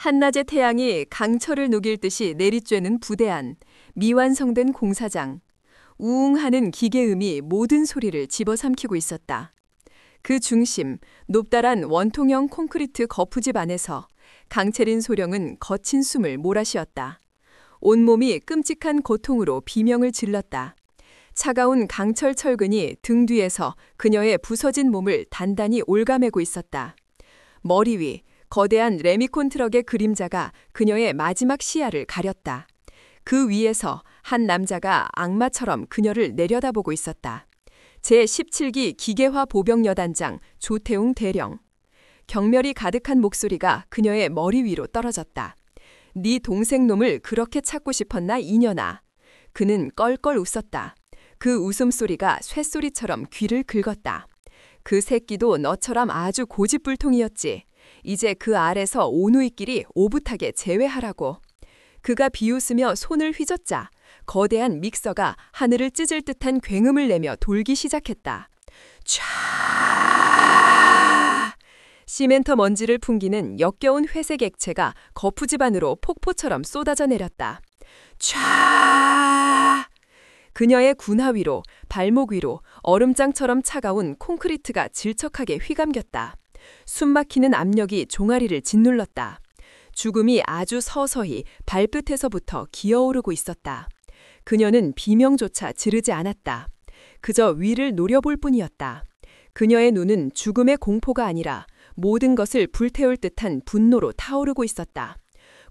한낮의 태양이 강철을 녹일 듯이 내리쬐는 부대 안, 미완성된 공사장. 우웅하는 기계음이 모든 소리를 집어삼키고 있었다. 그 중심, 높다란 원통형 콘크리트 거푸집 안에서 강채린 소령은 거친 숨을 몰아쉬었다. 온몸이 끔찍한 고통으로 비명을 질렀다. 차가운 강철 철근이 등 뒤에서 그녀의 부서진 몸을 단단히 올가매고 있었다. 머리 위 거대한 레미콘 트럭의 그림자가 그녀의 마지막 시야를 가렸다. 그 위에서 한 남자가 악마처럼 그녀를 내려다보고 있었다. 제17기 기계화 보병여단장 조태웅 대령. 경멸이 가득한 목소리가 그녀의 머리 위로 떨어졌다. 네 동생 놈을 그렇게 찾고 싶었나 이년아. 그는 껄껄 웃었다. 그 웃음소리가 쇳소리처럼 귀를 긁었다. 그 새끼도 너처럼 아주 고집불통이었지. 이제 그 알에서 오누이끼리 오붓하게 제외하라고. 그가 비웃으며 손을 휘젓자 거대한 믹서가 하늘을 찢을 듯한 굉음을 내며 돌기 시작했다. 촤! 시멘터 먼지를 풍기는 역겨운 회색 액체가 거푸집 안으로 폭포처럼 쏟아져 내렸다. 촤! 그녀의 군하 위로, 발목 위로 얼음장처럼 차가운 콘크리트가 질척하게 휘감겼다. 숨막히는 압력이 종아리를 짓눌렀다. 죽음이 아주 서서히 발끝에서부터 기어오르고 있었다. 그녀는 비명조차 지르지 않았다. 그저 위를 노려볼 뿐이었다. 그녀의 눈은 죽음의 공포가 아니라 모든 것을 불태울 듯한 분노로 타오르고 있었다.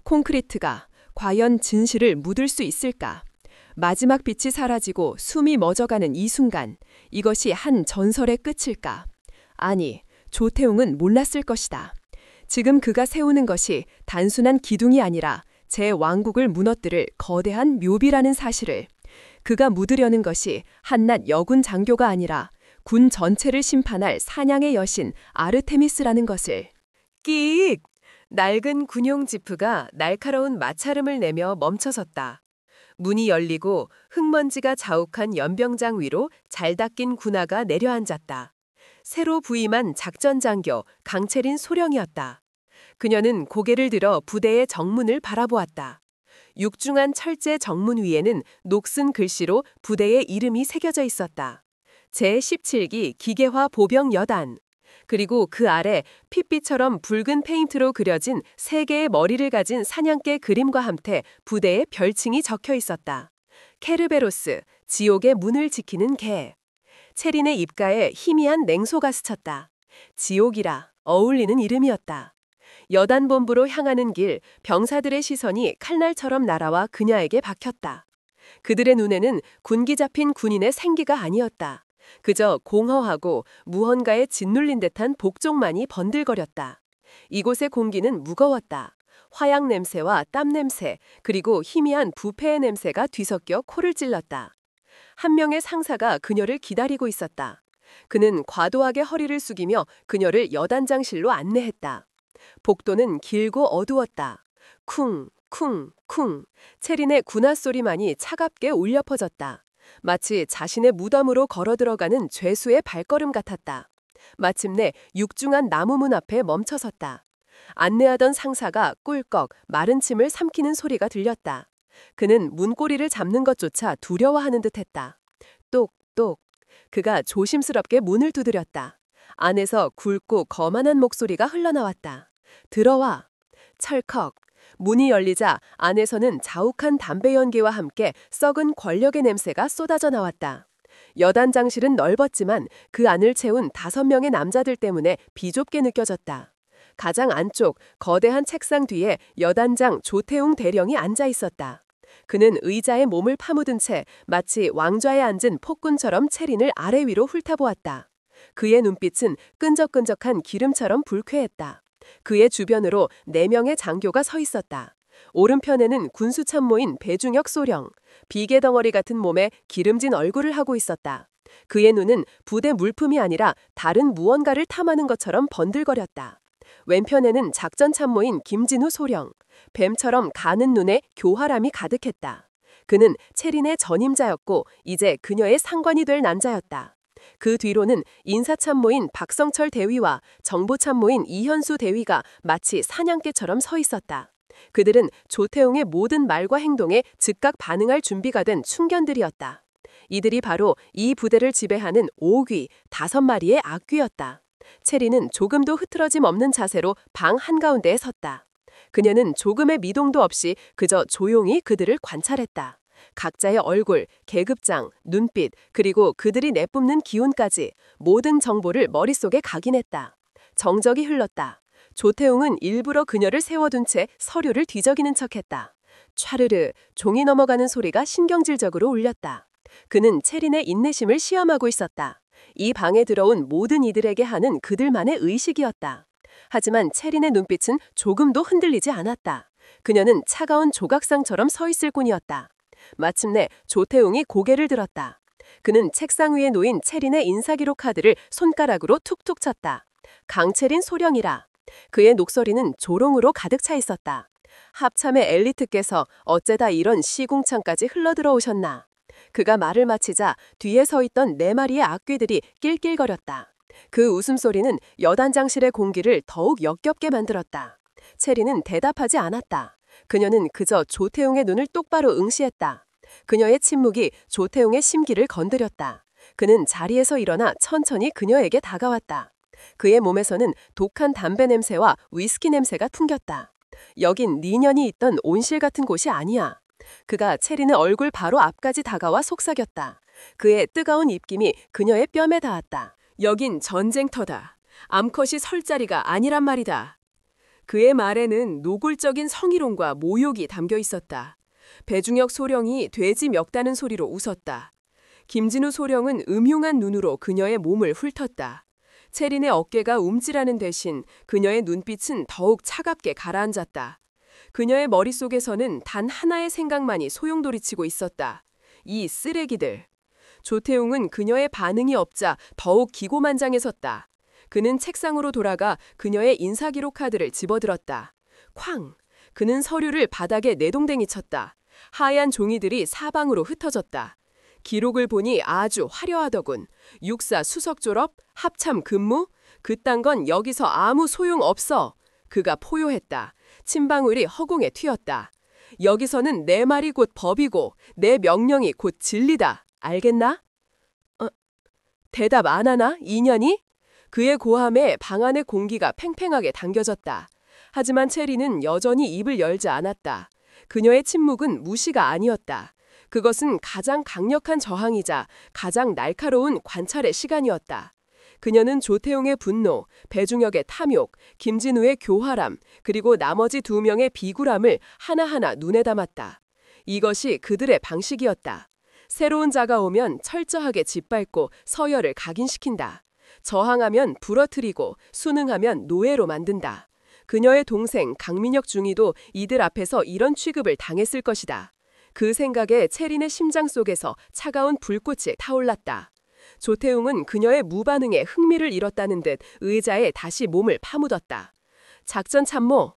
콘크리트가 과연 진실을 묻을 수 있을까? 마지막 빛이 사라지고 숨이 멎어가는 이 순간, 이것이 한 전설의 끝일까? 아니, 조태웅은 몰랐을 것이다. 지금 그가 세우는 것이 단순한 기둥이 아니라 제 왕국을 무너뜨릴 거대한 묘비라는 사실을, 그가 묻으려는 것이 한낱 여군 장교가 아니라 군 전체를 심판할 사냥의 여신 아르테미스라는 것을. 끼익! 낡은 군용 지프가 날카로운 마찰음을 내며 멈춰섰다. 문이 열리고 흙먼지가 자욱한 연병장 위로 잘 닦인 군화가 내려앉았다. 새로 부임한 작전장교 강채린 소령이었다. 그녀는 고개를 들어 부대의 정문을 바라보았다. 육중한 철제 정문 위에는 녹슨 글씨로 부대의 이름이 새겨져 있었다. 제17기 기계화 보병 여단. 그리고 그 아래 핏빛처럼 붉은 페인트로 그려진 3개의 머리를 가진 사냥개 그림과 함께 부대의 별칭이 적혀 있었다. 케르베로스, 지옥의 문을 지키는 개. 체린의 입가에 희미한 냉소가 스쳤다. 지옥이라 어울리는 이름이었다. 여단본부로 향하는 길, 병사들의 시선이 칼날처럼 날아와 그녀에게 박혔다. 그들의 눈에는 군기 잡힌 군인의 생기가 아니었다. 그저 공허하고 무언가에 짓눌린 듯한 복종만이 번들거렸다. 이곳의 공기는 무거웠다. 화약 냄새와 땀 냄새, 그리고 희미한 부패의 냄새가 뒤섞여 코를 찔렀다. 한 명의 상사가 그녀를 기다리고 있었다. 그는 과도하게 허리를 숙이며 그녀를 여단장실로 안내했다. 복도는 길고 어두웠다. 쿵, 쿵, 쿵. 체린의 군화 소리만이 차갑게 울려 퍼졌다. 마치 자신의 무덤으로 걸어 들어가는 죄수의 발걸음 같았다. 마침내 육중한 나무문 앞에 멈춰섰다. 안내하던 상사가 꿀꺽 마른 침을 삼키는 소리가 들렸다. 그는 문고리를 잡는 것조차 두려워하는 듯했다. 똑똑. 그가 조심스럽게 문을 두드렸다. 안에서 굵고 거만한 목소리가 흘러나왔다. 들어와. 철컥. 문이 열리자 안에서는 자욱한 담배 연기와 함께 썩은 권력의 냄새가 쏟아져 나왔다. 여단장실은 넓었지만 그 안을 채운 5명의 남자들 때문에 비좁게 느껴졌다. 가장 안쪽 거대한 책상 뒤에 여단장 조태웅 대령이 앉아 있었다. 그는 의자에 몸을 파묻은 채 마치 왕좌에 앉은 폭군처럼 체린을 아래 위로 훑어보았다. 그의 눈빛은 끈적끈적한 기름처럼 불쾌했다. 그의 주변으로 4명의 장교가 서 있었다. 오른편에는 군수참모인 배중혁 소령, 비계 덩어리 같은 몸에 기름진 얼굴을 하고 있었다. 그의 눈은 부대 물품이 아니라 다른 무언가를 탐하는 것처럼 번들거렸다. 왼편에는 작전참모인 김진우 소령, 뱀처럼 가는 눈에 교활함이 가득했다. 그는 체린의 전임자였고 이제 그녀의 상관이 될 남자였다. 그 뒤로는 인사참모인 박성철 대위와 정보참모인 이현수 대위가 마치 사냥개처럼 서 있었다. 그들은 조태웅의 모든 말과 행동에 즉각 반응할 준비가 된 충견들이었다. 이들이 바로 이 부대를 지배하는 5귀, 5마리의 악귀였다. 체리는 조금도 흐트러짐 없는 자세로 방 한가운데에 섰다. 그녀는 조금의 미동도 없이 그저 조용히 그들을 관찰했다. 각자의 얼굴, 계급장, 눈빛, 그리고 그들이 내뿜는 기운까지 모든 정보를 머릿속에 각인했다. 정적이 흘렀다. 조태웅은 일부러 그녀를 세워둔 채 서류를 뒤적이는 척했다. 촤르르, 종이 넘어가는 소리가 신경질적으로 울렸다. 그는 체린의 인내심을 시험하고 있었다. 이 방에 들어온 모든 이들에게 하는 그들만의 의식이었다. 하지만 체린의 눈빛은 조금도 흔들리지 않았다. 그녀는 차가운 조각상처럼 서 있을 뿐이었다. 마침내 조태웅이 고개를 들었다. 그는 책상 위에 놓인 체린의 인사기록 카드를 손가락으로 툭툭 쳤다. 강체린 소령이라. 그의 녹소리는 조롱으로 가득 차 있었다. 합참의 엘리트께서 어째다 이런 시궁창까지 흘러들어오셨나. 그가 말을 마치자 뒤에 서 있던 4마리의 악귀들이 낄낄거렸다. 그 웃음소리는 여단장실의 공기를 더욱 역겹게 만들었다. 체리는 대답하지 않았다. 그녀는 그저 조태웅의 눈을 똑바로 응시했다. 그녀의 침묵이 조태웅의 심기를 건드렸다. 그는 자리에서 일어나 천천히 그녀에게 다가왔다. 그의 몸에서는 독한 담배 냄새와 위스키 냄새가 풍겼다. 여긴 네 년이 있던 온실 같은 곳이 아니야. 그가 체린의 얼굴 바로 앞까지 다가와 속삭였다. 그의 뜨거운 입김이 그녀의 뺨에 닿았다. 여긴 전쟁터다. 암컷이 설 자리가 아니란 말이다. 그의 말에는 노골적인 성희롱과 모욕이 담겨 있었다. 배중혁 소령이 돼지 멱다는 소리로 웃었다. 김진우 소령은 음흉한 눈으로 그녀의 몸을 훑었다. 체린의 어깨가 움찔하는 대신 그녀의 눈빛은 더욱 차갑게 가라앉았다. 그녀의 머릿속에서는 단 하나의 생각만이 소용돌이치고 있었다. 이 쓰레기들. 조태웅은 그녀의 반응이 없자 더욱 기고만장해졌다. 그는 책상으로 돌아가 그녀의 인사기록 카드를 집어들었다. 쾅! 그는 서류를 바닥에 내동댕이 쳤다. 하얀 종이들이 사방으로 흩어졌다. 기록을 보니 아주 화려하더군. 육사 수석 졸업, 합참 근무, 그딴 건 여기서 아무 소용 없어. 그가 포효했다. 침방울이 허공에 튀었다. 여기서는 내 말이 곧 법이고 내 명령이 곧 진리다. 알겠나? 대답 안 하나? 인연이? 그의 고함에 방 안의 공기가 팽팽하게 당겨졌다. 하지만 체리는 여전히 입을 열지 않았다. 그녀의 침묵은 무시가 아니었다. 그것은 가장 강력한 저항이자 가장 날카로운 관찰의 시간이었다. 그녀는 조태웅의 분노, 배중혁의 탐욕, 김진우의 교활함, 그리고 나머지 2명의 비굴함을 하나하나 눈에 담았다. 이것이 그들의 방식이었다. 새로운 자가 오면 철저하게 짓밟고 서열을 각인시킨다. 저항하면 부러뜨리고 순응하면 노예로 만든다. 그녀의 동생 강민혁 중위도 이들 앞에서 이런 취급을 당했을 것이다. 그 생각에 체린의 심장 속에서 차가운 불꽃이 타올랐다. 조태웅은 그녀의 무반응에 흥미를 잃었다는 듯 의자에 다시 몸을 파묻었다. 작전 참모.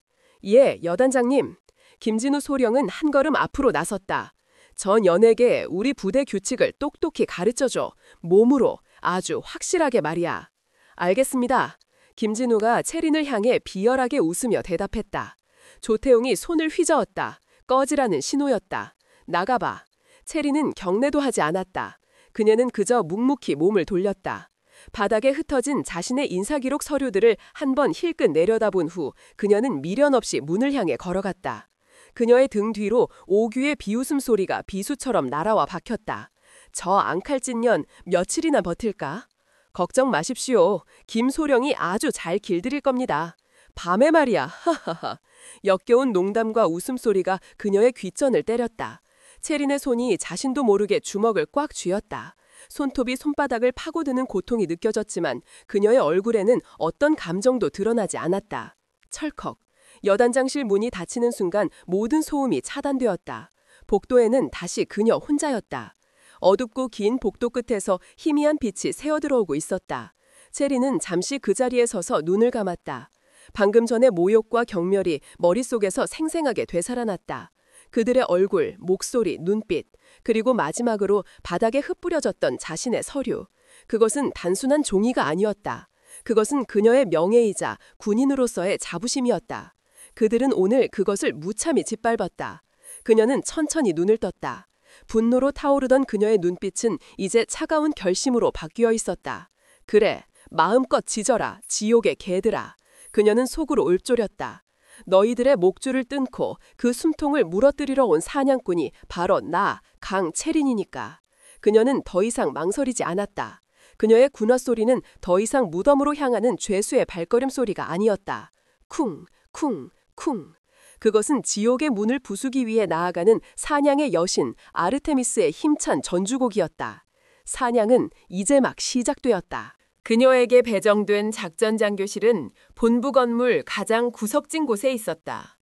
예, 여단장님. 김진우 소령은 한 걸음 앞으로 나섰다. 전 연에게 우리 부대 규칙을 똑똑히 가르쳐줘. 몸으로 아주 확실하게 말이야. 알겠습니다. 김진우가 체린을 향해 비열하게 웃으며 대답했다. 조태웅이 손을 휘저었다. 꺼지라는 신호였다. 나가봐. 체린은 경례도 하지 않았다. 그녀는 그저 묵묵히 몸을 돌렸다. 바닥에 흩어진 자신의 인사기록 서류들을 한 번 힐끗 내려다본 후 그녀는 미련 없이 문을 향해 걸어갔다. 그녀의 등 뒤로 오규의 비웃음 소리가 비수처럼 날아와 박혔다. 저 앙칼진 년 며칠이나 버틸까? 걱정 마십시오. 김소령이 아주 잘 길들일 겁니다. 밤에 말이야. 하하하. 역겨운 농담과 웃음소리가 그녀의 귓전을 때렸다. 체린의 손이 자신도 모르게 주먹을 꽉 쥐었다. 손톱이 손바닥을 파고드는 고통이 느껴졌지만 그녀의 얼굴에는 어떤 감정도 드러나지 않았다. 철컥. 여단장실 문이 닫히는 순간 모든 소음이 차단되었다. 복도에는 다시 그녀 혼자였다. 어둡고 긴 복도 끝에서 희미한 빛이 새어들어오고 있었다. 체리는 잠시 그 자리에 서서 눈을 감았다. 방금 전의 모욕과 경멸이 머릿속에서 생생하게 되살아났다. 그들의 얼굴, 목소리, 눈빛, 그리고 마지막으로 바닥에 흩뿌려졌던 자신의 서류. 그것은 단순한 종이가 아니었다. 그것은 그녀의 명예이자 군인으로서의 자부심이었다. 그들은 오늘 그것을 무참히 짓밟았다. 그녀는 천천히 눈을 떴다. 분노로 타오르던 그녀의 눈빛은 이제 차가운 결심으로 바뀌어 있었다. 그래, 마음껏 짖어라, 지옥의 개들아. 그녀는 속으로 읊조렸다. 너희들의 목줄을 뜯고 그 숨통을 물어뜯으러 온 사냥꾼이 바로 나, 강채린이니까. 그녀는 더 이상 망설이지 않았다. 그녀의 군화 소리는 더 이상 무덤으로 향하는 죄수의 발걸음 소리가 아니었다. 쿵, 쿵, 쿵. 그것은 지옥의 문을 부수기 위해 나아가는 사냥의 여신 아르테미스의 힘찬 전주곡이었다. 사냥은 이제 막 시작되었다. 그녀에게 배정된 작전장교실은 본부 건물 가장 구석진 곳에 있었다.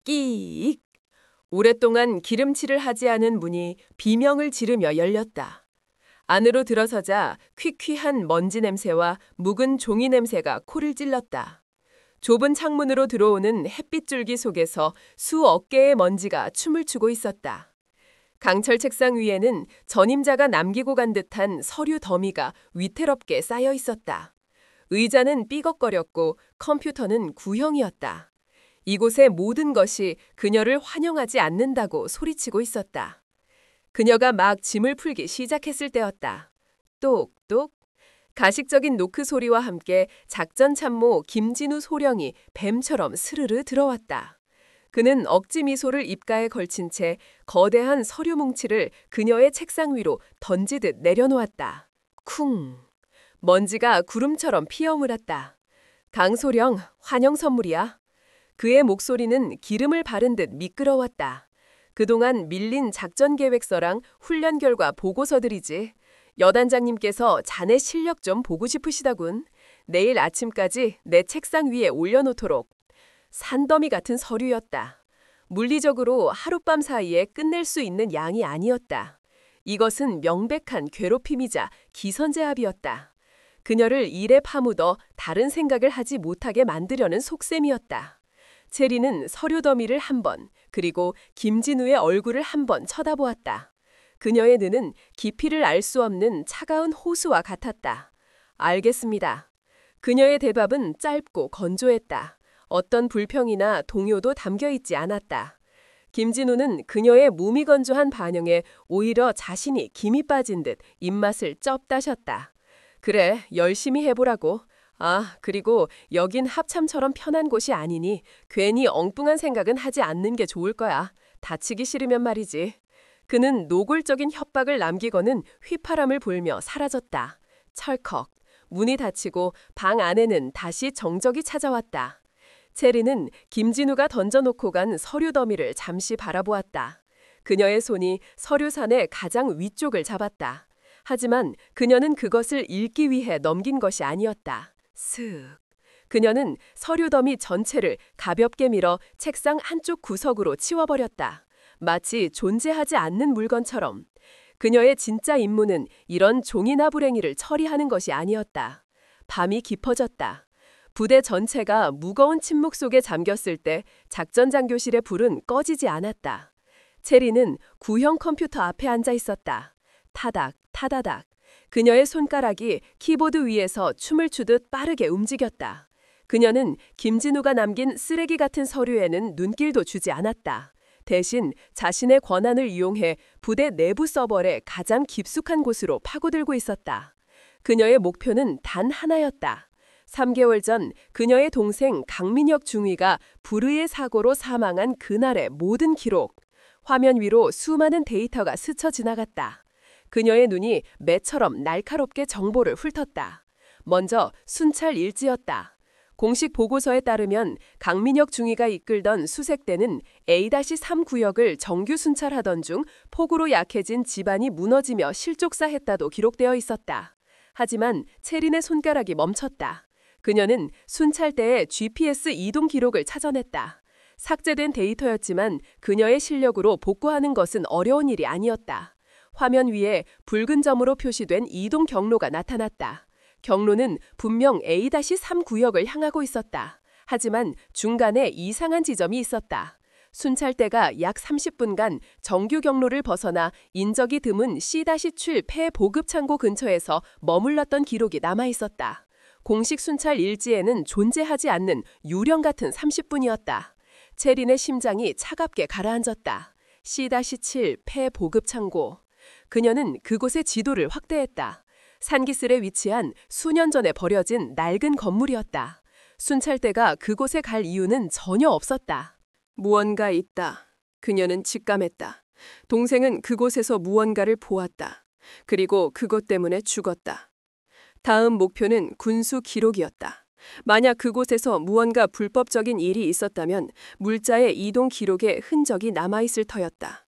끼익! 오랫동안 기름칠을 하지 않은 문이 비명을 지르며 열렸다. 안으로 들어서자 퀴퀴한 먼지 냄새와 묵은 종이 냄새가 코를 찔렀다. 좁은 창문으로 들어오는 햇빛 줄기 속에서 수억 개의 먼지가 춤을 추고 있었다. 강철 책상 위에는 전임자가 남기고 간 듯한 서류 더미가 위태롭게 쌓여 있었다. 의자는 삐걱거렸고 컴퓨터는 구형이었다. 이곳의 모든 것이 그녀를 환영하지 않는다고 소리치고 있었다. 그녀가 막 짐을 풀기 시작했을 때였다. 똑똑. 가식적인 노크 소리와 함께 작전 참모 김진우 소령이 뱀처럼 스르르 들어왔다. 그는 억지 미소를 입가에 걸친 채 거대한 서류 뭉치를 그녀의 책상 위로 던지듯 내려놓았다. 쿵! 먼지가 구름처럼 피어물었다. 강소령, 환영 선물이야. 그의 목소리는 기름을 바른 듯 미끄러웠다. 그동안 밀린 작전 계획서랑 훈련 결과 보고서들이지. 여단장님께서 자네 실력 좀 보고 싶으시다군. 내일 아침까지 내 책상 위에 올려놓도록. 산더미 같은 서류였다. 물리적으로 하룻밤 사이에 끝낼 수 있는 양이 아니었다. 이것은 명백한 괴롭힘이자 기선제압이었다. 그녀를 일에 파묻어 다른 생각을 하지 못하게 만들려는 속셈이었다. 체리는 서류 더미를 한 번, 그리고 김진우의 얼굴을 한 번 쳐다보았다. 그녀의 눈은 깊이를 알 수 없는 차가운 호수와 같았다. 알겠습니다. 그녀의 대답은 짧고 건조했다. 어떤 불평이나 동요도 담겨있지 않았다. 김진우는 그녀의 무미건조한 반응에 오히려 자신이 김이 빠진 듯 입맛을 쩝 다셨다. 그래, 열심히 해보라고. 아, 그리고 여긴 합참처럼 편한 곳이 아니니 괜히 엉뚱한 생각은 하지 않는 게 좋을 거야. 다치기 싫으면 말이지. 그는 노골적인 협박을 남기고는 휘파람을 불며 사라졌다. 철컥. 문이 닫히고 방 안에는 다시 정적이 찾아왔다. 체리는 김진우가 던져놓고 간 서류 더미를 잠시 바라보았다. 그녀의 손이 서류산의 가장 위쪽을 잡았다. 하지만 그녀는 그것을 읽기 위해 넘긴 것이 아니었다. 슥. 그녀는 서류 더미 전체를 가볍게 밀어 책상 한쪽 구석으로 치워버렸다. 마치 존재하지 않는 물건처럼. 그녀의 진짜 임무는 이런 종이나 불행이를 처리하는 것이 아니었다. 밤이 깊어졌다. 부대 전체가 무거운 침묵 속에 잠겼을 때 작전장교실의 불은 꺼지지 않았다. 체리는 구형 컴퓨터 앞에 앉아 있었다. 타닥, 타다닥. 그녀의 손가락이 키보드 위에서 춤을 추듯 빠르게 움직였다. 그녀는 김진우가 남긴 쓰레기 같은 서류에는 눈길도 주지 않았다. 대신 자신의 권한을 이용해 부대 내부 서버의 가장 깊숙한 곳으로 파고들고 있었다. 그녀의 목표는 단 하나였다. 3개월 전 그녀의 동생 강민혁 중위가 불의의 사고로 사망한 그날의 모든 기록. 화면 위로 수많은 데이터가 스쳐 지나갔다. 그녀의 눈이 매처럼 날카롭게 정보를 훑었다. 먼저 순찰 일지였다. 공식 보고서에 따르면 강민혁 중위가 이끌던 수색대는 A-3 구역을 정규 순찰하던 중 폭우로 약해진 집안이 무너지며 실족사했다도 기록되어 있었다. 하지만 체린의 손가락이 멈췄다. 그녀는 순찰대의 GPS 이동 기록을 찾아냈다. 삭제된 데이터였지만 그녀의 실력으로 복구하는 것은 어려운 일이 아니었다. 화면 위에 붉은 점으로 표시된 이동 경로가 나타났다. 경로는 분명 A-3 구역을 향하고 있었다. 하지만 중간에 이상한 지점이 있었다. 순찰대가 약 30분간 정규 경로를 벗어나 인적이 드문 C-7 폐보급 창고 근처에서 머물렀던 기록이 남아 있었다. 공식 순찰 일지에는 존재하지 않는 유령 같은 30분이었다. 체린의 심장이 차갑게 가라앉았다. C-7 폐보급 창고. 그녀는 그곳의 지도를 확대했다. 산기슭에 위치한 수년 전에 버려진 낡은 건물이었다. 순찰대가 그곳에 갈 이유는 전혀 없었다. 무언가 있다. 그녀는 직감했다. 동생은 그곳에서 무언가를 보았다. 그리고 그것 때문에 죽었다. 다음 목표는 군수 기록이었다. 만약 그곳에서 무언가 불법적인 일이 있었다면 물자의 이동 기록에 흔적이 남아있을 터였다.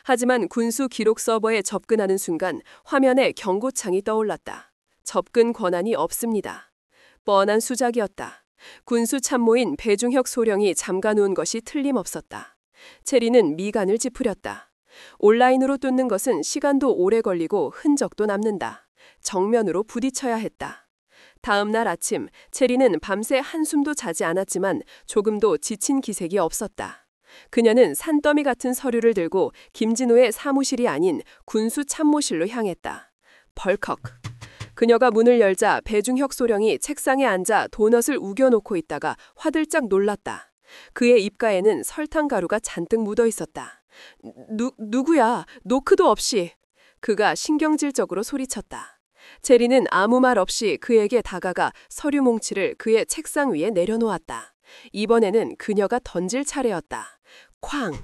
하지만 군수 기록 서버에 접근하는 순간 화면에 경고창이 떠올랐다. 접근 권한이 없습니다. 뻔한 수작이었다. 군수 참모인 배중혁 소령이 잠가놓은 것이 틀림없었다. 체리는 미간을 찌푸렸다. 온라인으로 뚫는 것은 시간도 오래 걸리고 흔적도 남는다. 정면으로 부딪혀야 했다. 다음 날 아침 체리는 밤새 한숨도 자지 않았지만 조금도 지친 기색이 없었다. 그녀는 산더미 같은 서류를 들고 김진호의 사무실이 아닌 군수 참모실로 향했다. 벌컥. 그녀가 문을 열자 배중혁 소령이 책상에 앉아 도넛을 우겨놓고 있다가 화들짝 놀랐다. 그의 입가에는 설탕 가루가 잔뜩 묻어 있었다. 누구야? 노크도 없이. 그가 신경질적으로 소리쳤다. 체리는 아무 말 없이 그에게 다가가 서류 몽치를 그의 책상 위에 내려놓았다. 이번에는 그녀가 던질 차례였다. 쾅!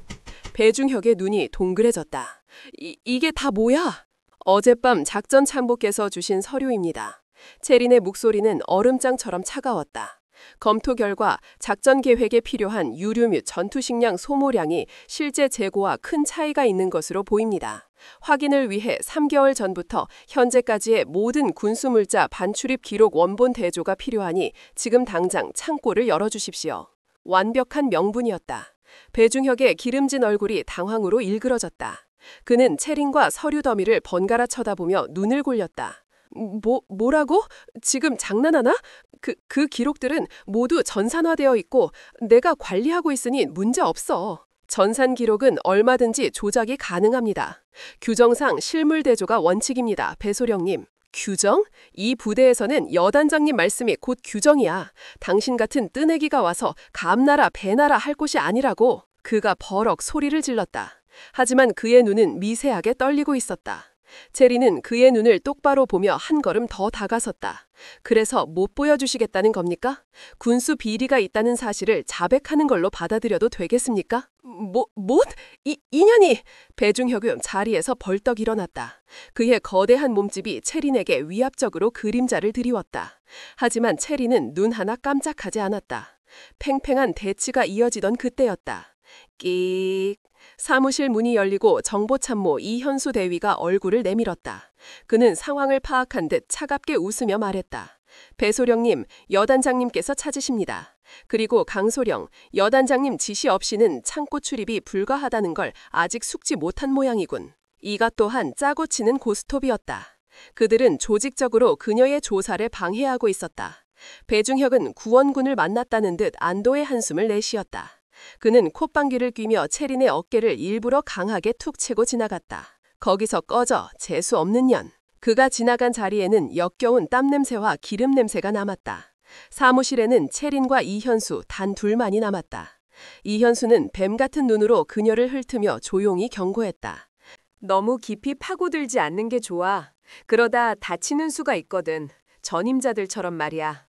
배중혁의 눈이 동그래졌다. 이게 다 뭐야? 어젯밤 작전 참모께서 주신 서류입니다. 체린의 목소리는 얼음장처럼 차가웠다. 검토 결과 작전 계획에 필요한 유류 및 전투식량 소모량이 실제 재고와 큰 차이가 있는 것으로 보입니다. 확인을 위해 3개월 전부터 현재까지의 모든 군수물자 반출입 기록 원본 대조가 필요하니 지금 당장 창고를 열어주십시오. 완벽한 명분이었다. 배중혁의 기름진 얼굴이 당황으로 일그러졌다. 그는 체린과 서류 더미를 번갈아 쳐다보며 눈을 골렸다. 뭐라고? 지금 장난하나? 그 기록들은 모두 전산화되어 있고 내가 관리하고 있으니 문제 없어. 전산 기록은 얼마든지 조작이 가능합니다. 규정상 실물 대조가 원칙입니다, 배소령님. 규정? 이 부대에서는 여단장님 말씀이 곧 규정이야. 당신 같은 뜨내기가 와서 감나라 배나라 할 곳이 아니라고. 그가 버럭 소리를 질렀다. 하지만 그의 눈은 미세하게 떨리고 있었다. 체리는 그의 눈을 똑바로 보며 한 걸음 더 다가섰다. 그래서 못 보여주시겠다는 겁니까? 군수 비리가 있다는 사실을 자백하는 걸로 받아들여도 되겠습니까? 이년이! 배중혁은 자리에서 벌떡 일어났다. 그의 거대한 몸집이 체린에게 위압적으로 그림자를 드리웠다. 하지만 체린은 눈 하나 깜짝하지 않았다. 팽팽한 대치가 이어지던 그때였다. 끽. 사무실 문이 열리고 정보참모 이현수 대위가 얼굴을 내밀었다. 그는 상황을 파악한 듯 차갑게 웃으며 말했다. 배소령님, 여단장님께서 찾으십니다. 그리고 강소령, 여단장님 지시 없이는 창고 출입이 불가하다는 걸 아직 숙지 못한 모양이군. 이것 또한 짜고 치는 고스톱이었다. 그들은 조직적으로 그녀의 조사를 방해하고 있었다. 배중혁은 구원군을 만났다는 듯 안도의 한숨을 내쉬었다. 그는 콧방귀를 뀌며 체린의 어깨를 일부러 강하게 툭 치고 지나갔다. 거기서 꺼져, 재수 없는 년. 그가 지나간 자리에는 역겨운 땀 냄새와 기름 냄새가 남았다. 사무실에는 체린과 이현수 단 둘만이 남았다. 이현수는 뱀 같은 눈으로 그녀를 훑으며 조용히 경고했다. 너무 깊이 파고들지 않는 게 좋아. 그러다 다치는 수가 있거든. 전임자들처럼 말이야.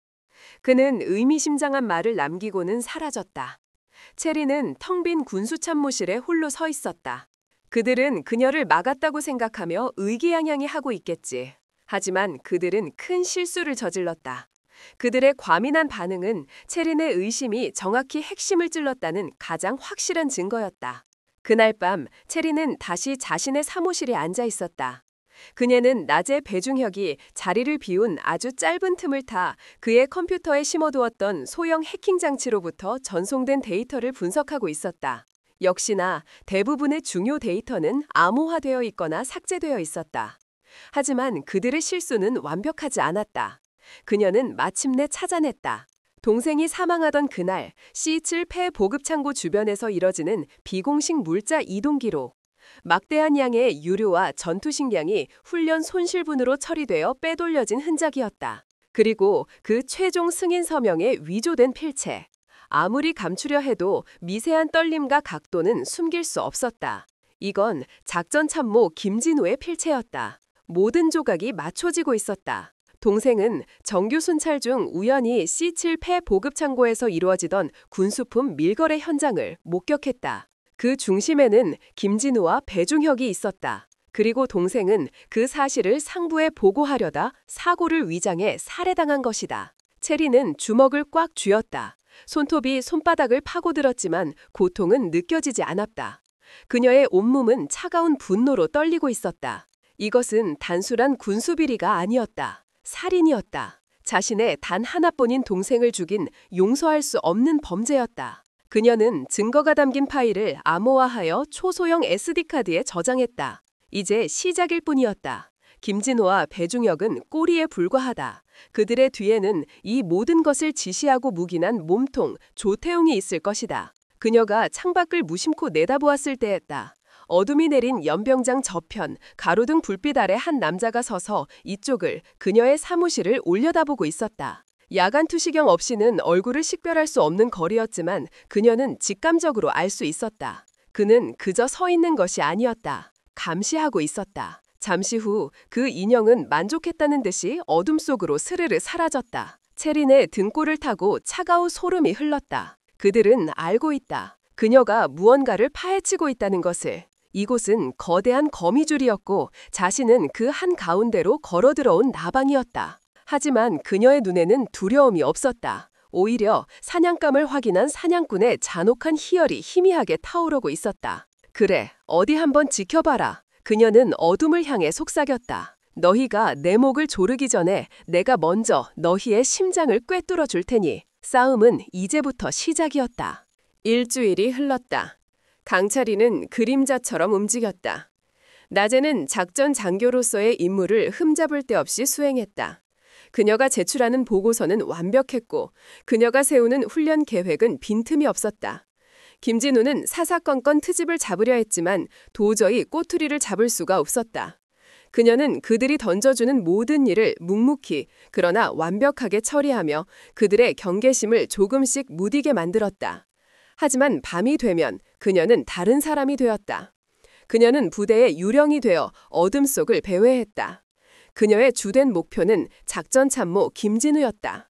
그는 의미심장한 말을 남기고는 사라졌다. 체리는 텅 빈 군수참모실에 홀로 서 있었다. 그들은 그녀를 막았다고 생각하며 의기양양히 하고 있겠지. 하지만 그들은 큰 실수를 저질렀다. 그들의 과민한 반응은 체린의 의심이 정확히 핵심을 찔렀다는 가장 확실한 증거였다. 그날 밤 체린은 다시 자신의 사무실에 앉아 있었다. 그녀는 낮에 배중혁이 자리를 비운 아주 짧은 틈을 타 그의 컴퓨터에 심어두었던 소형 해킹 장치로부터 전송된 데이터를 분석하고 있었다. 역시나 대부분의 중요 데이터는 암호화되어 있거나 삭제되어 있었다. 하지만 그들의 실수는 완벽하지 않았다. 그녀는 마침내 찾아냈다. 동생이 사망하던 그날 C7 폐 보급창고 주변에서 이뤄지는 비공식 물자 이동 기록. 막대한 양의 유료와 전투식량이 훈련 손실분으로 처리되어 빼돌려진 흔적이었다. 그리고 그 최종 승인 서명에 위조된 필체. 아무리 감추려 해도 미세한 떨림과 각도는 숨길 수 없었다. 이건 작전 참모 김진우의 필체였다. 모든 조각이 맞춰지고 있었다. 동생은 정규 순찰 중 우연히 C7 폐 보급 창고에서 이루어지던 군수품 밀거래 현장을 목격했다. 그 중심에는 김진우와 배중혁이 있었다. 그리고 동생은 그 사실을 상부에 보고하려다 사고를 위장해 살해당한 것이다. 체리는 주먹을 꽉 쥐었다. 손톱이 손바닥을 파고들었지만 고통은 느껴지지 않았다. 그녀의 온몸은 차가운 분노로 떨리고 있었다. 이것은 단순한 군수비리가 아니었다. 살인이었다. 자신의 단 하나뿐인 동생을 죽인 용서할 수 없는 범죄였다. 그녀는 증거가 담긴 파일을 암호화하여 초소형 SD카드에 저장했다. 이제 시작일 뿐이었다. 김진호와 배중혁은 꼬리에 불과하다. 그들의 뒤에는 이 모든 것을 지시하고 묵인한 몸통 조태웅이 있을 것이다. 그녀가 창밖을 무심코 내다보았을 때였다. 어둠이 내린 연병장 저편, 가로등 불빛 아래 한 남자가 서서 이쪽을, 그녀의 사무실을 올려다보고 있었다. 야간 투시경 없이는 얼굴을 식별할 수 없는 거리였지만 그녀는 직감적으로 알 수 있었다. 그는 그저 서 있는 것이 아니었다. 감시하고 있었다. 잠시 후 그 인형은 만족했다는 듯이 어둠 속으로 스르르 사라졌다. 체린의 등골을 타고 차가운 소름이 흘렀다. 그들은 알고 있다. 그녀가 무언가를 파헤치고 있다는 것을. 이곳은 거대한 거미줄이었고 자신은 그 한가운데로 걸어들어온 나방이었다. 하지만 그녀의 눈에는 두려움이 없었다. 오히려 사냥감을 확인한 사냥꾼의 잔혹한 희열이 희미하게 타오르고 있었다. 그래, 어디 한번 지켜봐라. 그녀는 어둠을 향해 속삭였다. 너희가 내 목을 조르기 전에 내가 먼저 너희의 심장을 꿰뚫어 줄 테니. 싸움은 이제부터 시작이었다. 일주일이 흘렀다. 강철이는 그림자처럼 움직였다. 낮에는 작전 장교로서의 임무를 흠잡을 데 없이 수행했다. 그녀가 제출하는 보고서는 완벽했고 그녀가 세우는 훈련 계획은 빈틈이 없었다. 김진우는 사사건건 트집을 잡으려 했지만 도저히 꼬투리를 잡을 수가 없었다. 그녀는 그들이 던져주는 모든 일을 묵묵히 그러나 완벽하게 처리하며 그들의 경계심을 조금씩 무디게 만들었다. 하지만 밤이 되면 그녀는 다른 사람이 되었다. 그녀는 부대의 유령이 되어 어둠 속을 배회했다. 그녀의 주된 목표는 작전 참모 김진우였다.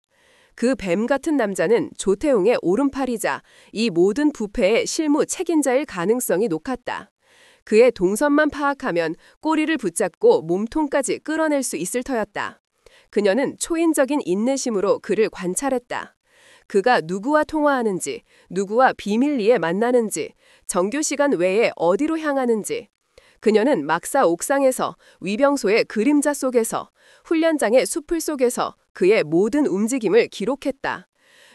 그 뱀 같은 남자는 조태웅의 오른팔이자 이 모든 부패의 실무 책임자일 가능성이 높았다. 그의 동선만 파악하면 꼬리를 붙잡고 몸통까지 끌어낼 수 있을 터였다. 그녀는 초인적인 인내심으로 그를 관찰했다. 그가 누구와 통화하는지, 누구와 비밀리에 만나는지, 정규 시간 외에 어디로 향하는지. 그녀는 막사 옥상에서, 위병소의 그림자 속에서, 훈련장의 숲을 속에서 그의 모든 움직임을 기록했다.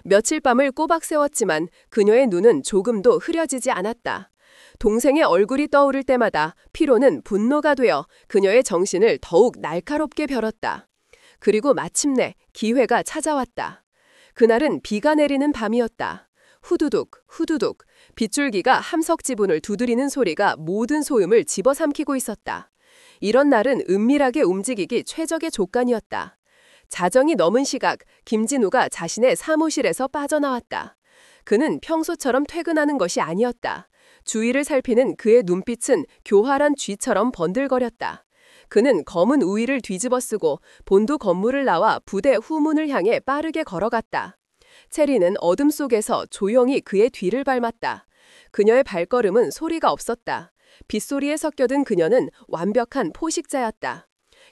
며칠 밤을 꼬박 세웠지만 그녀의 눈은 조금도 흐려지지 않았다. 동생의 얼굴이 떠오를 때마다 피로는 분노가 되어 그녀의 정신을 더욱 날카롭게 벼렀다. 그리고 마침내 기회가 찾아왔다. 그날은 비가 내리는 밤이었다. 후두둑, 후두둑, 빗줄기가 함석 지붕을 두드리는 소리가 모든 소음을 집어삼키고 있었다. 이런 날은 은밀하게 움직이기 최적의 조건이었다. 자정이 넘은 시각, 김진우가 자신의 사무실에서 빠져나왔다. 그는 평소처럼 퇴근하는 것이 아니었다. 주위를 살피는 그의 눈빛은 교활한 쥐처럼 번들거렸다. 그는 검은 우위를 뒤집어 쓰고 본부 건물을 나와 부대 후문을 향해 빠르게 걸어갔다. 체리는 어둠 속에서 조용히 그의 뒤를 밟았다. 그녀의 발걸음은 소리가 없었다. 빗소리에 섞여든 그녀는 완벽한 포식자였다.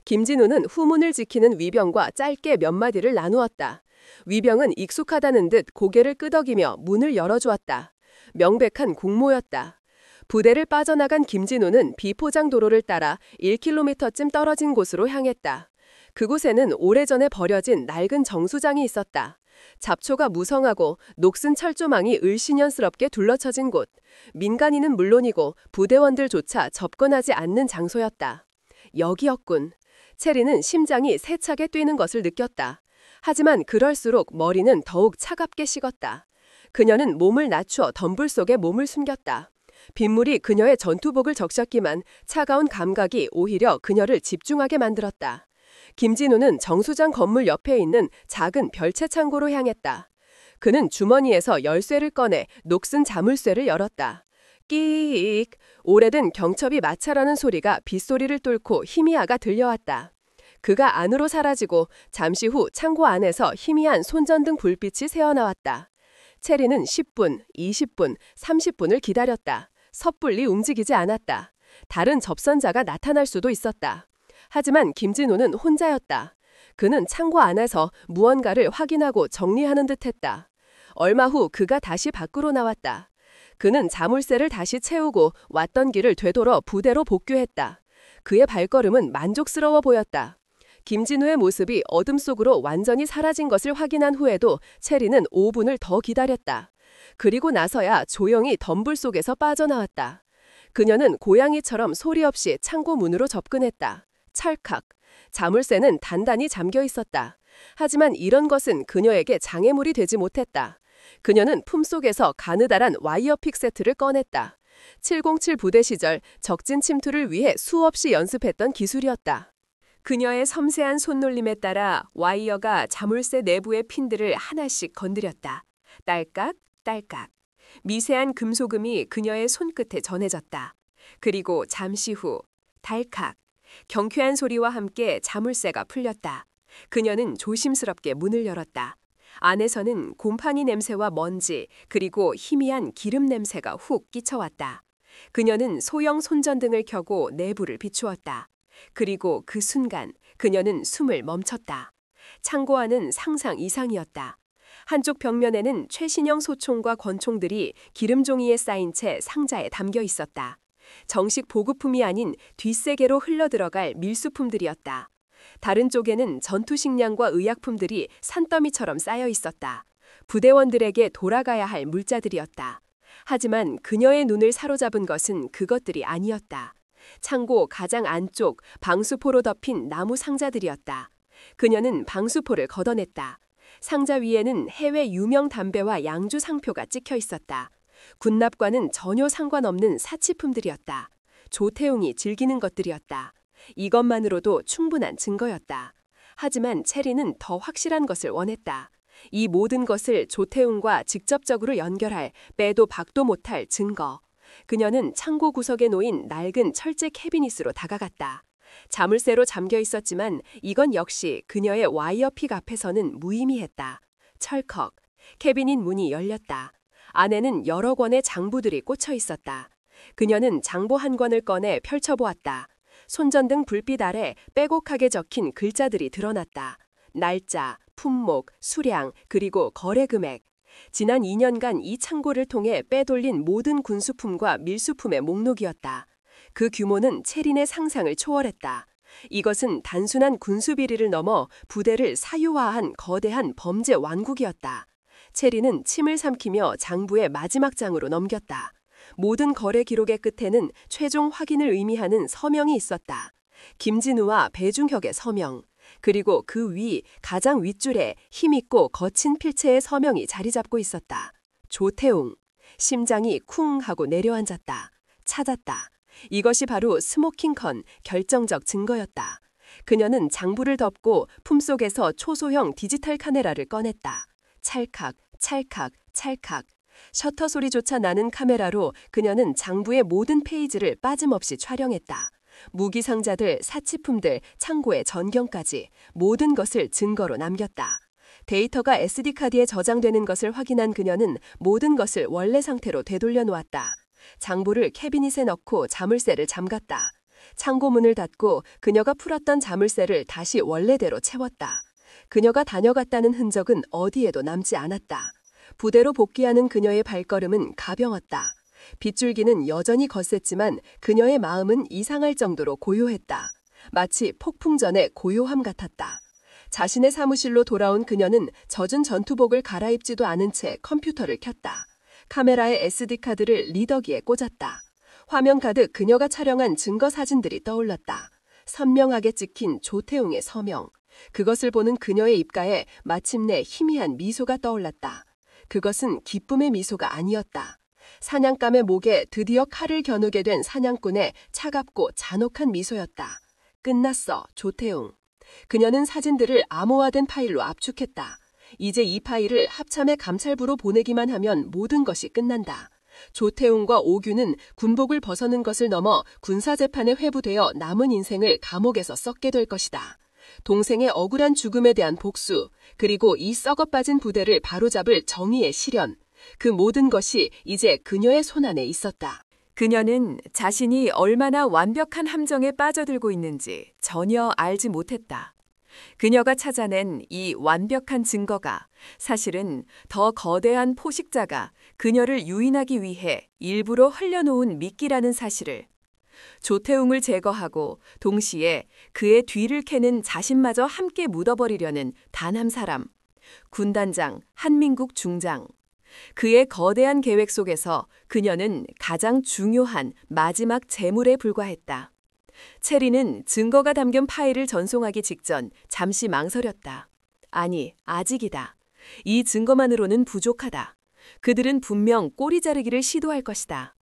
김진우는 후문을 지키는 위병과 짧게 몇 마디를 나누었다. 위병은 익숙하다는 듯 고개를 끄덕이며 문을 열어주었다. 명백한 공모였다. 부대를 빠져나간 김진우는 비포장 도로를 따라 1km쯤 떨어진 곳으로 향했다. 그곳에는 오래전에 버려진 낡은 정수장이 있었다. 잡초가 무성하고 녹슨 철조망이 을씨년스럽게 둘러쳐진 곳. 민간인은 물론이고 부대원들조차 접근하지 않는 장소였다. 여기였군. 체리는 심장이 세차게 뛰는 것을 느꼈다. 하지만 그럴수록 머리는 더욱 차갑게 식었다. 그녀는 몸을 낮추어 덤불 속에 몸을 숨겼다. 빗물이 그녀의 전투복을 적셨기만 차가운 감각이 오히려 그녀를 집중하게 만들었다. 김진우는 정수장 건물 옆에 있는 작은 별채 창고로 향했다. 그는 주머니에서 열쇠를 꺼내 녹슨 자물쇠를 열었다. 끼익! 오래된 경첩이 마찰하는 소리가 빗소리를 뚫고 희미하게 들려왔다. 그가 안으로 사라지고 잠시 후 창고 안에서 희미한 손전등 불빛이 새어나왔다. 체리는 10분, 20분, 30분을 기다렸다. 섣불리 움직이지 않았다. 다른 접선자가 나타날 수도 있었다. 하지만 김진우는 혼자였다. 그는 창고 안에서 무언가를 확인하고 정리하는 듯했다. 얼마 후 그가 다시 밖으로 나왔다. 그는 자물쇠를 다시 채우고 왔던 길을 되돌아 부대로 복귀했다. 그의 발걸음은 만족스러워 보였다. 김진우의 모습이 어둠 속으로 완전히 사라진 것을 확인한 후에도 체리는 5분을 더 기다렸다. 그리고 나서야 조용히 덤불 속에서 빠져나왔다. 그녀는 고양이처럼 소리 없이 창고 문으로 접근했다. 찰칵. 자물쇠는 단단히 잠겨 있었다. 하지만 이런 것은 그녀에게 장애물이 되지 못했다. 그녀는 품속에서 가느다란 와이어픽 세트를 꺼냈다. 707 부대 시절 적진 침투를 위해 수없이 연습했던 기술이었다. 그녀의 섬세한 손놀림에 따라 와이어가 자물쇠 내부의 핀들을 하나씩 건드렸다. 딸깍, 딸깍. 미세한 금소금이 그녀의 손끝에 전해졌다. 그리고 잠시 후 달칵. 경쾌한 소리와 함께 자물쇠가 풀렸다. 그녀는 조심스럽게 문을 열었다. 안에서는 곰팡이 냄새와 먼지 그리고 희미한 기름 냄새가 훅 끼쳐왔다. 그녀는 소형 손전등을 켜고 내부를 비추었다. 그리고 그 순간 그녀는 숨을 멈췄다. 창고 안은 상상 이상이었다. 한쪽 벽면에는 최신형 소총과 권총들이 기름종이에 쌓인 채 상자에 담겨 있었다. 정식 보급품이 아닌 뒷세계로 흘러들어갈 밀수품들이었다. 다른 쪽에는 전투식량과 의약품들이 산더미처럼 쌓여 있었다. 부대원들에게 돌아가야 할 물자들이었다. 하지만 그녀의 눈을 사로잡은 것은 그것들이 아니었다. 창고 가장 안쪽 방수포로 덮인 나무 상자들이었다. 그녀는 방수포를 걷어냈다. 상자 위에는 해외 유명 담배와 양주 상표가 찍혀 있었다. 군납과는 전혀 상관없는 사치품들이었다. 조태웅이 즐기는 것들이었다. 이것만으로도 충분한 증거였다. 하지만 체리는 더 확실한 것을 원했다. 이 모든 것을 조태웅과 직접적으로 연결할 빼도 박도 못할 증거. 그녀는 창고 구석에 놓인 낡은 철제 캐비닛으로 다가갔다. 자물쇠로 잠겨 있었지만 이건 역시 그녀의 와이어픽 앞에서는 무의미했다. 철컥. 캐비닛 문이 열렸다. 안에는 여러 권의 장부들이 꽂혀 있었다. 그녀는 장부 한 권을 꺼내 펼쳐보았다. 손전등 불빛 아래 빼곡하게 적힌 글자들이 드러났다. 날짜, 품목, 수량, 그리고 거래 금액. 지난 2년간 이 창고를 통해 빼돌린 모든 군수품과 밀수품의 목록이었다. 그 규모는 체린의 상상을 초월했다. 이것은 단순한 군수 비리를 넘어 부대를 사유화한 거대한 범죄 왕국이었다. 체린은 침을 삼키며 장부의 마지막 장으로 넘겼다. 모든 거래 기록의 끝에는 최종 확인을 의미하는 서명이 있었다. 김진우와 배중혁의 서명, 그리고 그 위 가장 윗줄에 힘있고 거친 필체의 서명이 자리 잡고 있었다. 조태웅. 심장이 쿵 하고 내려앉았다. 찾았다. 이것이 바로 스모킹컨 결정적 증거였다. 그녀는 장부를 덮고 품속에서 초소형 디지털 카메라를 꺼냈다. 찰칵, 찰칵, 찰칵. 셔터 소리조차 나는 카메라로 그녀는 장부의 모든 페이지를 빠짐없이 촬영했다. 무기 상자들, 사치품들, 창고의 전경까지 모든 것을 증거로 남겼다. 데이터가 SD카드에 저장되는 것을 확인한 그녀는 모든 것을 원래 상태로 되돌려 놓았다. 장부를 캐비닛에 넣고 자물쇠를 잠갔다. 창고 문을 닫고 그녀가 풀었던 자물쇠를 다시 원래대로 채웠다. 그녀가 다녀갔다는 흔적은 어디에도 남지 않았다. 부대로 복귀하는 그녀의 발걸음은 가벼웠다. 빗줄기는 여전히 거셌지만 그녀의 마음은 이상할 정도로 고요했다. 마치 폭풍 전의 고요함 같았다. 자신의 사무실로 돌아온 그녀는 젖은 전투복을 갈아입지도 않은 채 컴퓨터를 켰다. 카메라의 SD카드를 리더기에 꽂았다. 화면 가득 그녀가 촬영한 증거 사진들이 떠올랐다. 선명하게 찍힌 조태웅의 서명, 그것을 보는 그녀의 입가에 마침내 희미한 미소가 떠올랐다. 그것은 기쁨의 미소가 아니었다. 사냥감의 목에 드디어 칼을 겨누게 된 사냥꾼의 차갑고 잔혹한 미소였다. 끝났어, 조태웅. 그녀는 사진들을 암호화된 파일로 압축했다. 이제 이 파일을 합참의 감찰부로 보내기만 하면 모든 것이 끝난다. 조태웅과 오규는 군복을 벗어는 것을 넘어 군사재판에 회부되어 남은 인생을 감옥에서 썩게 될 것이다. 동생의 억울한 죽음에 대한 복수, 그리고 이 썩어빠진 부대를 바로잡을 정의의 실현, 그 모든 것이 이제 그녀의 손안에 있었다. 그녀는 자신이 얼마나 완벽한 함정에 빠져들고 있는지 전혀 알지 못했다. 그녀가 찾아낸 이 완벽한 증거가 사실은 더 거대한 포식자가 그녀를 유인하기 위해 일부러 흘려놓은 미끼라는 사실을, 조태웅을 제거하고 동시에 그의 뒤를 캐는 자신마저 함께 묻어버리려는 단 한 사람, 군단장 한민국 중장. 그의 거대한 계획 속에서 그녀는 가장 중요한 마지막 재물에 불과했다. 체리는 증거가 담긴 파일을 전송하기 직전 잠시 망설였다. 아니, 아직이다. 이 증거만으로는 부족하다. 그들은 분명 꼬리 자르기를 시도할 것이다.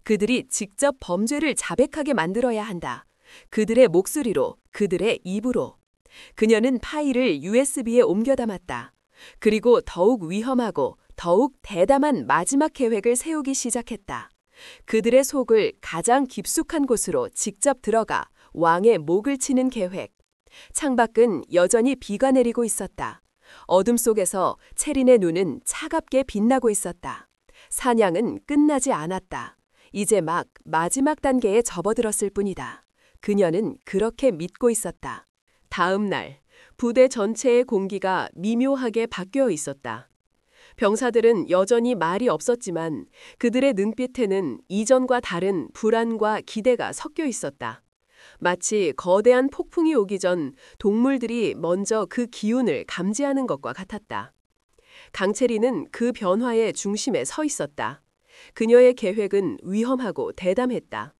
그들이 직접 범죄를 자백하게 만들어야 한다. 그들의 목소리로, 그들의 입으로. 그녀는 파일을 USB에 옮겨 담았다. 그리고 더욱 위험하고 더욱 대담한 마지막 계획을 세우기 시작했다. 그들의 속을 가장 깊숙한 곳으로 직접 들어가 왕의 목을 치는 계획. 창밖은 여전히 비가 내리고 있었다. 어둠 속에서 체린의 눈은 차갑게 빛나고 있었다. 사냥은 끝나지 않았다. 이제 막 마지막 단계에 접어들었을 뿐이다. 그녀는 그렇게 믿고 있었다. 다음 날, 부대 전체의 공기가 미묘하게 바뀌어 있었다. 병사들은 여전히 말이 없었지만 그들의 눈빛에는 이전과 다른 불안과 기대가 섞여 있었다. 마치 거대한 폭풍이 오기 전 동물들이 먼저 그 기운을 감지하는 것과 같았다. 강채리는 그 변화의 중심에 서 있었다. 그녀의 계획은 위험하고 대담했다.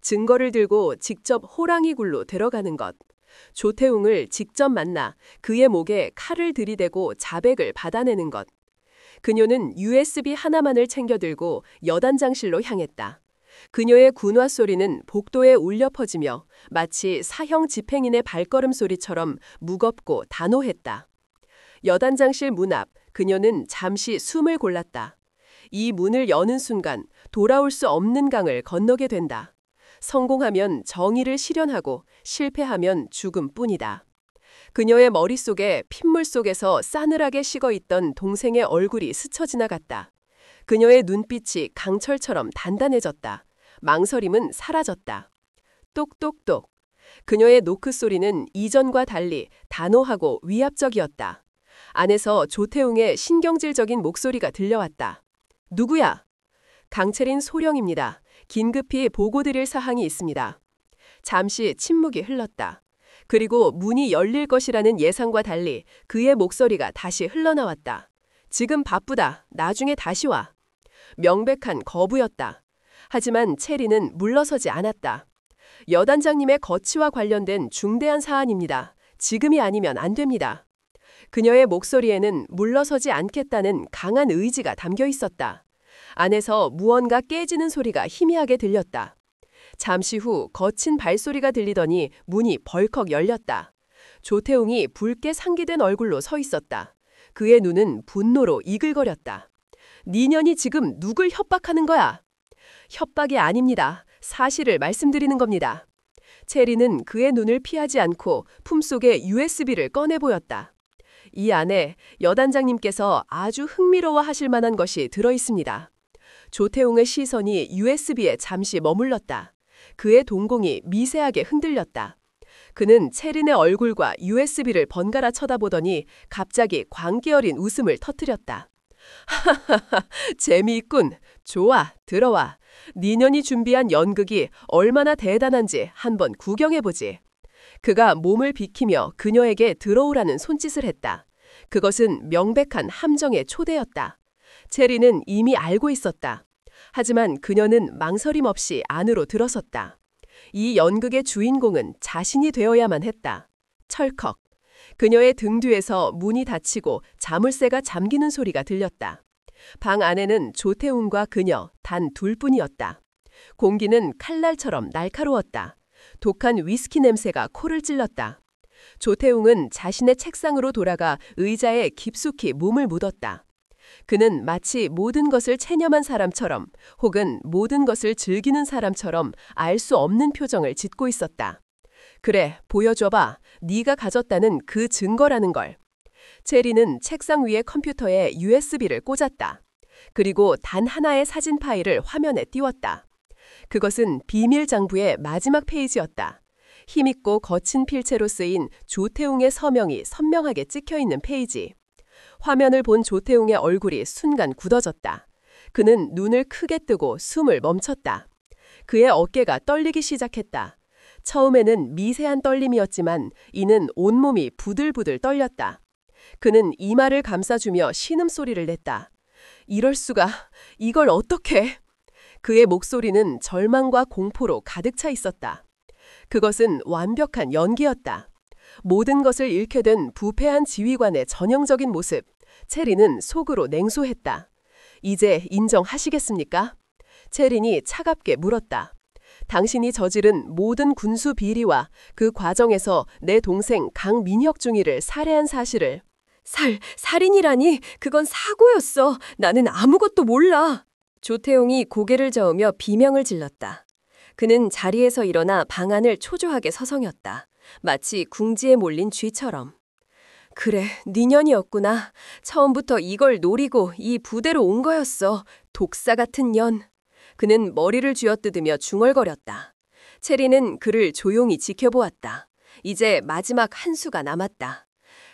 증거를 들고 직접 호랑이 굴로 들어가는 것. 조태웅을 직접 만나 그의 목에 칼을 들이대고 자백을 받아내는 것. 그녀는 USB 하나만을 챙겨 들고 여단장실로 향했다. 그녀의 군화 소리는 복도에 울려 퍼지며 마치 사형 집행인의 발걸음 소리처럼 무겁고 단호했다. 여단장실 문 앞, 그녀는 잠시 숨을 골랐다. 이 문을 여는 순간 돌아올 수 없는 강을 건너게 된다. 성공하면 정의를 실현하고 실패하면 죽음뿐이다. 그녀의 머릿속에 핏물 속에서 싸늘하게 식어있던 동생의 얼굴이 스쳐 지나갔다. 그녀의 눈빛이 강철처럼 단단해졌다. 망설임은 사라졌다. 똑똑똑. 그녀의 노크 소리는 이전과 달리 단호하고 위압적이었다. 안에서 조태웅의 신경질적인 목소리가 들려왔다. 누구야? 강채린 소령입니다. 긴급히 보고드릴 사항이 있습니다. 잠시 침묵이 흘렀다. 그리고 문이 열릴 것이라는 예상과 달리 그의 목소리가 다시 흘러나왔다. 지금 바쁘다. 나중에 다시 와. 명백한 거부였다. 하지만 체리는 물러서지 않았다. 여단장님의 거취와 관련된 중대한 사안입니다. 지금이 아니면 안 됩니다. 그녀의 목소리에는 물러서지 않겠다는 강한 의지가 담겨 있었다. 안에서 무언가 깨지는 소리가 희미하게 들렸다. 잠시 후 거친 발소리가 들리더니 문이 벌컥 열렸다. 조태웅이 붉게 상기된 얼굴로 서 있었다. 그의 눈은 분노로 이글거렸다. 니년이 지금 누굴 협박하는 거야? 협박이 아닙니다. 사실을 말씀드리는 겁니다. 체리는 그의 눈을 피하지 않고 품속에 USB를 꺼내 보였다. 이 안에 여단장님께서 아주 흥미로워하실 만한 것이 들어 있습니다. 조태웅의 시선이 USB에 잠시 머물렀다. 그의 동공이 미세하게 흔들렸다. 그는 체린의 얼굴과 USB를 번갈아 쳐다보더니 갑자기 광기 어린 웃음을 터뜨렸다. 하하하, 재미있군. 좋아, 들어와. 니년이 준비한 연극이 얼마나 대단한지 한번 구경해보지. 그가 몸을 비키며 그녀에게 들어오라는 손짓을 했다. 그것은 명백한 함정의 초대였다. 체리는 이미 알고 있었다. 하지만 그녀는 망설임 없이 안으로 들어섰다. 이 연극의 주인공은 자신이 되어야만 했다. 철컥. 그녀의 등 뒤에서 문이 닫히고 자물쇠가 잠기는 소리가 들렸다. 방 안에는 조태웅과 그녀 단 둘뿐이었다. 공기는 칼날처럼 날카로웠다. 독한 위스키 냄새가 코를 찔렀다. 조태웅은 자신의 책상으로 돌아가 의자에 깊숙이 몸을 묻었다. 그는 마치 모든 것을 체념한 사람처럼 혹은 모든 것을 즐기는 사람처럼 알 수 없는 표정을 짓고 있었다. 그래, 보여줘봐. 네가 가졌다는 그 증거라는 걸. 체리는 책상 위의 컴퓨터에 USB를 꽂았다. 그리고 단 하나의 사진 파일을 화면에 띄웠다. 그것은 비밀 장부의 마지막 페이지였다. 힘있고 거친 필체로 쓰인 조태웅의 서명이 선명하게 찍혀있는 페이지. 화면을 본 조태웅의 얼굴이 순간 굳어졌다. 그는 눈을 크게 뜨고 숨을 멈췄다. 그의 어깨가 떨리기 시작했다. 처음에는 미세한 떨림이었지만 이는 온몸이 부들부들 떨렸다. 그는 이마를 감싸주며 신음소리를 냈다. 이럴 수가, 이걸 어떻게? 그의 목소리는 절망과 공포로 가득 차 있었다. 그것은 완벽한 연기였다. 모든 것을 잃게 된 부패한 지휘관의 전형적인 모습. 체리는 속으로 냉소했다. 이제 인정하시겠습니까? 체린이 차갑게 물었다. 당신이 저지른 모든 군수 비리와 그 과정에서 내 동생 강민혁 중위를 살해한 사실을. 살인이라니? 그건 사고였어. 나는 아무것도 몰라. 조태웅이 고개를 저으며 비명을 질렀다. 그는 자리에서 일어나 방 안을 초조하게 서성였다. 마치 궁지에 몰린 쥐처럼. 그래, 네 년이었구나. 처음부터 이걸 노리고 이 부대로 온 거였어. 독사 같은 년. 그는 머리를 쥐어뜯으며 중얼거렸다. 체리는 그를 조용히 지켜보았다. 이제 마지막 한 수가 남았다.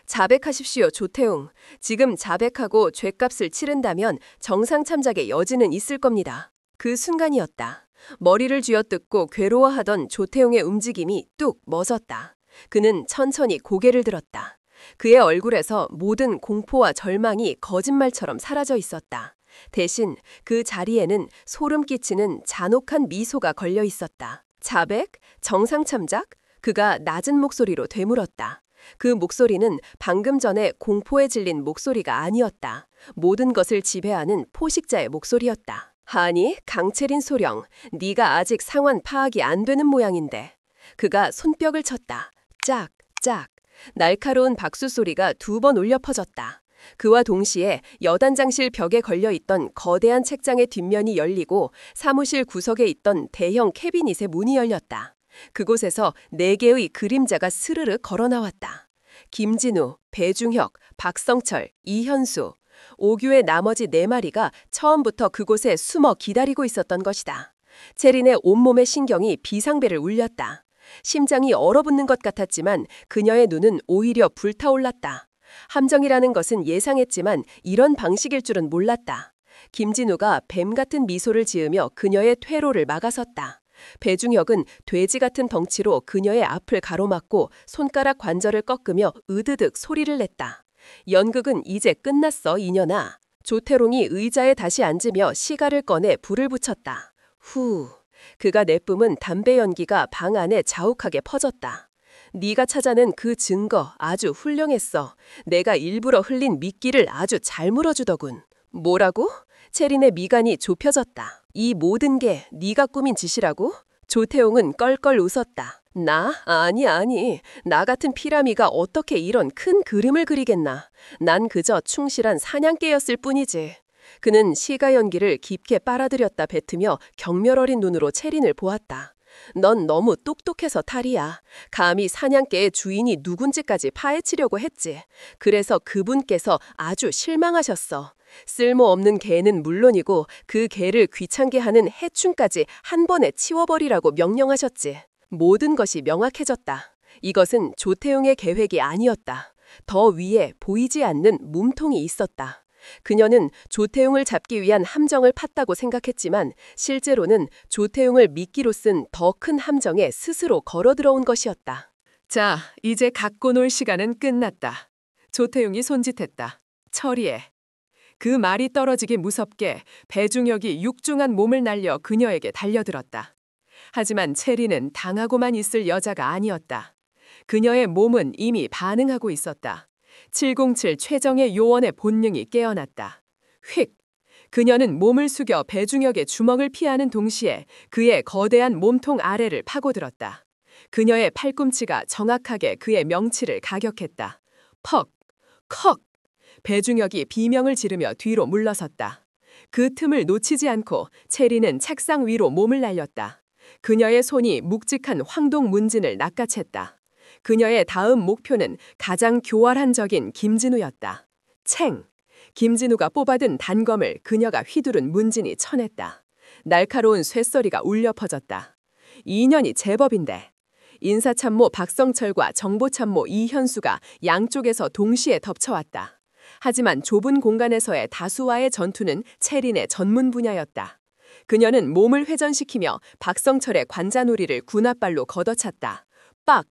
자백하십시오, 조태웅. 지금 자백하고 죗값을 치른다면 정상 참작의 여지는 있을 겁니다. 그 순간이었다. 머리를 쥐어뜯고 괴로워하던 조태웅의 움직임이 뚝 멎었다. 그는 천천히 고개를 들었다. 그의 얼굴에서 모든 공포와 절망이 거짓말처럼 사라져 있었다. 대신 그 자리에는 소름 끼치는 잔혹한 미소가 걸려 있었다. 자백? 정상 참작? 그가 낮은 목소리로 되물었다. 그 목소리는 방금 전에 공포에 질린 목소리가 아니었다. 모든 것을 지배하는 포식자의 목소리였다. 아니, 강채린 소령, 네가 아직 상황 파악이 안 되는 모양인데. 그가 손뼉을 쳤다. 짝, 짝. 날카로운 박수 소리가 2번 울려 퍼졌다. 그와 동시에 여단장실 벽에 걸려있던 거대한 책장의 뒷면이 열리고 사무실 구석에 있던 대형 캐비닛의 문이 열렸다. 그곳에서 4개의 그림자가 스르르 걸어 나왔다. 김진우, 배중혁, 박성철, 이현수, 오규의 나머지 4마리가 처음부터 그곳에 숨어 기다리고 있었던 것이다. 체린의 온몸의 신경이 비상벨을 울렸다. 심장이 얼어붙는 것 같았지만 그녀의 눈은 오히려 불타올랐다. 함정이라는 것은 예상했지만 이런 방식일 줄은 몰랐다. 김진우가 뱀 같은 미소를 지으며 그녀의 퇴로를 막아섰다. 배중혁은 돼지 같은 덩치로 그녀의 앞을 가로막고 손가락 관절을 꺾으며 으드득 소리를 냈다. 연극은 이제 끝났어, 이년아. 조태롱이 의자에 다시 앉으며 시가를 꺼내 불을 붙였다. 후, 그가 내뿜은 담배 연기가 방 안에 자욱하게 퍼졌다. 네가 찾아낸 그 증거 아주 훌륭했어. 내가 일부러 흘린 미끼를 아주 잘 물어주더군. 뭐라고? 체린의 미간이 좁혀졌다. 이 모든 게 네가 꾸민 짓이라고? 조태웅은 껄껄 웃었다. 나? 아니. 나 같은 피라미가 어떻게 이런 큰 그림을 그리겠나. 난 그저 충실한 사냥개였을 뿐이지. 그는 시가 연기를 깊게 빨아들였다 뱉으며 경멸 어린 눈으로 체린을 보았다. 넌 너무 똑똑해서 탈이야. 감히 사냥개의 주인이 누군지까지 파헤치려고 했지. 그래서 그분께서 아주 실망하셨어. 쓸모없는 개는 물론이고 그 개를 귀찮게 하는 해충까지 한 번에 치워버리라고 명령하셨지. 모든 것이 명확해졌다. 이것은 조태웅의 계획이 아니었다. 더 위에 보이지 않는 몸통이 있었다. 그녀는 조태웅을 잡기 위한 함정을 팠다고 생각했지만 실제로는 조태웅을 미끼로 쓴 더 큰 함정에 스스로 걸어 들어온 것이었다. 자, 이제 갖고 놀 시간은 끝났다. 조태웅이 손짓했다. 처리해. 그 말이 떨어지기 무섭게 배중혁이 육중한 몸을 날려 그녀에게 달려들었다. 하지만 체리는 당하고만 있을 여자가 아니었다. 그녀의 몸은 이미 반응하고 있었다. 707 최정의 요원의 본능이 깨어났다. 휙! 그녀는 몸을 숙여 배중혁의 주먹을 피하는 동시에 그의 거대한 몸통 아래를 파고들었다. 그녀의 팔꿈치가 정확하게 그의 명치를 가격했다. 퍽! 컥! 배중혁이 비명을 지르며 뒤로 물러섰다. 그 틈을 놓치지 않고 체리는 책상 위로 몸을 날렸다. 그녀의 손이 묵직한 황동 문진을 낚아챘다. 그녀의 다음 목표는 가장 교활한적인 김진우였다. 챙! 김진우가 뽑아든 단검을 그녀가 휘두른 문진이 쳐냈다. 날카로운 쇳소리가 울려 퍼졌다. 인연이 제법인데. 인사참모 박성철과 정보참모 이현수가 양쪽에서 동시에 덮쳐왔다. 하지만 좁은 공간에서의 다수와의 전투는 체린의 전문 분야였다. 그녀는 몸을 회전시키며 박성철의 관자놀이를 군홧발로 걷어찼다. 빡!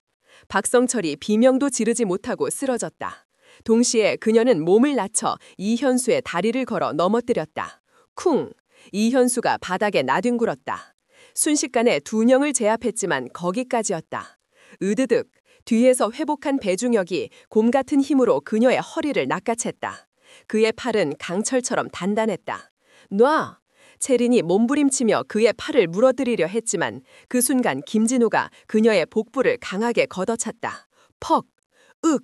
박성철이 비명도 지르지 못하고 쓰러졌다. 동시에 그녀는 몸을 낮춰 이현수의 다리를 걸어 넘어뜨렸다. 쿵! 이현수가 바닥에 나뒹굴었다. 순식간에 두 령을 제압했지만 거기까지였다. 으드득! 뒤에서 회복한 배중혁이 곰 같은 힘으로 그녀의 허리를 낚아챘다. 그의 팔은 강철처럼 단단했다. 놔! 체린이 몸부림치며 그의 팔을 물어들이려 했지만 그 순간 김진우가 그녀의 복부를 강하게 걷어찼다. 퍽! 윽!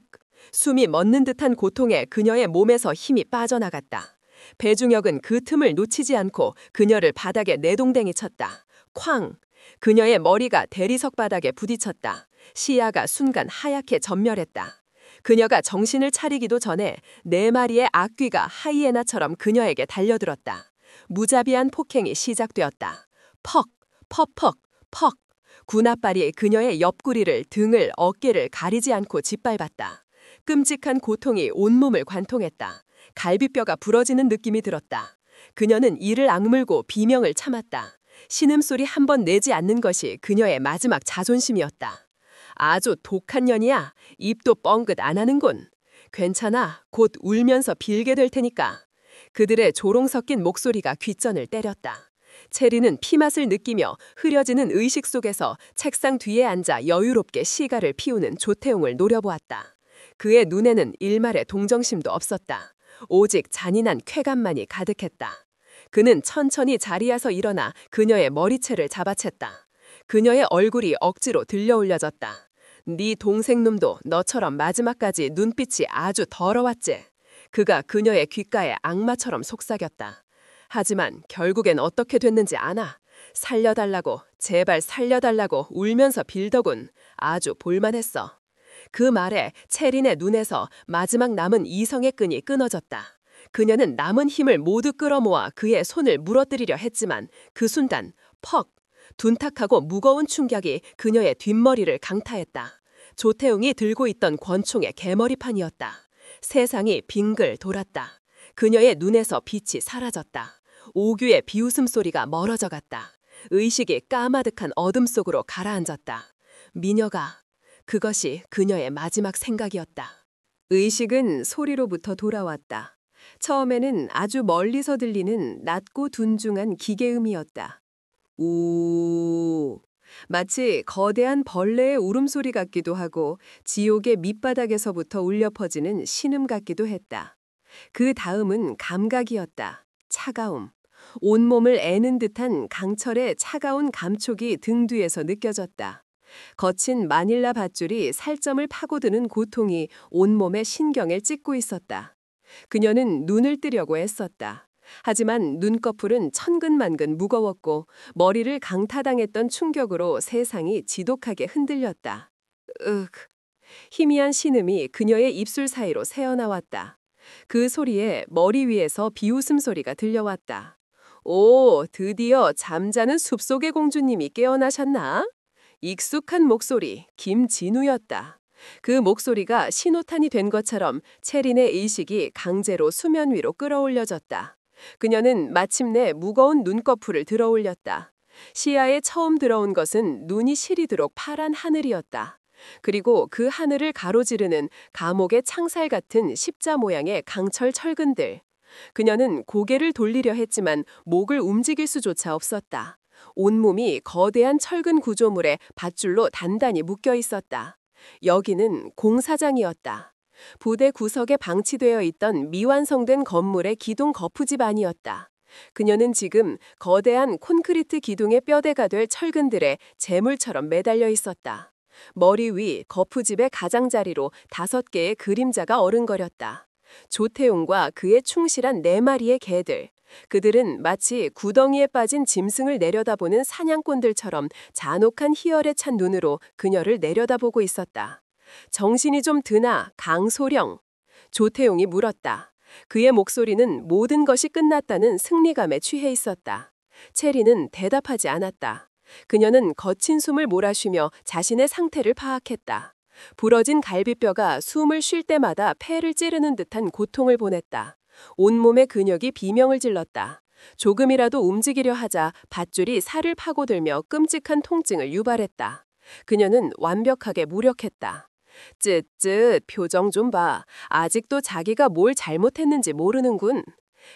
숨이 멎는 듯한 고통에 그녀의 몸에서 힘이 빠져나갔다. 배중혁은 그 틈을 놓치지 않고 그녀를 바닥에 내동댕이 쳤다. 쾅! 그녀의 머리가 대리석 바닥에 부딪혔다. 시야가 순간 하얗게 전멸했다. 그녀가 정신을 차리기도 전에 4마리의 악귀가 하이에나처럼 그녀에게 달려들었다. 무자비한 폭행이 시작되었다. 퍽! 퍽퍽! 퍽! 군홧발이 그녀의 옆구리를, 등을, 어깨를 가리지 않고 짓밟았다. 끔찍한 고통이 온몸을 관통했다. 갈비뼈가 부러지는 느낌이 들었다. 그녀는 이를 악물고 비명을 참았다. 신음소리 한 번 내지 않는 것이 그녀의 마지막 자존심이었다. 아주 독한 년이야. 입도 뻥긋 안 하는군. 괜찮아. 곧 울면서 빌게 될 테니까. 그들의 조롱 섞인 목소리가 귓전을 때렸다. 체리는 피맛을 느끼며 흐려지는 의식 속에서 책상 뒤에 앉아 여유롭게 시가를 피우는 조태웅을 노려보았다. 그의 눈에는 일말의 동정심도 없었다. 오직 잔인한 쾌감만이 가득했다. 그는 천천히 자리에서 일어나 그녀의 머리채를 잡아챘다. 그녀의 얼굴이 억지로 들려 올려졌다. 네 동생놈도 너처럼 마지막까지 눈빛이 아주 더러웠지. 그가 그녀의 귓가에 악마처럼 속삭였다. 하지만 결국엔 어떻게 됐는지 아나? 살려달라고, 제발 살려달라고 울면서 빌더군. 아주 볼만했어. 그 말에 체린의 눈에서 마지막 남은 이성의 끈이 끊어졌다. 그녀는 남은 힘을 모두 끌어모아 그의 손을 물어뜨리려 했지만 그 순간 퍽! 둔탁하고 무거운 충격이 그녀의 뒷머리를 강타했다. 조태웅이 들고 있던 권총의 개머리판이었다. 세상이 빙글 돌았다. 그녀의 눈에서 빛이 사라졌다. 오규의 비웃음 소리가 멀어져 갔다. 의식이 까마득한 어둠 속으로 가라앉았다. 미녀가, 그것이 그녀의 마지막 생각이었다. 의식은 소리로부터 돌아왔다. 처음에는 아주 멀리서 들리는 낮고 둔중한 기계음이었다. 우. 마치 거대한 벌레의 울음소리 같기도 하고 지옥의 밑바닥에서부터 울려 퍼지는 신음 같기도 했다. 그 다음은 감각이었다. 차가움. 온몸을 애는 듯한 강철의 차가운 감촉이 등 뒤에서 느껴졌다. 거친 마닐라 밧줄이 살점을 파고드는 고통이 온몸의 신경을 찢고 있었다. 그녀는 눈을 뜨려고 애썼다. 하지만 눈꺼풀은 천근만근 무거웠고 머리를 강타당했던 충격으로 세상이 지독하게 흔들렸다. 윽. 희미한 신음이 그녀의 입술 사이로 새어나왔다. 그 소리에 머리 위에서 비웃음 소리가 들려왔다. 오, 드디어 잠자는 숲속의 공주님이 깨어나셨나? 익숙한 목소리, 김진우였다. 그 목소리가 신호탄이 된 것처럼 체린의 의식이 강제로 수면 위로 끌어올려졌다. 그녀는 마침내 무거운 눈꺼풀을 들어올렸다. 시야에 처음 들어온 것은 눈이 시리도록 파란 하늘이었다. 그리고 그 하늘을 가로지르는 감옥의 창살 같은 십자 모양의 강철 철근들. 그녀는 고개를 돌리려 했지만 목을 움직일 수조차 없었다. 온몸이 거대한 철근 구조물에 밧줄로 단단히 묶여 있었다. 여기는 공사장이었다. 부대 구석에 방치되어 있던 미완성된 건물의 기둥 거푸집 안이었다. 그녀는 지금 거대한 콘크리트 기둥의 뼈대가 될 철근들에 재물처럼 매달려 있었다. 머리 위 거푸집의 가장자리로 5개의 그림자가 어른거렸다. 조태용과 그의 충실한 4마리의 개들. 그들은 마치 구덩이에 빠진 짐승을 내려다보는 사냥꾼들처럼 잔혹한 희열에 찬 눈으로 그녀를 내려다보고 있었다. 정신이 좀 드나, 강소령? 조태용이 물었다. 그의 목소리는 모든 것이 끝났다는 승리감에 취해 있었다. 체리는 대답하지 않았다. 그녀는 거친 숨을 몰아쉬며 자신의 상태를 파악했다. 부러진 갈비뼈가 숨을 쉴 때마다 폐를 찌르는 듯한 고통을 보냈다. 온몸의 근육이 비명을 질렀다. 조금이라도 움직이려 하자 밧줄이 살을 파고들며 끔찍한 통증을 유발했다. 그녀는 완벽하게 무력했다. 쯧쯧, 표정 좀 봐. 아직도 자기가 뭘 잘못했는지 모르는군.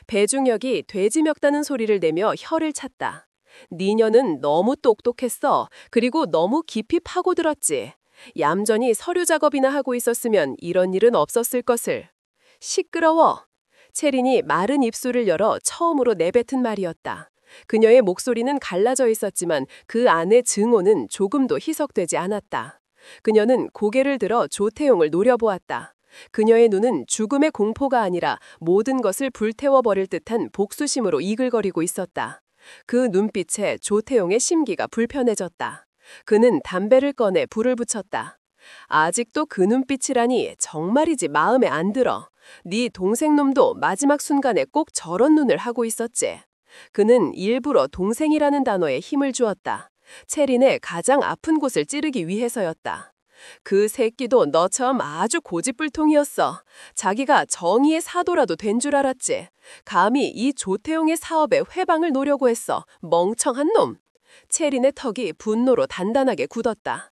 배중혁이 돼지 멱다는 소리를 내며 혀를 찼다. 니녀는 너무 똑똑했어. 그리고 너무 깊이 파고들었지. 얌전히 서류 작업이나 하고 있었으면 이런 일은 없었을 것을. 시끄러워. 체린이 마른 입술을 열어 처음으로 내뱉은 말이었다. 그녀의 목소리는 갈라져 있었지만 그 안의 증오는 조금도 희석되지 않았다. 그녀는 고개를 들어 조태용을 노려보았다. 그녀의 눈은 죽음의 공포가 아니라 모든 것을 불태워버릴 듯한 복수심으로 이글거리고 있었다. 그 눈빛에 조태용의 심기가 불편해졌다. 그는 담배를 꺼내 불을 붙였다. 아직도 그 눈빛이라니 정말이지 마음에 안 들어. 네 동생놈도 마지막 순간에 꼭 저런 눈을 하고 있었지. 그는 일부러 동생이라는 단어에 힘을 주었다. 체린의 가장 아픈 곳을 찌르기 위해서였다. 그 새끼도 너처럼 아주 고집불통이었어. 자기가 정의의 사도라도 된 줄 알았지. 감히 이 조태용의 사업에 회방을 놓려고 했어. 멍청한 놈. 체린의 턱이 분노로 단단하게 굳었다.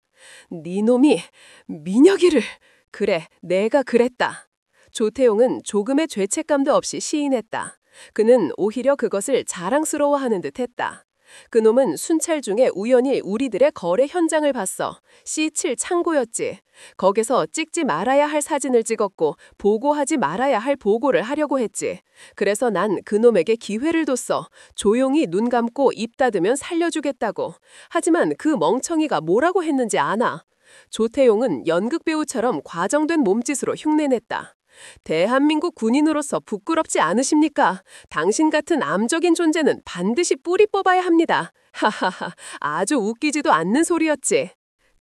네 놈이 민혁이를. 그래, 내가 그랬다. 조태용은 조금의 죄책감도 없이 시인했다. 그는 오히려 그것을 자랑스러워하는 듯했다. 그놈은 순찰 중에 우연히 우리들의 거래 현장을 봤어. C7 창고였지. 거기서 찍지 말아야 할 사진을 찍었고 보고하지 말아야 할 보고를 하려고 했지. 그래서 난 그놈에게 기회를 뒀어. 조용히 눈 감고 입 닫으면 살려주겠다고. 하지만 그 멍청이가 뭐라고 했는지 아나? 조태용은 연극배우처럼 과정된 몸짓으로 흉내냈다. 대한민국 군인으로서 부끄럽지 않으십니까? 당신 같은 암적인 존재는 반드시 뿌리 뽑아야 합니다. 하하하, 아주 웃기지도 않는 소리였지.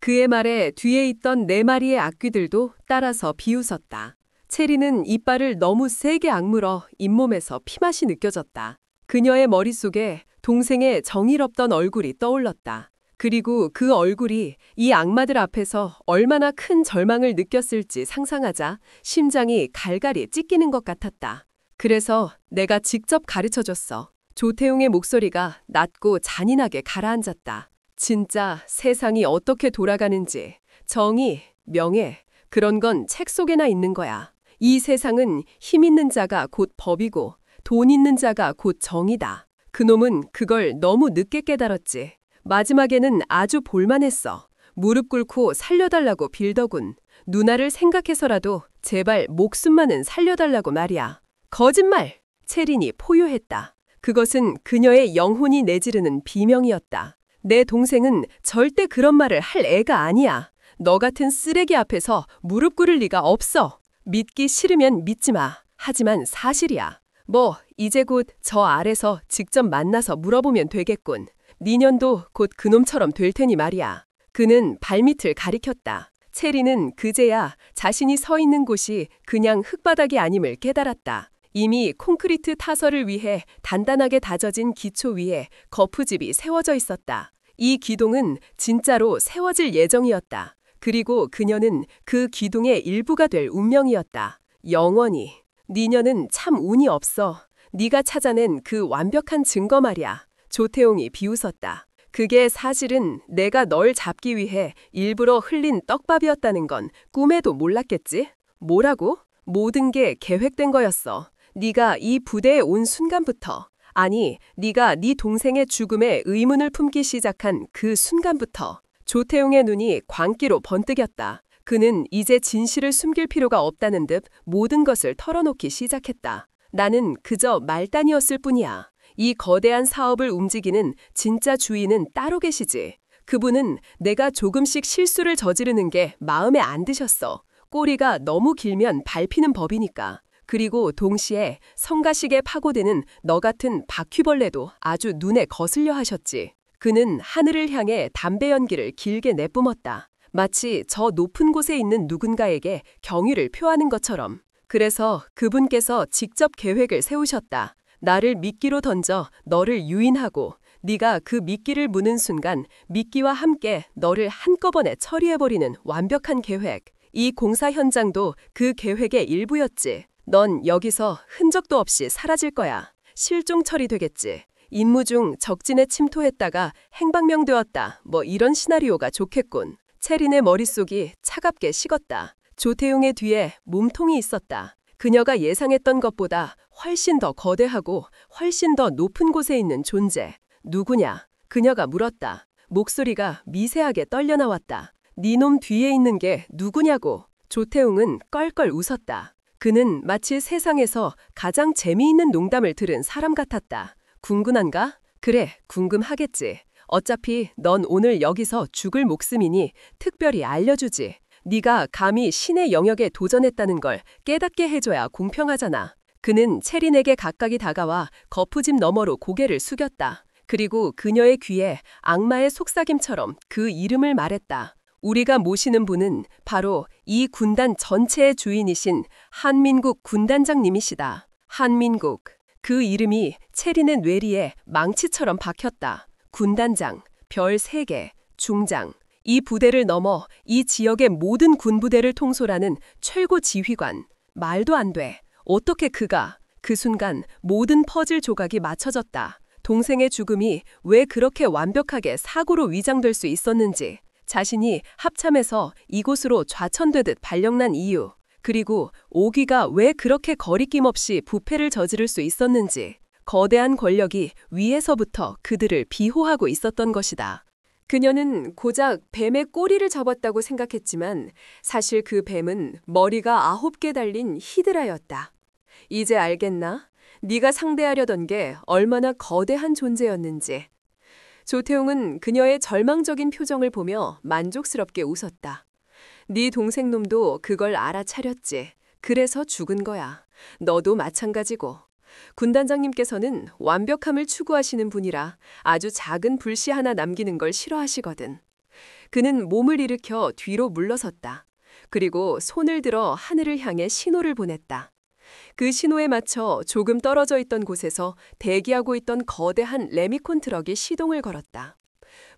그의 말에 뒤에 있던 4마리의 악귀들도 따라서 비웃었다. 체리는 이빨을 너무 세게 악물어 잇몸에서 피맛이 느껴졌다. 그녀의 머릿속에 동생의 정의롭던 얼굴이 떠올랐다. 그리고 그 얼굴이 이 악마들 앞에서 얼마나 큰 절망을 느꼈을지 상상하자 심장이 갈갈이 찢기는 것 같았다. 그래서 내가 직접 가르쳐줬어. 조태용의 목소리가 낮고 잔인하게 가라앉았다. 진짜 세상이 어떻게 돌아가는지, 정의, 명예, 그런 건 책 속에나 있는 거야. 이 세상은 힘 있는 자가 곧 법이고 돈 있는 자가 곧 정의다. 그놈은 그걸 너무 늦게 깨달았지. 마지막에는 아주 볼만했어. 무릎 꿇고 살려달라고 빌더군. 누나를 생각해서라도 제발 목숨만은 살려달라고 말이야. 거짓말! 체린이 포효했다. 그것은 그녀의 영혼이 내지르는 비명이었다. 내 동생은 절대 그런 말을 할 애가 아니야. 너 같은 쓰레기 앞에서 무릎 꿇을 리가 없어. 믿기 싫으면 믿지 마. 하지만 사실이야. 뭐 이제 곧 저 아래서 직접 만나서 물어보면 되겠군. 니년도 곧 그놈처럼 될 테니 말이야. 그는 발밑을 가리켰다. 체리는 그제야 자신이 서 있는 곳이 그냥 흙바닥이 아님을 깨달았다. 이미 콘크리트 타설을 위해 단단하게 다져진 기초 위에 거푸집이 세워져 있었다. 이 기둥은 진짜로 세워질 예정이었다. 그리고 그녀는 그 기둥의 일부가 될 운명이었다. 영원히. 니녀는 참 운이 없어. 네가 찾아낸 그 완벽한 증거 말이야. 조태용이 비웃었다. 그게 사실은 내가 널 잡기 위해 일부러 흘린 떡밥이었다는 건 꿈에도 몰랐겠지? 뭐라고? 모든 게 계획된 거였어. 네가 이 부대에 온 순간부터. 아니, 네가 네 동생의 죽음에 의문을 품기 시작한 그 순간부터. 조태용의 눈이 광기로 번뜩였다. 그는 이제 진실을 숨길 필요가 없다는 듯 모든 것을 털어놓기 시작했다. 나는 그저 말단이었을 뿐이야. 이 거대한 사업을 움직이는 진짜 주인은 따로 계시지. 그분은 내가 조금씩 실수를 저지르는 게 마음에 안 드셨어. 꼬리가 너무 길면 밟히는 법이니까. 그리고 동시에 성가시게 파고드는 너 같은 바퀴벌레도 아주 눈에 거슬려 하셨지. 그는 하늘을 향해 담배 연기를 길게 내뿜었다. 마치 저 높은 곳에 있는 누군가에게 경의를 표하는 것처럼. 그래서 그분께서 직접 계획을 세우셨다. 나를 미끼로 던져 너를 유인하고 네가 그 미끼를 무는 순간 미끼와 함께 너를 한꺼번에 처리해버리는 완벽한 계획. 이 공사 현장도 그 계획의 일부였지. 넌 여기서 흔적도 없이 사라질 거야. 실종 처리되겠지. 임무 중 적진에 침투했다가 행방명되었다. 뭐 이런 시나리오가 좋겠군. 체린의 머릿속이 차갑게 식었다. 조태용의 뒤에 몸통이 있었다. 그녀가 예상했던 것보다 훨씬 더 거대하고 훨씬 더 높은 곳에 있는 존재. 누구냐? 그녀가 물었다. 목소리가 미세하게 떨려 나왔다. 네 놈 뒤에 있는 게 누구냐고. 조태용은 껄껄 웃었다. 그는 마치 세상에서 가장 재미있는 농담을 들은 사람 같았다. 궁금한가? 그래, 궁금하겠지. 어차피 넌 오늘 여기서 죽을 목숨이니 특별히 알려주지. 네가 감히 신의 영역에 도전했다는 걸 깨닫게 해줘야 공평하잖아. 그는 체린에게 가까이 다가와 거푸집 너머로 고개를 숙였다. 그리고 그녀의 귀에 악마의 속삭임처럼 그 이름을 말했다. 우리가 모시는 분은 바로 이 군단 전체의 주인이신 한민국 군단장님이시다. 한민국. 그 이름이 체린의 뇌리에 망치처럼 박혔다. 군단장, 별 3개, 중장. 이 부대를 넘어 이 지역의 모든 군부대를 통솔하는 최고 지휘관. 말도 안 돼. 어떻게 그가. 그 순간 모든 퍼즐 조각이 맞춰졌다. 동생의 죽음이 왜 그렇게 완벽하게 사고로 위장될 수 있었는지. 자신이 합참에서 이곳으로 좌천되듯 발령난 이유. 그리고 오귀가 왜 그렇게 거리낌 없이 부패를 저지를 수 있었는지. 거대한 권력이 위에서부터 그들을 비호하고 있었던 것이다. 그녀는 고작 뱀의 꼬리를 접었다고 생각했지만 사실 그 뱀은 머리가 9개 달린 히드라였다. 이제 알겠나? 네가 상대하려던 게 얼마나 거대한 존재였는지. 조태용은 그녀의 절망적인 표정을 보며 만족스럽게 웃었다. 네 동생놈도 그걸 알아차렸지. 그래서 죽은 거야. 너도 마찬가지고. 군단장님께서는 완벽함을 추구하시는 분이라 아주 작은 불씨 하나 남기는 걸 싫어하시거든. 그는 몸을 일으켜 뒤로 물러섰다. 그리고 손을 들어 하늘을 향해 신호를 보냈다. 그 신호에 맞춰 조금 떨어져 있던 곳에서 대기하고 있던 거대한 레미콘 트럭이 시동을 걸었다.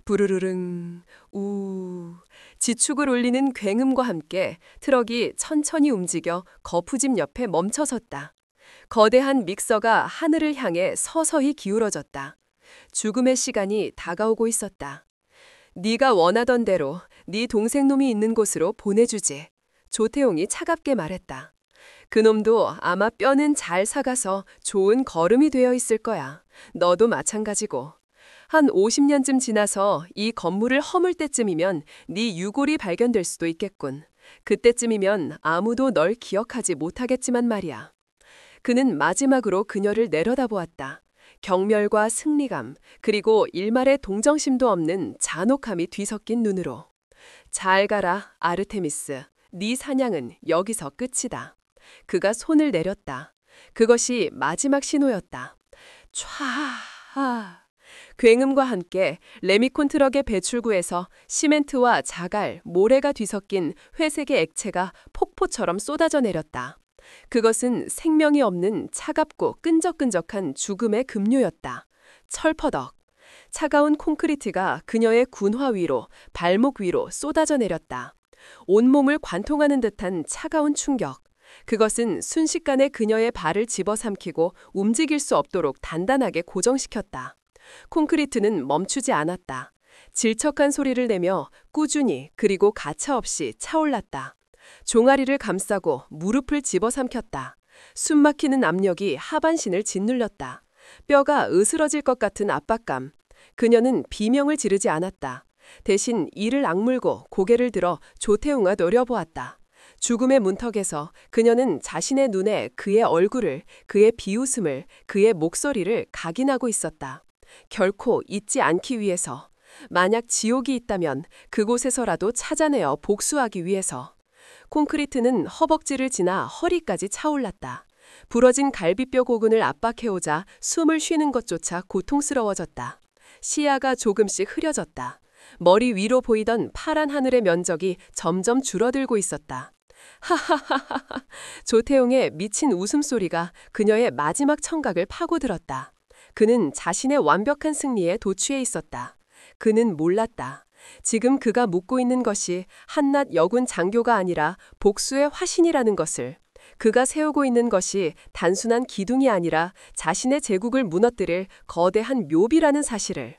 부르르릉, 우. 지축을 울리는 굉음과 함께 트럭이 천천히 움직여 거푸집 옆에 멈춰섰다. 거대한 믹서가 하늘을 향해 서서히 기울어졌다. 죽음의 시간이 다가오고 있었다. 네가 원하던 대로 네 동생놈이 있는 곳으로 보내주지. 조태용이 차갑게 말했다. 그놈도 아마 뼈는 잘 사가서 좋은 거름이 되어 있을 거야. 너도 마찬가지고. 한 50년쯤 지나서 이 건물을 허물 때쯤이면 네 유골이 발견될 수도 있겠군. 그때쯤이면 아무도 널 기억하지 못하겠지만 말이야. 그는 마지막으로 그녀를 내려다보았다. 경멸과 승리감, 그리고 일말의 동정심도 없는 잔혹함이 뒤섞인 눈으로. 잘 가라, 아르테미스. 네 사냥은 여기서 끝이다. 그가 손을 내렸다. 그것이 마지막 신호였다. 촤. 굉음과 함께 레미콘 트럭의 배출구에서 시멘트와 자갈, 모래가 뒤섞인 회색의 액체가 폭포처럼 쏟아져 내렸다. 그것은 생명이 없는 차갑고 끈적끈적한 죽음의 급류였다. 철퍼덕. 차가운 콘크리트가 그녀의 군화 위로, 발목 위로 쏟아져 내렸다. 온몸을 관통하는 듯한 차가운 충격. 그것은 순식간에 그녀의 발을 집어삼키고 움직일 수 없도록 단단하게 고정시켰다. 콘크리트는 멈추지 않았다. 질척한 소리를 내며 꾸준히 그리고 가차없이 차올랐다. 종아리를 감싸고 무릎을 집어삼켰다. 숨막히는 압력이 하반신을 짓눌렸다. 뼈가 으스러질 것 같은 압박감. 그녀는 비명을 지르지 않았다. 대신 이를 악물고 고개를 들어 조태웅아 노려보았다. 죽음의 문턱에서 그녀는 자신의 눈에 그의 얼굴을, 그의 비웃음을, 그의 목소리를 각인하고 있었다. 결코 잊지 않기 위해서. 만약 지옥이 있다면 그곳에서라도 찾아내어 복수하기 위해서. 콘크리트는 허벅지를 지나 허리까지 차올랐다. 부러진 갈비뼈 고근을 압박해오자 숨을 쉬는 것조차 고통스러워졌다. 시야가 조금씩 흐려졌다. 머리 위로 보이던 파란 하늘의 면적이 점점 줄어들고 있었다. 하하하하. 조태용의 미친 웃음소리가 그녀의 마지막 청각을 파고들었다. 그는 자신의 완벽한 승리에 도취해 있었다. 그는 몰랐다. 지금 그가 묻고 있는 것이 한낱 여군 장교가 아니라 복수의 화신이라는 것을. 그가 세우고 있는 것이 단순한 기둥이 아니라 자신의 제국을 무너뜨릴 거대한 묘비라는 사실을.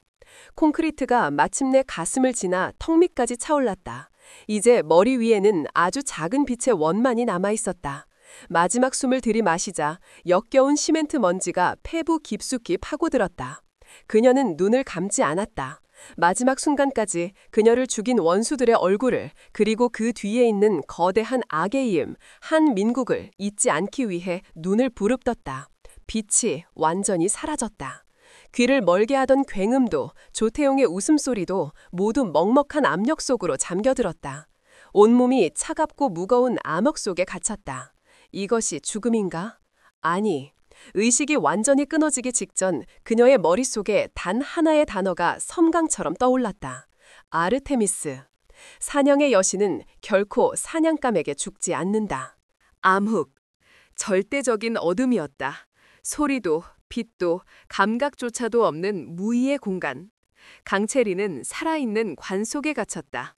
콘크리트가 마침내 가슴을 지나 턱 밑까지 차올랐다. 이제 머리 위에는 아주 작은 빛의 원만이 남아있었다. 마지막 숨을 들이마시자 역겨운 시멘트 먼지가 폐부 깊숙이 파고들었다. 그녀는 눈을 감지 않았다. 마지막 순간까지 그녀를 죽인 원수들의 얼굴을, 그리고 그 뒤에 있는 거대한 악의 이음, 한민국을 잊지 않기 위해 눈을 부릅떴다. 빛이 완전히 사라졌다. 귀를 멀게 하던 굉음도, 조태용의 웃음소리도 모두 먹먹한 압력 속으로 잠겨들었다. 온몸이 차갑고 무거운 암흑 속에 갇혔다. 이것이 죽음인가? 아니. 의식이 완전히 끊어지기 직전 그녀의 머릿속에 단 하나의 단어가 섬광처럼 떠올랐다. 아르테미스. 사냥의 여신은 결코 사냥감에게 죽지 않는다. 암흑. 절대적인 어둠이었다. 소리도 빛도 감각조차도 없는 무의의 공간. 강채리는 살아있는 관 속에 갇혔다.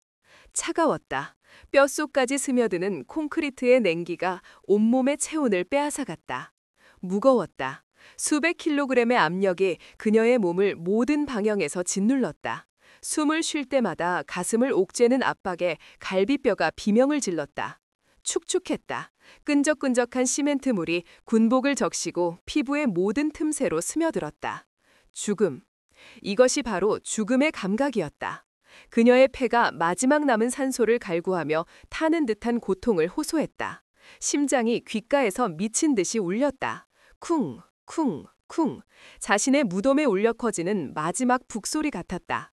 차가웠다. 뼛속까지 스며드는 콘크리트의 냉기가 온몸의 체온을 빼앗아갔다. 무거웠다. 수백 킬로그램의 압력이 그녀의 몸을 모든 방향에서 짓눌렀다. 숨을 쉴 때마다 가슴을 옥죄는 압박에 갈비뼈가 비명을 질렀다. 축축했다. 끈적끈적한 시멘트물이 군복을 적시고 피부의 모든 틈새로 스며들었다. 죽음. 이것이 바로 죽음의 감각이었다. 그녀의 폐가 마지막 남은 산소를 갈구하며 타는 듯한 고통을 호소했다. 심장이 귓가에서 미친 듯이 울렸다. 쿵, 쿵, 쿵. 자신의 무덤에 울려 커지는 마지막 북소리 같았다.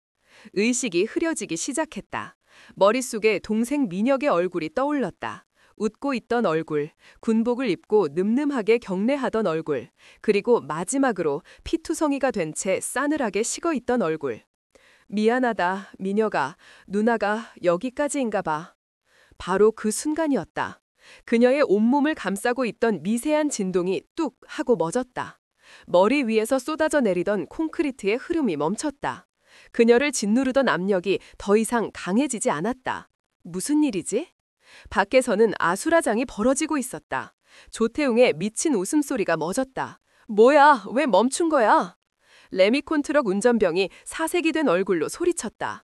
의식이 흐려지기 시작했다. 머릿속에 동생 민혁의 얼굴이 떠올랐다. 웃고 있던 얼굴, 군복을 입고 늠름하게 경례하던 얼굴, 그리고 마지막으로 피투성이가 된 채 싸늘하게 식어있던 얼굴. 미안하다, 민혁아. 누나가 여기까지인가 봐. 바로 그 순간이었다. 그녀의 온몸을 감싸고 있던 미세한 진동이 뚝 하고 멎었다. 머리 위에서 쏟아져 내리던 콘크리트의 흐름이 멈췄다. 그녀를 짓누르던 압력이 더 이상 강해지지 않았다. 무슨 일이지? 밖에서는 아수라장이 벌어지고 있었다. 조태웅의 미친 웃음소리가 멎었다. 뭐야, 왜 멈춘 거야? 레미콘 트럭 운전병이 사색이 된 얼굴로 소리쳤다.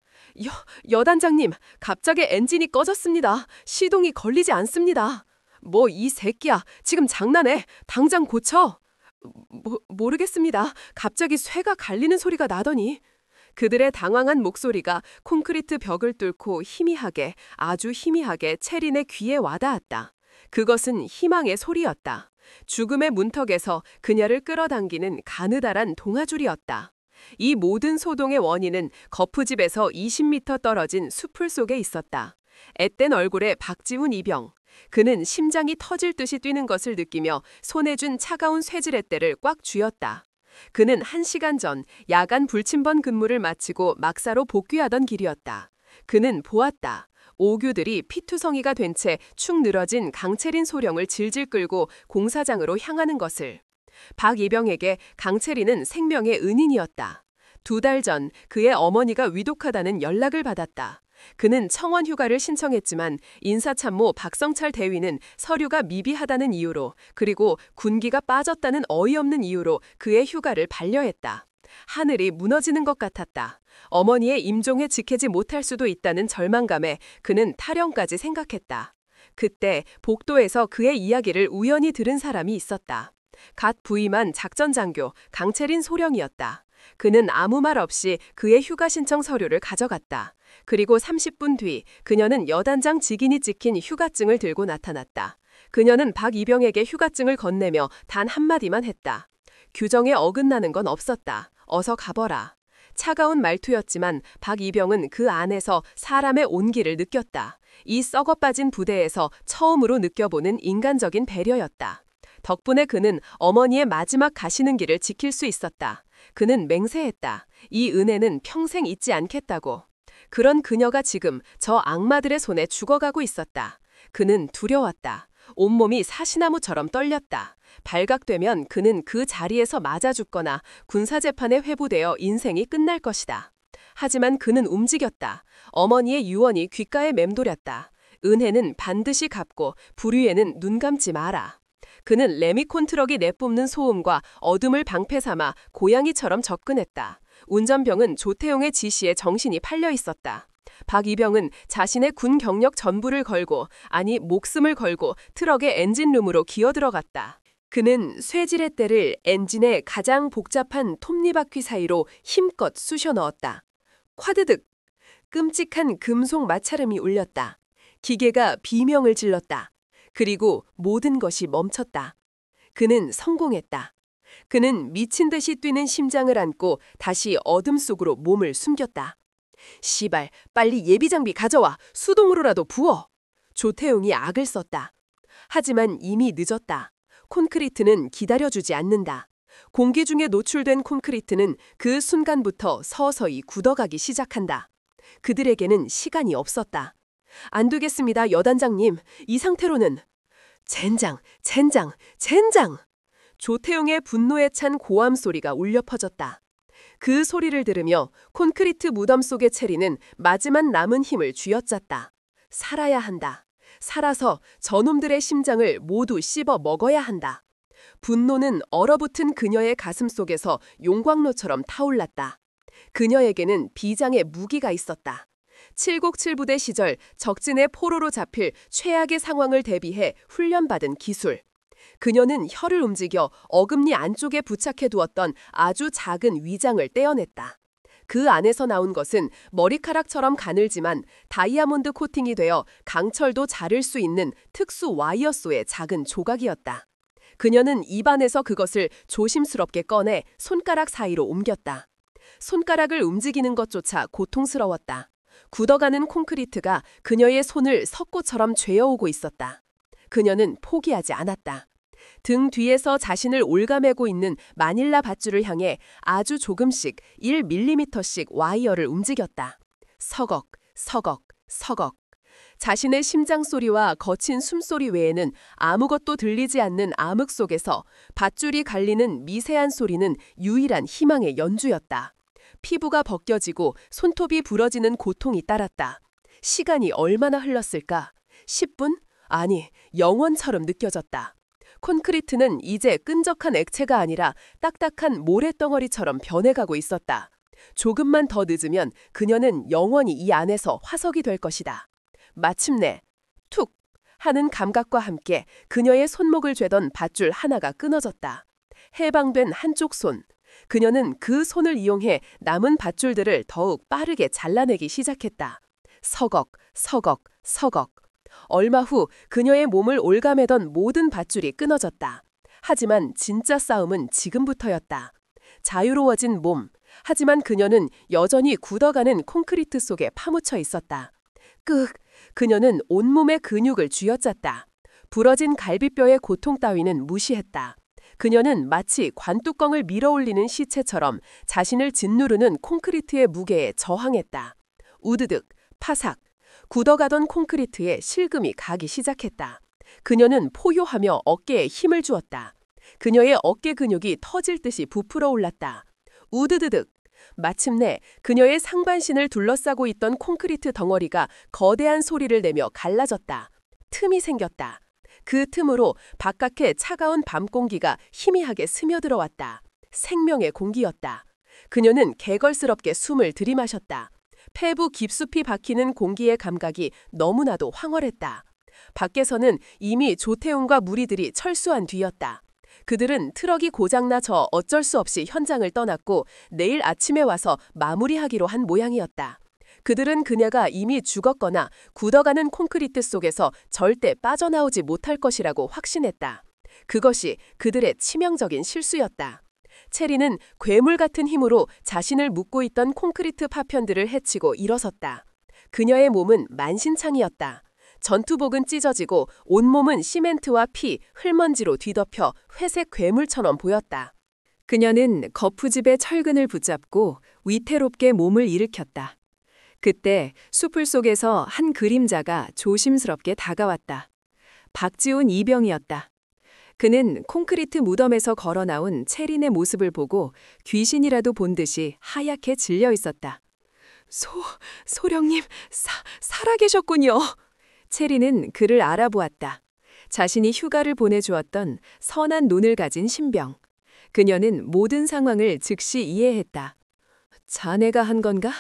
여단장님, 갑자기 엔진이 꺼졌습니다. 시동이 걸리지 않습니다. 뭐 이 새끼야, 지금 장난해. 당장 고쳐. 모르겠습니다. 갑자기 쇠가 갈리는 소리가 나더니. 그들의 당황한 목소리가 콘크리트 벽을 뚫고 희미하게, 아주 희미하게 체린의 귀에 와닿았다. 그것은 희망의 소리였다. 죽음의 문턱에서 그녀를 끌어당기는 가느다란 동아줄이었다. 이 모든 소동의 원인은 거푸집에서 20m 떨어진 숲풀 속에 있었다. 앳된 얼굴에 박지훈 이병. 그는 심장이 터질 듯이 뛰는 것을 느끼며 손에 쥔 차가운 쇠지렛대를 꽉 쥐었다. 그는 1시간 전 야간 불침번 근무를 마치고 막사로 복귀하던 길이었다. 그는 보았다. 오규들이 피투성이가 된 채 축 늘어진 강채린 소령을 질질 끌고 공사장으로 향하는 것을. 박 이병에게 강채린은 생명의 은인이었다. 2달 전 그의 어머니가 위독하다는 연락을 받았다. 그는 청원 휴가를 신청했지만 인사참모 박성찰 대위는 서류가 미비하다는 이유로, 그리고 군기가 빠졌다는 어이없는 이유로 그의 휴가를 반려했다. 하늘이 무너지는 것 같았다. 어머니의 임종에 지키지 못할 수도 있다는 절망감에 그는 탈영까지 생각했다. 그때 복도에서 그의 이야기를 우연히 들은 사람이 있었다. 갓 부임한 작전장교 강채린 소령이었다. 그는 아무 말 없이 그의 휴가 신청 서류를 가져갔다. 그리고 30분 뒤 그녀는 여단장 직인이 찍힌 휴가증을 들고 나타났다. 그녀는 박이병에게 휴가증을 건네며 단 한마디만 했다. 규정에 어긋나는 건 없었다. 어서 가버라. 차가운 말투였지만 박이병은 그 안에서 사람의 온기를 느꼈다. 이 썩어빠진 부대에서 처음으로 느껴보는 인간적인 배려였다. 덕분에 그는 어머니의 마지막 가시는 길을 지킬 수 있었다. 그는 맹세했다. 이 은혜는 평생 잊지 않겠다고. 그런 그녀가 지금 저 악마들의 손에 죽어가고 있었다. 그는 두려웠다. 온몸이 사시나무처럼 떨렸다. 발각되면 그는 그 자리에서 맞아 죽거나 군사재판에 회부되어 인생이 끝날 것이다. 하지만 그는 움직였다. 어머니의 유언이 귓가에 맴돌았다. 은혜는 반드시 갚고 불의에는 눈 감지 마라. 그는 레미콘 트럭이 내뿜는 소음과 어둠을 방패 삼아 고양이처럼 접근했다. 운전병은 조태용의 지시에 정신이 팔려 있었다. 박이병은 자신의 군 경력 전부를 걸고, 아니 목숨을 걸고 트럭의 엔진룸으로 기어들어갔다. 그는 쇠지렛대를 엔진의 가장 복잡한 톱니바퀴 사이로 힘껏 쑤셔 넣었다. 콰드득! 끔찍한 금속 마찰음이 울렸다. 기계가 비명을 질렀다. 그리고 모든 것이 멈췄다. 그는 성공했다. 그는 미친 듯이 뛰는 심장을 안고 다시 어둠 속으로 몸을 숨겼다. 시발, 빨리 예비장비 가져와. 수동으로라도 부어. 조태용이 악을 썼다. 하지만 이미 늦었다. 콘크리트는 기다려주지 않는다. 공기 중에 노출된 콘크리트는 그 순간부터 서서히 굳어가기 시작한다. 그들에게는 시간이 없었다. 안 되겠습니다, 여단장님. 이 상태로는. 젠장, 젠장, 젠장! 조태용의 분노에 찬 고함 소리가 울려 퍼졌다. 그 소리를 들으며 콘크리트 무덤 속의 체리는 마지막 남은 힘을 쥐어짰다. 살아야 한다. 살아서 저놈들의 심장을 모두 씹어 먹어야 한다. 분노는 얼어붙은 그녀의 가슴 속에서 용광로처럼 타올랐다. 그녀에게는 비장의 무기가 있었다. 칠곡칠부대 시절 적진의 포로로 잡힐 최악의 상황을 대비해 훈련받은 기술. 그녀는 혀를 움직여 어금니 안쪽에 부착해 두었던 아주 작은 위장을 떼어냈다. 그 안에서 나온 것은 머리카락처럼 가늘지만 다이아몬드 코팅이 되어 강철도 자를 수 있는 특수 와이어소의 작은 조각이었다. 그녀는 입안에서 그것을 조심스럽게 꺼내 손가락 사이로 옮겼다. 손가락을 움직이는 것조차 고통스러웠다. 굳어가는 콘크리트가 그녀의 손을 석고처럼 죄어오고 있었다. 그녀는 포기하지 않았다. 등 뒤에서 자신을 올가매고 있는 마닐라 밧줄을 향해 아주 조금씩 1mm씩 와이어를 움직였다. 서걱, 서걱, 서걱. 자신의 심장 소리와 거친 숨소리 외에는 아무것도 들리지 않는 암흑 속에서 밧줄이 갈리는 미세한 소리는 유일한 희망의 연주였다. 피부가 벗겨지고 손톱이 부러지는 고통이 따랐다. 시간이 얼마나 흘렀을까? 10분? 아니, 영원처럼 느껴졌다. 콘크리트는 이제 끈적한 액체가 아니라 딱딱한 모래덩어리처럼 변해가고 있었다. 조금만 더 늦으면 그녀는 영원히 이 안에서 화석이 될 것이다. 마침내 툭 하는 감각과 함께 그녀의 손목을 죄던 밧줄 하나가 끊어졌다. 해방된 한쪽 손. 그녀는 그 손을 이용해 남은 밧줄들을 더욱 빠르게 잘라내기 시작했다. 서걱, 서걱, 서걱. 얼마 후 그녀의 몸을 올가매던 모든 밧줄이 끊어졌다. 하지만 진짜 싸움은 지금부터였다. 자유로워진 몸. 하지만 그녀는 여전히 굳어가는 콘크리트 속에 파묻혀 있었다. 그녀는 온몸의 근육을 쥐어짰다. 부러진 갈비뼈의 고통 따위는 무시했다. 그녀는 마치 관뚜껑을 밀어올리는 시체처럼 자신을 짓누르는 콘크리트의 무게에 저항했다. 우드득, 파삭. 굳어가던 콘크리트에 실금이 가기 시작했다. 그녀는 포효하며 어깨에 힘을 주었다. 그녀의 어깨 근육이 터질 듯이 부풀어 올랐다. 우드드득. 마침내 그녀의 상반신을 둘러싸고 있던 콘크리트 덩어리가 거대한 소리를 내며 갈라졌다. 틈이 생겼다. 그 틈으로 바깥의 차가운 밤 공기가 희미하게 스며들어왔다. 생명의 공기였다. 그녀는 개걸스럽게 숨을 들이마셨다. 폐부 깊숙이 박히는 공기의 감각이 너무나도 황홀했다. 밖에서는 이미 조태용과 무리들이 철수한 뒤였다. 그들은 트럭이 고장나서 어쩔 수 없이 현장을 떠났고 내일 아침에 와서 마무리하기로 한 모양이었다. 그들은 그녀가 이미 죽었거나 굳어가는 콘크리트 속에서 절대 빠져나오지 못할 것이라고 확신했다. 그것이 그들의 치명적인 실수였다. 체리는 괴물 같은 힘으로 자신을 묶고 있던 콘크리트 파편들을 헤치고 일어섰다. 그녀의 몸은 만신창이었다. 전투복은 찢어지고 온몸은 시멘트와 피, 흙먼지로 뒤덮여 회색 괴물처럼 보였다. 그녀는 거푸집에 철근을 붙잡고 위태롭게 몸을 일으켰다. 그때 수풀 속에서 한 그림자가 조심스럽게 다가왔다. 박지훈 이병이었다. 그는 콘크리트 무덤에서 걸어 나온 체린의 모습을 보고 귀신이라도 본 듯이 하얗게 질려 있었다. 소령님, 살아계셨군요. 체린은 그를 알아보았다. 자신이 휴가를 보내주었던 선한 눈을 가진 신병. 그녀는 모든 상황을 즉시 이해했다. 자네가 한 건가?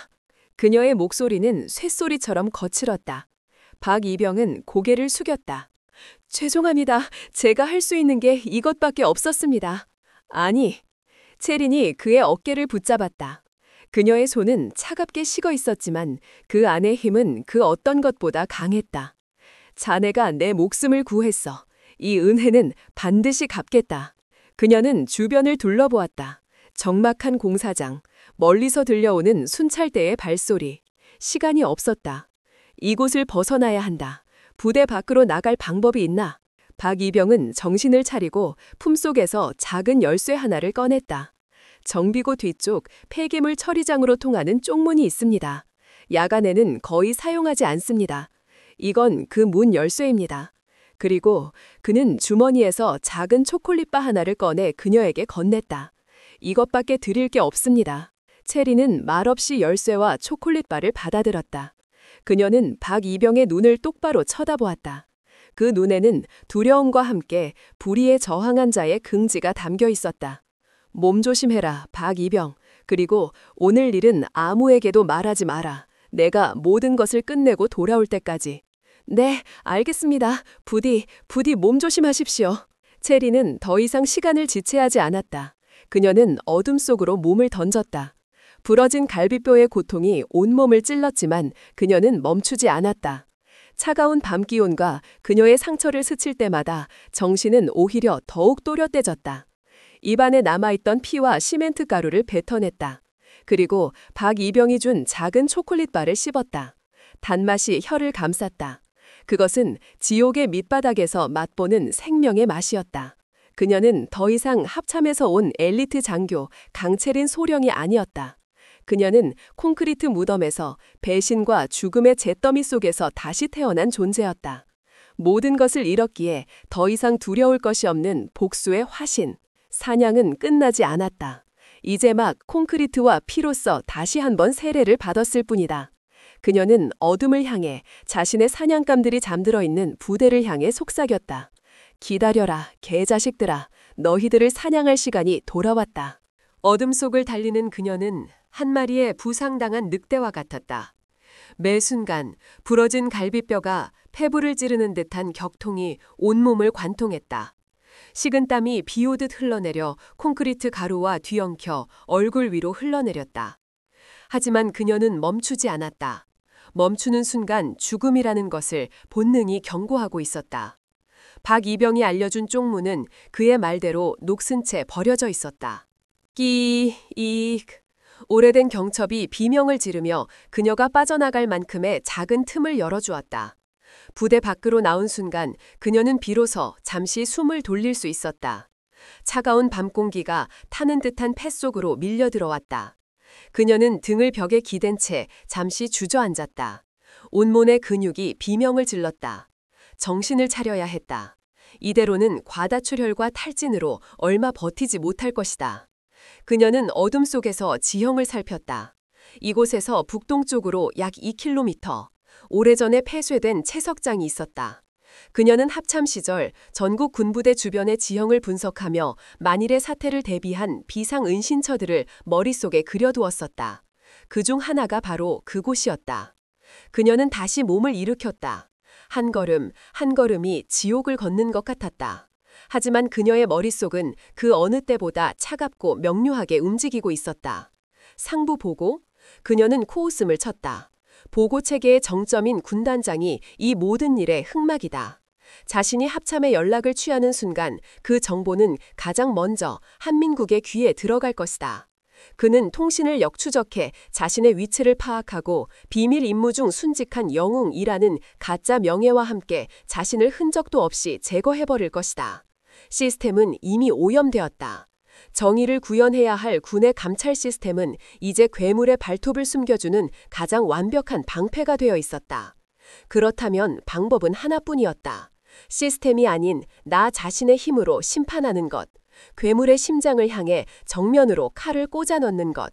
그녀의 목소리는 쇳소리처럼 거칠었다. 박이병은 고개를 숙였다. 죄송합니다. 제가 할 수 있는 게 이것밖에 없었습니다. 아니. 체린이 그의 어깨를 붙잡았다. 그녀의 손은 차갑게 식어 있었지만 그 안의 힘은 그 어떤 것보다 강했다. 자네가 내 목숨을 구했어. 이 은혜는 반드시 갚겠다. 그녀는 주변을 둘러보았다. 적막한 공사장, 멀리서 들려오는 순찰대의 발소리. 시간이 없었다. 이곳을 벗어나야 한다. 부대 밖으로 나갈 방법이 있나? 박이병은 정신을 차리고 품속에서 작은 열쇠 하나를 꺼냈다. 정비고 뒤쪽 폐기물 처리장으로 통하는 쪽문이 있습니다. 야간에는 거의 사용하지 않습니다. 이건 그 문 열쇠입니다. 그리고 그는 주머니에서 작은 초콜릿바 하나를 꺼내 그녀에게 건넸다. 이것밖에 드릴 게 없습니다. 체리는 말없이 열쇠와 초콜릿바를 받아들었다. 그녀는 박이병의 눈을 똑바로 쳐다보았다. 그 눈에는 두려움과 함께 불의에 저항한 자의 긍지가 담겨 있었다. 몸조심해라, 박이병. 그리고 오늘 일은 아무에게도 말하지 마라. 내가 모든 것을 끝내고 돌아올 때까지. 네, 알겠습니다. 부디 몸조심하십시오. 체리는 더 이상 시간을 지체하지 않았다. 그녀는 어둠 속으로 몸을 던졌다. 부러진 갈비뼈의 고통이 온몸을 찔렀지만 그녀는 멈추지 않았다. 차가운 밤 기온과 그녀의 상처를 스칠 때마다 정신은 오히려 더욱 또렷해졌다. 입안에 남아있던 피와 시멘트 가루를 뱉어냈다. 그리고 박이병이 준 작은 초콜릿바를 씹었다. 단맛이 혀를 감쌌다. 그것은 지옥의 밑바닥에서 맛보는 생명의 맛이었다. 그녀는 더 이상 합참에서 온 엘리트 장교 강채린 소령이 아니었다. 그녀는 콘크리트 무덤에서 배신과 죽음의 잿더미 속에서 다시 태어난 존재였다. 모든 것을 잃었기에 더 이상 두려울 것이 없는 복수의 화신. 사냥은 끝나지 않았다. 이제 막 콘크리트와 피로써 다시 한번 세례를 받았을 뿐이다. 그녀는 어둠을 향해 자신의 사냥감들이 잠들어 있는 부대를 향해 속삭였다. 기다려라, 개자식들아. 너희들을 사냥할 시간이 돌아왔다. 어둠 속을 달리는 그녀는 한 마리의 부상당한 늑대와 같았다. 매 순간 부러진 갈비뼈가 폐부를 찌르는 듯한 격통이 온몸을 관통했다. 식은땀이 비오듯 흘러내려 콘크리트 가루와 뒤엉켜 얼굴 위로 흘러내렸다. 하지만 그녀는 멈추지 않았다. 멈추는 순간 죽음이라는 것을 본능이 경고하고 있었다. 박이병이 알려준 쪽문은 그의 말대로 녹슨 채 버려져 있었다. 오래된 경첩이 비명을 지르며 그녀가 빠져나갈 만큼의 작은 틈을 열어주었다. 부대 밖으로 나온 순간 그녀는 비로소 잠시 숨을 돌릴 수 있었다. 차가운 밤 공기가 타는 듯한 폐 속으로 밀려 들어왔다. 그녀는 등을 벽에 기댄 채 잠시 주저앉았다. 온몸의 근육이 비명을 질렀다. 정신을 차려야 했다. 이대로는 과다출혈과 탈진으로 얼마 버티지 못할 것이다. 그녀는 어둠 속에서 지형을 살폈다. 이곳에서 북동쪽으로 약 2km, 오래전에 폐쇄된 채석장이 있었다. 그녀는 합참 시절 전국 군부대 주변의 지형을 분석하며 만일의 사태를 대비한 비상 은신처들을 머릿속에 그려두었었다. 그중 하나가 바로 그곳이었다. 그녀는 다시 몸을 일으켰다. 한 걸음, 한 걸음이 지옥을 걷는 것 같았다. 하지만 그녀의 머릿속은 그 어느 때보다 차갑고 명료하게 움직이고 있었다. 상부 보고? 그녀는 코웃음을 쳤다. 보고 체계의 정점인 군단장이 이 모든 일의 흑막이다. 자신이 합참에 연락을 취하는 순간 그 정보는 가장 먼저 한민국의 귀에 들어갈 것이다. 그는 통신을 역추적해 자신의 위치를 파악하고 비밀 임무 중 순직한 영웅이라는 가짜 명예와 함께 자신을 흔적도 없이 제거해버릴 것이다. 시스템은 이미 오염되었다. 정의를 구현해야 할 군의 감찰 시스템은 이제 괴물의 발톱을 숨겨주는 가장 완벽한 방패가 되어 있었다. 그렇다면 방법은 하나뿐이었다. 시스템이 아닌 나 자신의 힘으로 심판하는 것. 괴물의 심장을 향해 정면으로 칼을 꽂아 넣는 것.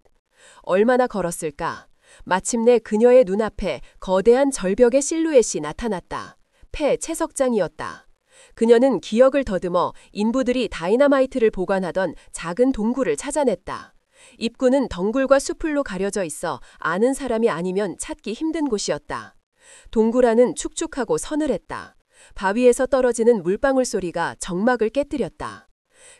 얼마나 걸었을까? 마침내 그녀의 눈앞에 거대한 절벽의 실루엣이 나타났다. 폐 채석장이었다. 그녀는 기억을 더듬어 인부들이 다이너마이트를 보관하던 작은 동굴을 찾아냈다. 입구는 덩굴과 수풀로 가려져 있어 아는 사람이 아니면 찾기 힘든 곳이었다. 동굴 안은 축축하고 서늘했다. 바위에서 떨어지는 물방울 소리가 정막을 깨뜨렸다.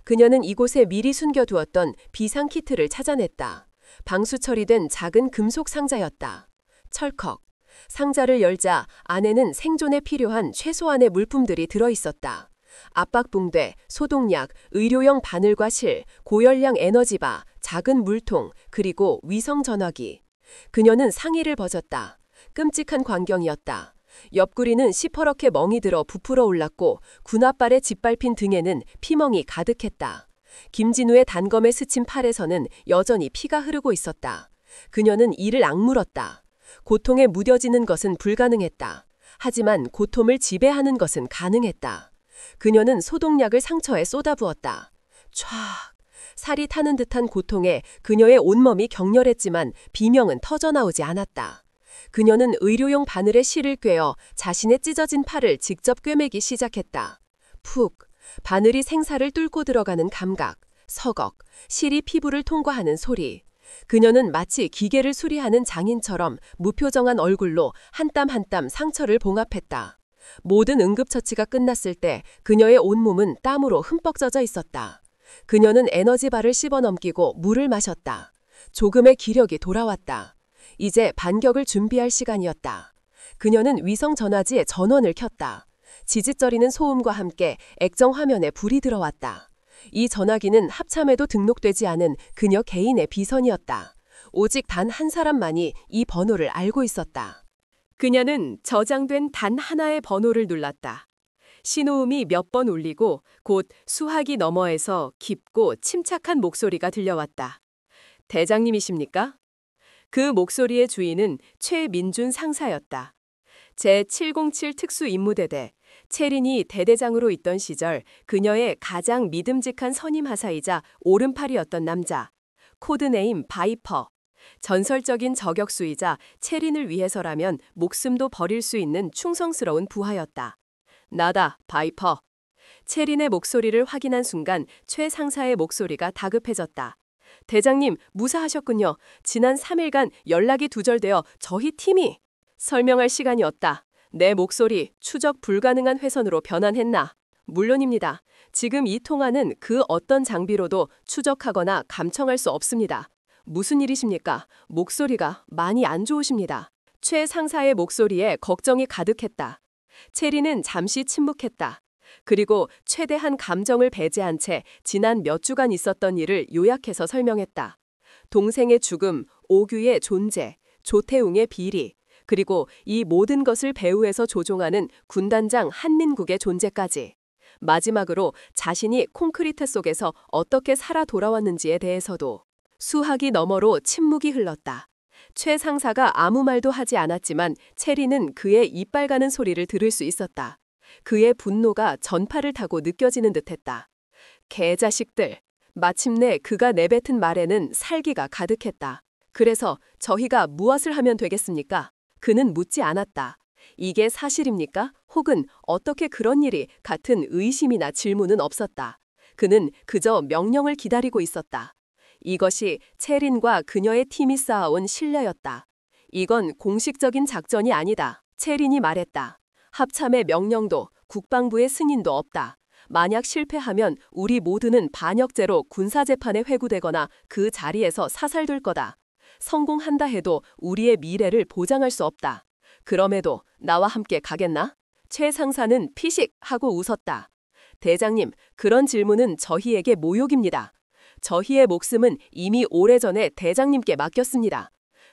그녀는 이곳에 미리 숨겨두었던 비상키트를 찾아냈다. 방수 처리된 작은 금속 상자였다. 철컥. 상자를 열자 안에는 생존에 필요한 최소한의 물품들이 들어있었다. 압박붕대, 소독약, 의료용 바늘과 실, 고열량 에너지바, 작은 물통, 그리고 위성전화기. 그녀는 상의를 벗었다. 끔찍한 광경이었다. 옆구리는 시퍼렇게 멍이 들어 부풀어 올랐고 군홧발에 짓밟힌 등에는 피멍이 가득했다. 김진우의 단검에 스친 팔에서는 여전히 피가 흐르고 있었다. 그녀는 이를 악물었다. 고통에 무뎌지는 것은 불가능했다. 하지만 고통을 지배하는 것은 가능했다. 그녀는 소독약을 상처에 쏟아부었다. 촤악! 살이 타는 듯한 고통에 그녀의 온몸이 격렬했지만 비명은 터져나오지 않았다. 그녀는 의료용 바늘에 실을 꿰어 자신의 찢어진 팔을 직접 꿰매기 시작했다. 푹! 바늘이 생사를 뚫고 들어가는 감각, 서걱, 실이 피부를 통과하는 소리. 그녀는 마치 기계를 수리하는 장인처럼 무표정한 얼굴로 한 땀 한 땀 상처를 봉합했다. 모든 응급처치가 끝났을 때 그녀의 온몸은 땀으로 흠뻑 젖어 있었다. 그녀는 에너지바를 씹어넘기고 물을 마셨다. 조금의 기력이 돌아왔다. 이제 반격을 준비할 시간이었다. 그녀는 위성 전화지에 전원을 켰다. 지짓거리는 소음과 함께 액정 화면에 불이 들어왔다. 이 전화기는 합참에도 등록되지 않은 그녀 개인의 비선이었다. 오직 단 한 사람만이 이 번호를 알고 있었다. 그녀는 저장된 단 하나의 번호를 눌렀다. 신호음이 몇 번 울리고 곧 수화기 너머에서 깊고 침착한 목소리가 들려왔다. 대장님이십니까? 그 목소리의 주인은 최민준 상사였다. 제707 특수임무대대, 채린이 대대장으로 있던 시절 그녀의 가장 믿음직한 선임하사이자 오른팔이었던 남자. 코드네임 바이퍼. 전설적인 저격수이자 채린을 위해서라면 목숨도 버릴 수 있는 충성스러운 부하였다. 나다, 바이퍼. 채린의 목소리를 확인한 순간 최 상사의 목소리가 다급해졌다. 대장님, 무사하셨군요. 지난 3일간 연락이 두절되어 저희 팀이... 설명할 시간이 없다. 내 목소리 추적 불가능한 회선으로 변환했나? 물론입니다. 지금 이 통화는 그 어떤 장비로도 추적하거나 감청할 수 없습니다. 무슨 일이십니까? 목소리가 많이 안 좋으십니다. 최 상사의 목소리에 걱정이 가득했다. 체리는 잠시 침묵했다. 그리고 최대한 감정을 배제한 채 지난 몇 주간 있었던 일을 요약해서 설명했다. 동생의 죽음, 오규의 존재, 조태웅의 비리, 그리고 이 모든 것을 배후에서 조종하는 군단장 한민국의 존재까지. 마지막으로 자신이 콘크리트 속에서 어떻게 살아 돌아왔는지에 대해서도. 수화기 너머로 침묵이 흘렀다. 최 상사가 아무 말도 하지 않았지만 체리는 그의 이빨 가는 소리를 들을 수 있었다. 그의 분노가 전파를 타고 느껴지는 듯했다. 개자식들. 마침내 그가 내뱉은 말에는 살기가 가득했다. 그래서 저희가 무엇을 하면 되겠습니까? 그는 묻지 않았다. 이게 사실입니까? 혹은 어떻게 그런 일이 같은 의심이나 질문은 없었다. 그는 그저 명령을 기다리고 있었다. 이것이 체린과 그녀의 팀이 쌓아온 신뢰였다. 이건 공식적인 작전이 아니다. 체린이 말했다. 합참의 명령도 국방부의 승인도 없다. 만약 실패하면 우리 모두는 반역죄로 군사재판에 회부되거나 그 자리에서 사살될 거다. 성공한다 해도 우리의 미래를 보장할 수 없다. 그럼에도 나와 함께 가겠나? 최 상사는 피식 하고 웃었다. 대장님, 그런 질문은 저희에게 모욕입니다. 저희의 목숨은 이미 오래전에 대장님께 맡겼습니다.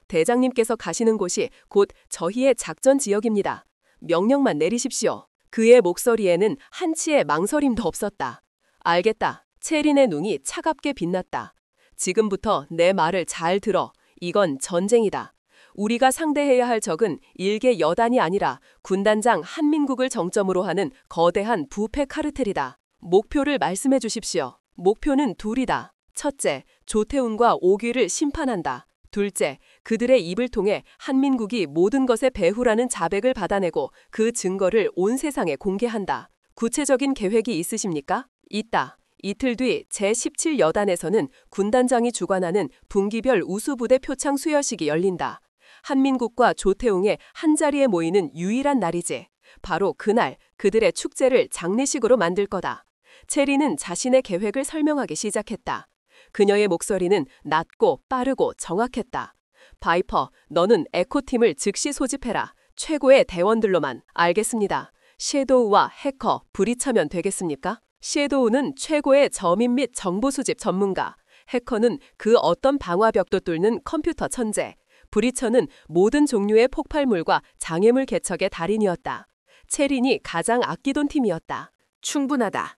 대장님께서 가시는 곳이 곧 저희의 작전 지역입니다. 명령만 내리십시오. 그의 목소리에는 한치의 망설임도 없었다. 알겠다. 채린의 눈이 차갑게 빛났다. 지금부터 내 말을 잘 들어. 이건 전쟁이다. 우리가 상대해야 할 적은 일개 여단이 아니라 군단장 한민국을 정점으로 하는 거대한 부패 카르텔이다. 목표를 말씀해 주십시오. 목표는 둘이다. 첫째, 조태훈과 오귀를 심판한다. 둘째, 그들의 입을 통해 한민국이 모든 것의 배후라는 자백을 받아내고 그 증거를 온 세상에 공개한다. 구체적인 계획이 있으십니까? 있다. 이틀 뒤 제17여단에서는 군단장이 주관하는 분기별 우수부대 표창 수여식이 열린다. 한민국과 조태웅의 한자리에 모이는 유일한 날이지. 바로 그날 그들의 축제를 장례식으로 만들 거다. 체리는 자신의 계획을 설명하기 시작했다. 그녀의 목소리는 낮고 빠르고 정확했다. 바이퍼, 너는 에코팀을 즉시 소집해라. 최고의 대원들로만. 알겠습니다. 섀도우와 해커, 브리처면 되겠습니까? 섀도우는 최고의 점인 및 정보 수집 전문가. 해커는 그 어떤 방화벽도 뚫는 컴퓨터 천재. 브리처는 모든 종류의 폭발물과 장애물 개척의 달인이었다. 체린이 가장 아끼던 팀이었다. 충분하다.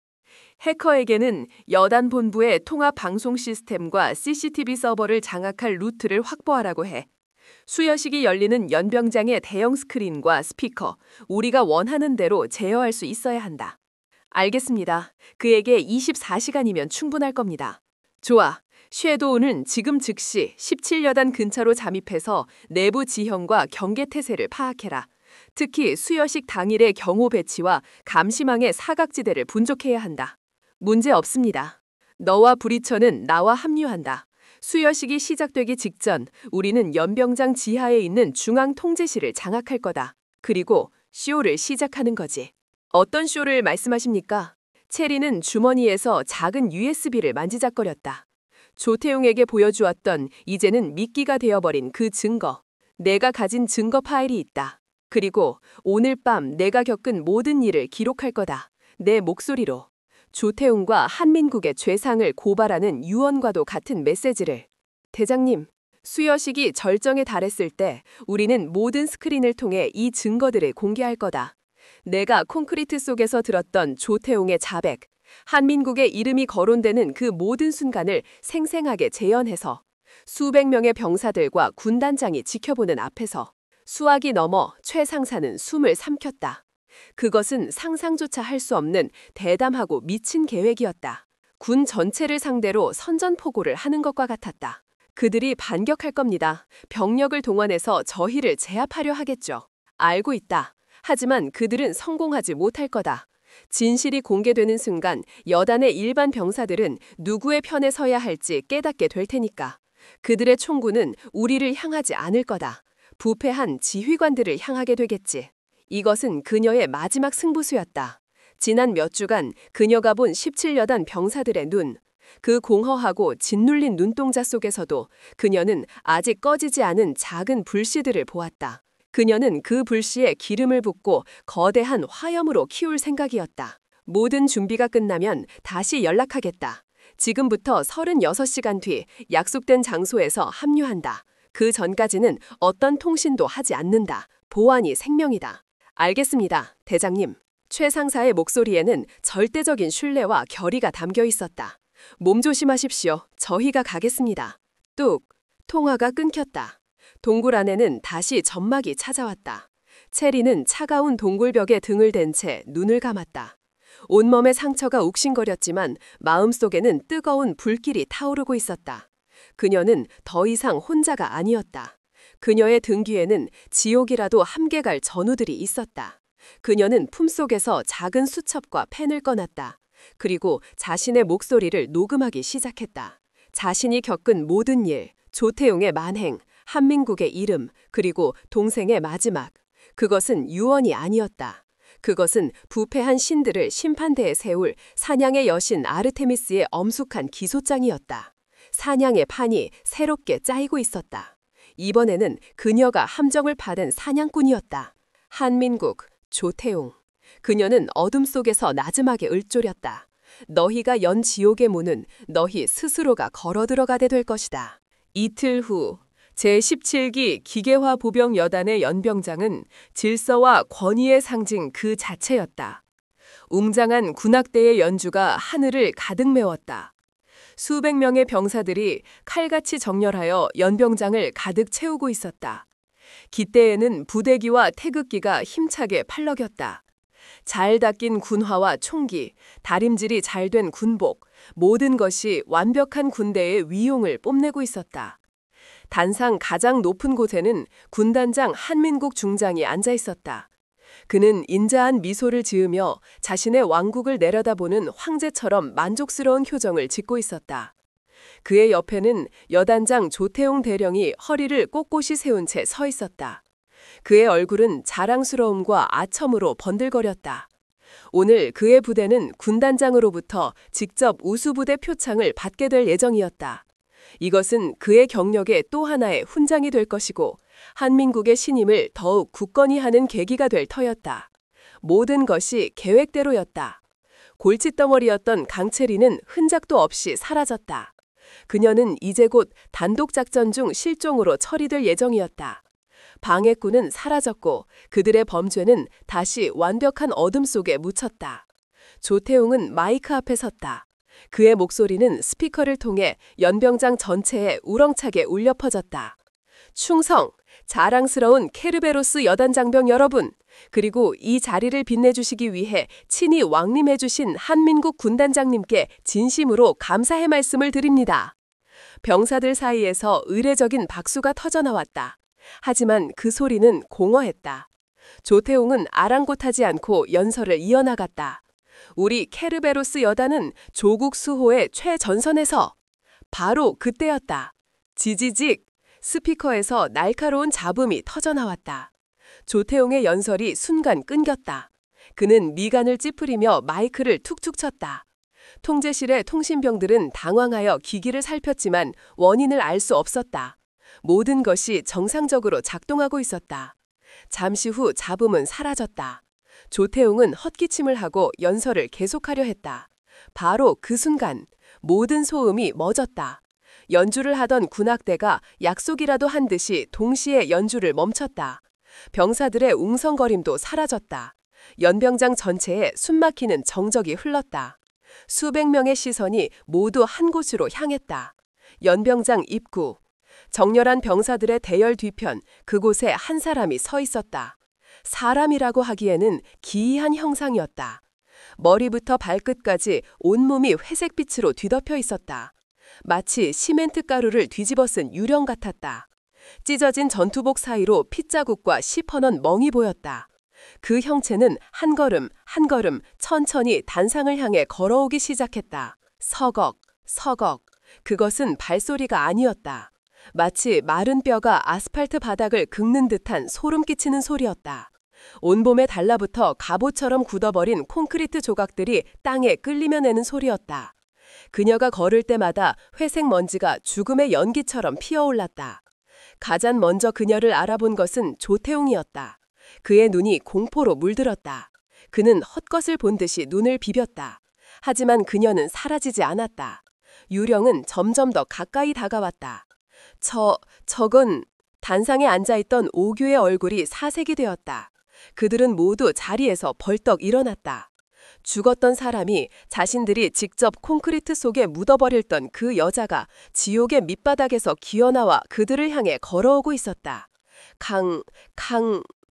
해커에게는 여단 본부의 통합 방송 시스템과 CCTV 서버를 장악할 루트를 확보하라고 해. 수여식이 열리는 연병장의 대형 스크린과 스피커, 우리가 원하는 대로 제어할 수 있어야 한다. 알겠습니다. 그에게 24시간이면 충분할 겁니다. 좋아. 섀도우는 지금 즉시 17여단 근처로 잠입해서 내부 지형과 경계 태세를 파악해라. 특히 수여식 당일의 경호 배치와 감시망의 사각지대를 분족해야 한다. 문제 없습니다. 너와 브리처는 나와 합류한다. 수여식이 시작되기 직전 우리는 연병장 지하에 있는 중앙통제실을 장악할 거다. 그리고 쇼를 시작하는 거지. 어떤 쇼를 말씀하십니까? 체리는 주머니에서 작은 USB를 만지작거렸다. 조태웅에게 보여주었던 이제는 미끼가 되어버린 그 증거. 내가 가진 증거 파일이 있다. 그리고 오늘 밤 내가 겪은 모든 일을 기록할 거다. 내 목소리로. 조태웅과 한민국의 죄상을 고발하는 유언과도 같은 메시지를. 대장님, 수여식이 절정에 달했을 때 우리는 모든 스크린을 통해 이 증거들을 공개할 거다. 내가 콘크리트 속에서 들었던 조태웅의 자백, 한민국의 이름이 거론되는 그 모든 순간을 생생하게 재현해서 수백 명의 병사들과 군단장이 지켜보는 앞에서 수학이 넘어 최 상사는 숨을 삼켰다. 그것은 상상조차 할 수 없는 대담하고 미친 계획이었다. 군 전체를 상대로 선전포고를 하는 것과 같았다. 그들이 반격할 겁니다. 병력을 동원해서 저희를 제압하려 하겠죠. 알고 있다. 하지만 그들은 성공하지 못할 거다. 진실이 공개되는 순간 여단의 일반 병사들은 누구의 편에 서야 할지 깨닫게 될 테니까. 그들의 총구는 우리를 향하지 않을 거다. 부패한 지휘관들을 향하게 되겠지. 이것은 그녀의 마지막 승부수였다. 지난 몇 주간 그녀가 본 17여단 병사들의 눈, 그 공허하고 짓눌린 눈동자 속에서도 그녀는 아직 꺼지지 않은 작은 불씨들을 보았다. 그녀는 그 불씨에 기름을 붓고 거대한 화염으로 키울 생각이었다. 모든 준비가 끝나면 다시 연락하겠다. 지금부터 36시간 뒤 약속된 장소에서 합류한다. 그 전까지는 어떤 통신도 하지 않는다. 보안이 생명이다. 알겠습니다, 대장님. 최 상사의 목소리에는 절대적인 신뢰와 결의가 담겨 있었다. 몸 조심하십시오. 저희가 가겠습니다. 뚝. 통화가 끊겼다. 동굴 안에는 다시 점막이 찾아왔다. 체리는 차가운 동굴벽에 등을 댄 채 눈을 감았다. 온몸의 상처가 욱신거렸지만 마음속에는 뜨거운 불길이 타오르고 있었다. 그녀는 더 이상 혼자가 아니었다. 그녀의 등 뒤에는 지옥이라도 함께 갈 전우들이 있었다. 그녀는 품속에서 작은 수첩과 펜을 꺼냈다. 그리고 자신의 목소리를 녹음하기 시작했다. 자신이 겪은 모든 일, 조태웅의 만행, 한민국의 이름, 그리고 동생의 마지막. 그것은 유언이 아니었다. 그것은 부패한 신들을 심판대에 세울 사냥의 여신 아르테미스의 엄숙한 기소장이었다. 사냥의 판이 새롭게 짜이고 있었다. 이번에는 그녀가 함정을 받은 사냥꾼이었다. 한민국, 조태웅. 그녀는 어둠 속에서 나지막에 읊조렸다. 너희가 연 지옥의 문은 너희 스스로가 걸어 들어가게 될 것이다. 이틀 후 제17기 기계화 보병 여단의 연병장은 질서와 권위의 상징 그 자체였다. 웅장한 군악대의 연주가 하늘을 가득 메웠다. 수백 명의 병사들이 칼같이 정렬하여 연병장을 가득 채우고 있었다. 깃대에는 부대기와 태극기가 힘차게 팔럭였다. 잘 닦인 군화와 총기, 다림질이 잘된 군복, 모든 것이 완벽한 군대의 위용을 뽐내고 있었다. 단상 가장 높은 곳에는 군단장 한민국 중장이 앉아 있었다. 그는 인자한 미소를 지으며 자신의 왕국을 내려다보는 황제처럼 만족스러운 표정을 짓고 있었다. 그의 옆에는 여단장 조태웅 대령이 허리를 꼿꼿이 세운 채 서 있었다. 그의 얼굴은 자랑스러움과 아첨으로 번들거렸다. 오늘 그의 부대는 군단장으로부터 직접 우수부대 표창을 받게 될 예정이었다. 이것은 그의 경력의 또 하나의 훈장이 될 것이고 한민국의 신임을 더욱 굳건히 하는 계기가 될 터였다. 모든 것이 계획대로였다. 골칫덩어리였던 강채리는 흔적도 없이 사라졌다. 그녀는 이제 곧 단독작전 중 실종으로 처리될 예정이었다. 방해꾼은 사라졌고 그들의 범죄는 다시 완벽한 어둠 속에 묻혔다. 조태웅은 마이크 앞에 섰다. 그의 목소리는 스피커를 통해 연병장 전체에 우렁차게 울려 퍼졌다. 충성! 자랑스러운 케르베로스 여단장병 여러분! 그리고 이 자리를 빛내주시기 위해 친히 왕림해주신 한민국 군단장님께 진심으로 감사의 말씀을 드립니다. 병사들 사이에서 의례적인 박수가 터져나왔다. 하지만 그 소리는 공허했다. 조태웅은 아랑곳하지 않고 연설을 이어나갔다. 우리 케르베로스 여단은 조국 수호의 최전선에서 바로 그때였다. 지지직! 스피커에서 날카로운 잡음이 터져나왔다. 조태웅의 연설이 순간 끊겼다. 그는 미간을 찌푸리며 마이크를 툭툭 쳤다. 통제실의 통신병들은 당황하여 기기를 살폈지만 원인을 알 수 없었다. 모든 것이 정상적으로 작동하고 있었다. 잠시 후 잡음은 사라졌다. 조태웅은 헛기침을 하고 연설을 계속하려 했다. 바로 그 순간 모든 소음이 멎었다. 연주를 하던 군악대가 약속이라도 한 듯이 동시에 연주를 멈췄다. 병사들의 웅성거림도 사라졌다. 연병장 전체에 숨막히는 정적이 흘렀다. 수백 명의 시선이 모두 한 곳으로 향했다. 연병장 입구. 정렬한 병사들의 대열 뒤편 그곳에 한 사람이 서 있었다. 사람이라고 하기에는 기이한 형상이었다. 머리부터 발끝까지 온몸이 회색빛으로 뒤덮여 있었다. 마치 시멘트 가루를 뒤집어 쓴 유령 같았다. 찢어진 전투복 사이로 핏자국과 시퍼넌 멍이 보였다. 그 형체는 한 걸음 한 걸음 천천히 단상을 향해 걸어오기 시작했다. 서걱, 서걱. 그것은 발소리가 아니었다. 마치 마른 뼈가 아스팔트 바닥을 긁는 듯한 소름 끼치는 소리였다. 온몸에 달라붙어 갑옷처럼 굳어버린 콘크리트 조각들이 땅에 끌리며 내는 소리였다. 그녀가 걸을 때마다 회색 먼지가 죽음의 연기처럼 피어올랐다. 가장 먼저 그녀를 알아본 것은 조태웅이었다. 그의 눈이 공포로 물들었다. 그는 헛것을 본 듯이 눈을 비볐다. 하지만 그녀는 사라지지 않았다. 유령은 점점 더 가까이 다가왔다. 저건 단상에 앉아있던 오규의 얼굴이 사색이 되었다. 그들은 모두 자리에서 벌떡 일어났다. 죽었던 사람이 자신들이 직접 콘크리트 속에 묻어버렸던 그 여자가 지옥의 밑바닥에서 기어나와 그들을 향해 걸어오고 있었다.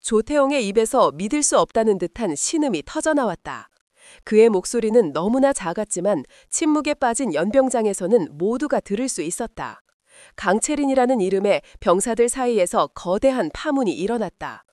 조태웅의 입에서 믿을 수 없다는 듯한 신음이 터져나왔다. 그의 목소리는 너무나 작았지만 침묵에 빠진 연병장에서는 모두가 들을 수 있었다. 강채린이라는 이름의 병사들 사이에서 거대한 파문이 일어났다.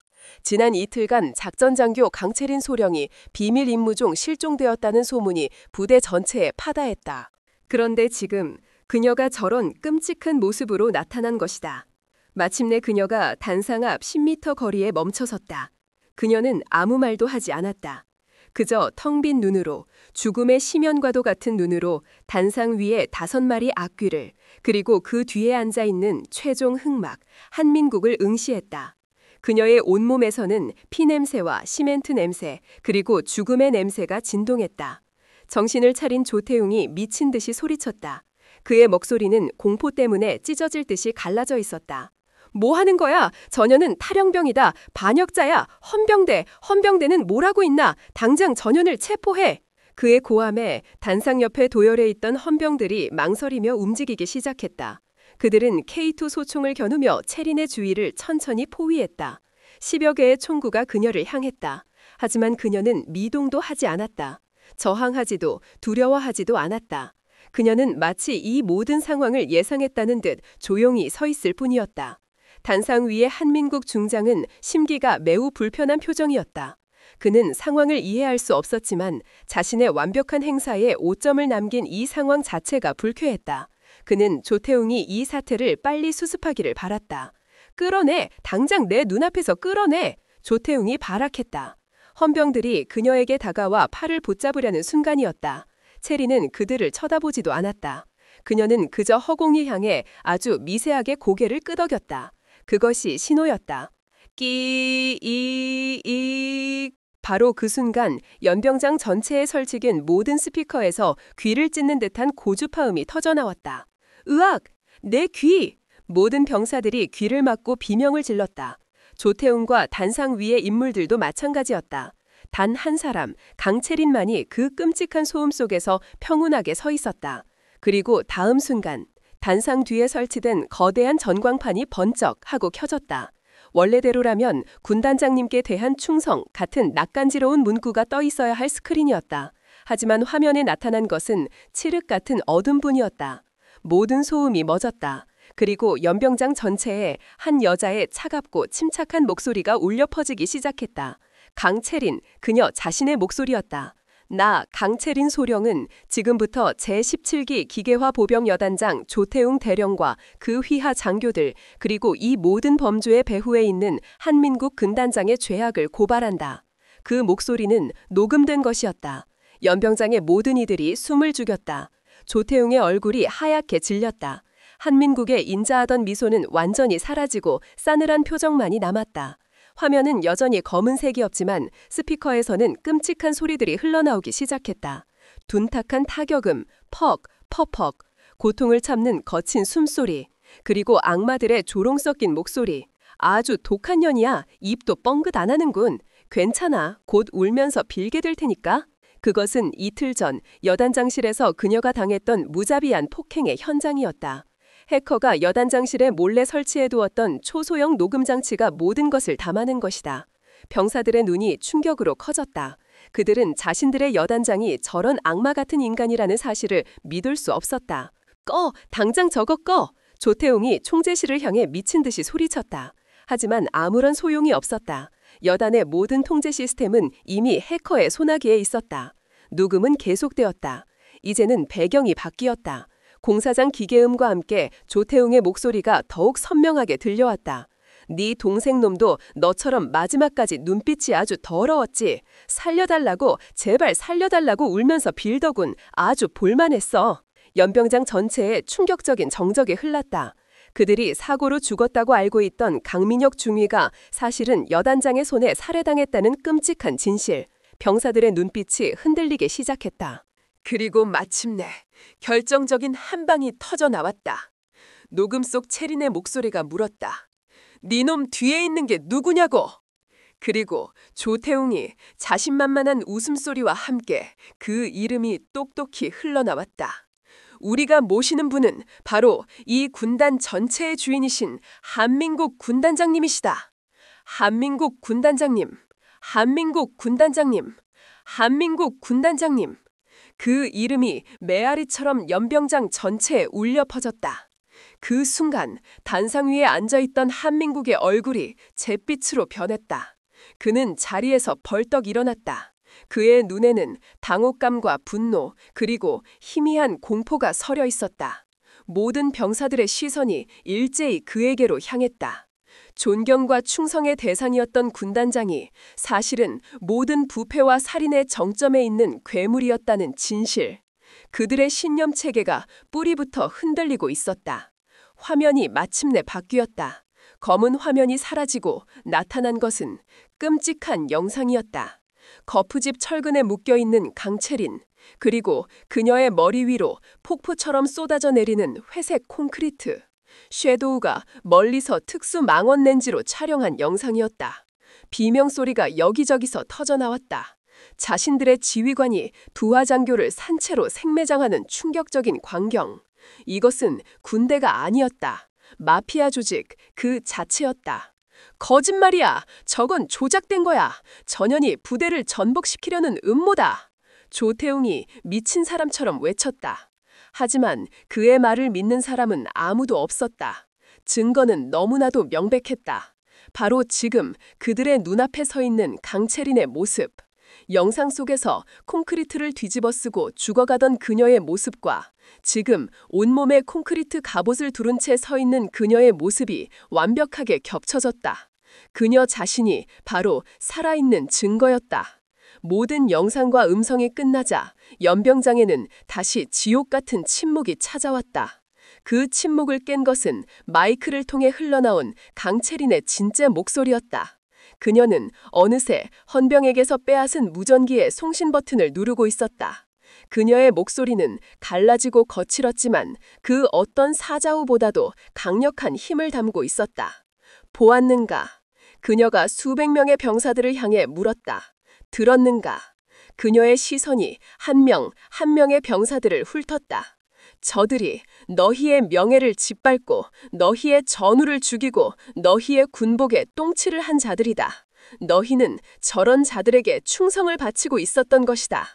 지난 이틀간 작전장교 강채린 소령이 비밀 임무 중 실종되었다는 소문이 부대 전체에 파다했다. 그런데 지금 그녀가 저런 끔찍한 모습으로 나타난 것이다. 마침내 그녀가 단상 앞 10m 거리에 멈춰섰다. 그녀는 아무 말도 하지 않았다. 그저 텅 빈 눈으로, 죽음의 심연과도 같은 눈으로 단상 위에 5마리 악귀를, 그리고 그 뒤에 앉아있는 최종 흑막, 한민국을 응시했다. 그녀의 온몸에서는 피냄새와 시멘트 냄새, 그리고 죽음의 냄새가 진동했다. 정신을 차린 조태웅이 미친 듯이 소리쳤다. 그의 목소리는 공포 때문에 찢어질 듯이 갈라져 있었다. 뭐 하는 거야? 전현은 탈영병이다. 반역자야. 헌병대. 헌병대는 뭐라고 있나? 당장 전현을 체포해. 그의 고함에 단상 옆에 도열해 있던 헌병들이 망설이며 움직이기 시작했다. 그들은 K2 소총을 겨누며 채린의 주위를 천천히 포위했다. 10여 개의 총구가 그녀를 향했다. 하지만 그녀는 미동도 하지 않았다. 저항하지도 두려워하지도 않았다. 그녀는 마치 이 모든 상황을 예상했다는 듯 조용히 서 있을 뿐이었다. 단상 위의 한민국 중장은 심기가 매우 불편한 표정이었다. 그는 상황을 이해할 수 없었지만 자신의 완벽한 행사에 오점을 남긴 이 상황 자체가 불쾌했다. 그는 조태웅이 이 사태를 빨리 수습하기를 바랐다. 끌어내! 당장 내 눈앞에서 끌어내! 조태웅이 발악했다. 헌병들이 그녀에게 다가와 팔을 붙잡으려는 순간이었다. 체리는 그들을 쳐다보지도 않았다. 그녀는 그저 허공을 향해 아주 미세하게 고개를 끄덕였다. 그것이 신호였다. 바로 그 순간 연병장 전체에 설치긴 모든 스피커에서 귀를 찢는 듯한 고주파음이 터져나왔다. 으악! 내 귀! 모든 병사들이 귀를 막고 비명을 질렀다. 조태웅과 단상 위의 인물들도 마찬가지였다. 단 한 사람, 강채린만이 그 끔찍한 소음 속에서 평온하게 서 있었다. 그리고 다음 순간 단상 뒤에 설치된 거대한 전광판이 번쩍 하고 켜졌다. 원래대로라면 군단장님께 대한 충성 같은 낯간지러운 문구가 떠 있어야 할 스크린이었다. 하지만 화면에 나타난 것은 칠흑 같은 어둠뿐이었다. 모든 소음이 멎었다. 그리고 연병장 전체에 한 여자의 차갑고 침착한 목소리가 울려 퍼지기 시작했다. 강채린, 그녀 자신의 목소리였다. 나 강채린 소령은 지금부터 제17기 기계화 보병 여단장 조태웅 대령과 그 휘하 장교들, 그리고 이 모든 범죄의 배후에 있는 한민국 군단장의 죄악을 고발한다. 그 목소리는 녹음된 것이었다. 연병장의 모든 이들이 숨을 죽였다. 조태웅의 얼굴이 하얗게 질렸다. 한민국의 인자하던 미소는 완전히 사라지고 싸늘한 표정만이 남았다. 화면은 여전히 검은색이었지만 스피커에서는 끔찍한 소리들이 흘러나오기 시작했다. 둔탁한 타격음, 퍽, 퍼퍽, 고통을 참는 거친 숨소리, 그리고 악마들의 조롱 섞인 목소리. 아주 독한 년이야. 입도 뻥긋 안 하는군. 괜찮아. 곧 울면서 빌게 될 테니까. 그것은 이틀 전 여단장실에서 그녀가 당했던 무자비한 폭행의 현장이었다. 해커가 여단장실에 몰래 설치해두었던 초소형 녹음 장치가 모든 것을 담아낸 것이다. 병사들의 눈이 충격으로 커졌다. 그들은 자신들의 여단장이 저런 악마 같은 인간이라는 사실을 믿을 수 없었다. 꺼! 당장 저거 꺼! 조태웅이 총재실을 향해 미친 듯이 소리쳤다. 하지만 아무런 소용이 없었다. 여단의 모든 통제 시스템은 이미 해커의 손아귀에 있었다. 녹음은 계속되었다. 이제는 배경이 바뀌었다. 공사장 기계음과 함께 조태웅의 목소리가 더욱 선명하게 들려왔다. 네 동생 놈도 너처럼 마지막까지 눈빛이 아주 더러웠지. 살려달라고, 제발 살려달라고 울면서 빌더군. 아주 볼만했어. 연병장 전체에 충격적인 정적이 흘렀다. 그들이 사고로 죽었다고 알고 있던 강민혁 중위가 사실은 여단장의 손에 살해당했다는 끔찍한 진실. 병사들의 눈빛이 흔들리기 시작했다. 그리고 마침내 결정적인 한 방이 터져 나왔다. 녹음 속 채린의 목소리가 물었다. 니놈 뒤에 있는 게 누구냐고. 그리고 조태웅이 자신만만한 웃음소리와 함께 그 이름이 똑똑히 흘러나왔다. 우리가 모시는 분은 바로 이 군단 전체의 주인이신 한민국 군단장님이시다. 한민국 군단장님, 한민국 군단장님, 한민국 군단장님. 그 이름이 메아리처럼 연병장 전체에 울려 퍼졌다. 그 순간 단상 위에 앉아있던 한민국의 얼굴이 잿빛으로 변했다. 그는 자리에서 벌떡 일어났다. 그의 눈에는 당혹감과 분노, 그리고 희미한 공포가 서려 있었다. 모든 병사들의 시선이 일제히 그에게로 향했다. 존경과 충성의 대상이었던 군단장이 사실은 모든 부패와 살인의 정점에 있는 괴물이었다는 진실. 그들의 신념 체계가 뿌리부터 흔들리고 있었다. 화면이 마침내 바뀌었다. 검은 화면이 사라지고 나타난 것은 끔찍한 영상이었다. 거푸집 철근에 묶여있는 강채린, 그리고 그녀의 머리 위로 폭포처럼 쏟아져 내리는 회색 콘크리트. 섀도우가 멀리서 특수 망원 렌즈로 촬영한 영상이었다. 비명소리가 여기저기서 터져나왔다. 자신들의 지휘관이 두화장교를 산채로 생매장하는 충격적인 광경. 이것은 군대가 아니었다. 마피아 조직 그 자체였다. 거짓말이야. 저건 조작된 거야. 전현이 부대를 전복시키려는 음모다. 조태웅이 미친 사람처럼 외쳤다. 하지만 그의 말을 믿는 사람은 아무도 없었다. 증거는 너무나도 명백했다. 바로 지금 그들의 눈앞에 서 있는 강채린의 모습. 영상 속에서 콘크리트를 뒤집어 쓰고 죽어가던 그녀의 모습과 지금 온몸에 콘크리트 갑옷을 두른 채 서 있는 그녀의 모습이 완벽하게 겹쳐졌다. 그녀 자신이 바로 살아있는 증거였다. 모든 영상과 음성이 끝나자 연병장에는 다시 지옥 같은 침묵이 찾아왔다. 그 침묵을 깬 것은 마이크를 통해 흘러나온 강채린의 진짜 목소리였다. 그녀는 어느새 헌병에게서 빼앗은 무전기의 송신 버튼을 누르고 있었다. 그녀의 목소리는 갈라지고 거칠었지만 그 어떤 사자우보다도 강력한 힘을 담고 있었다. 보았는가? 그녀가 수백 명의 병사들을 향해 물었다. 들었는가? 그녀의 시선이 한 명 한 명의 병사들을 훑었다. 저들이 너희의 명예를 짓밟고 너희의 전우를 죽이고 너희의 군복에 똥칠을 한 자들이다. 너희는 저런 자들에게 충성을 바치고 있었던 것이다.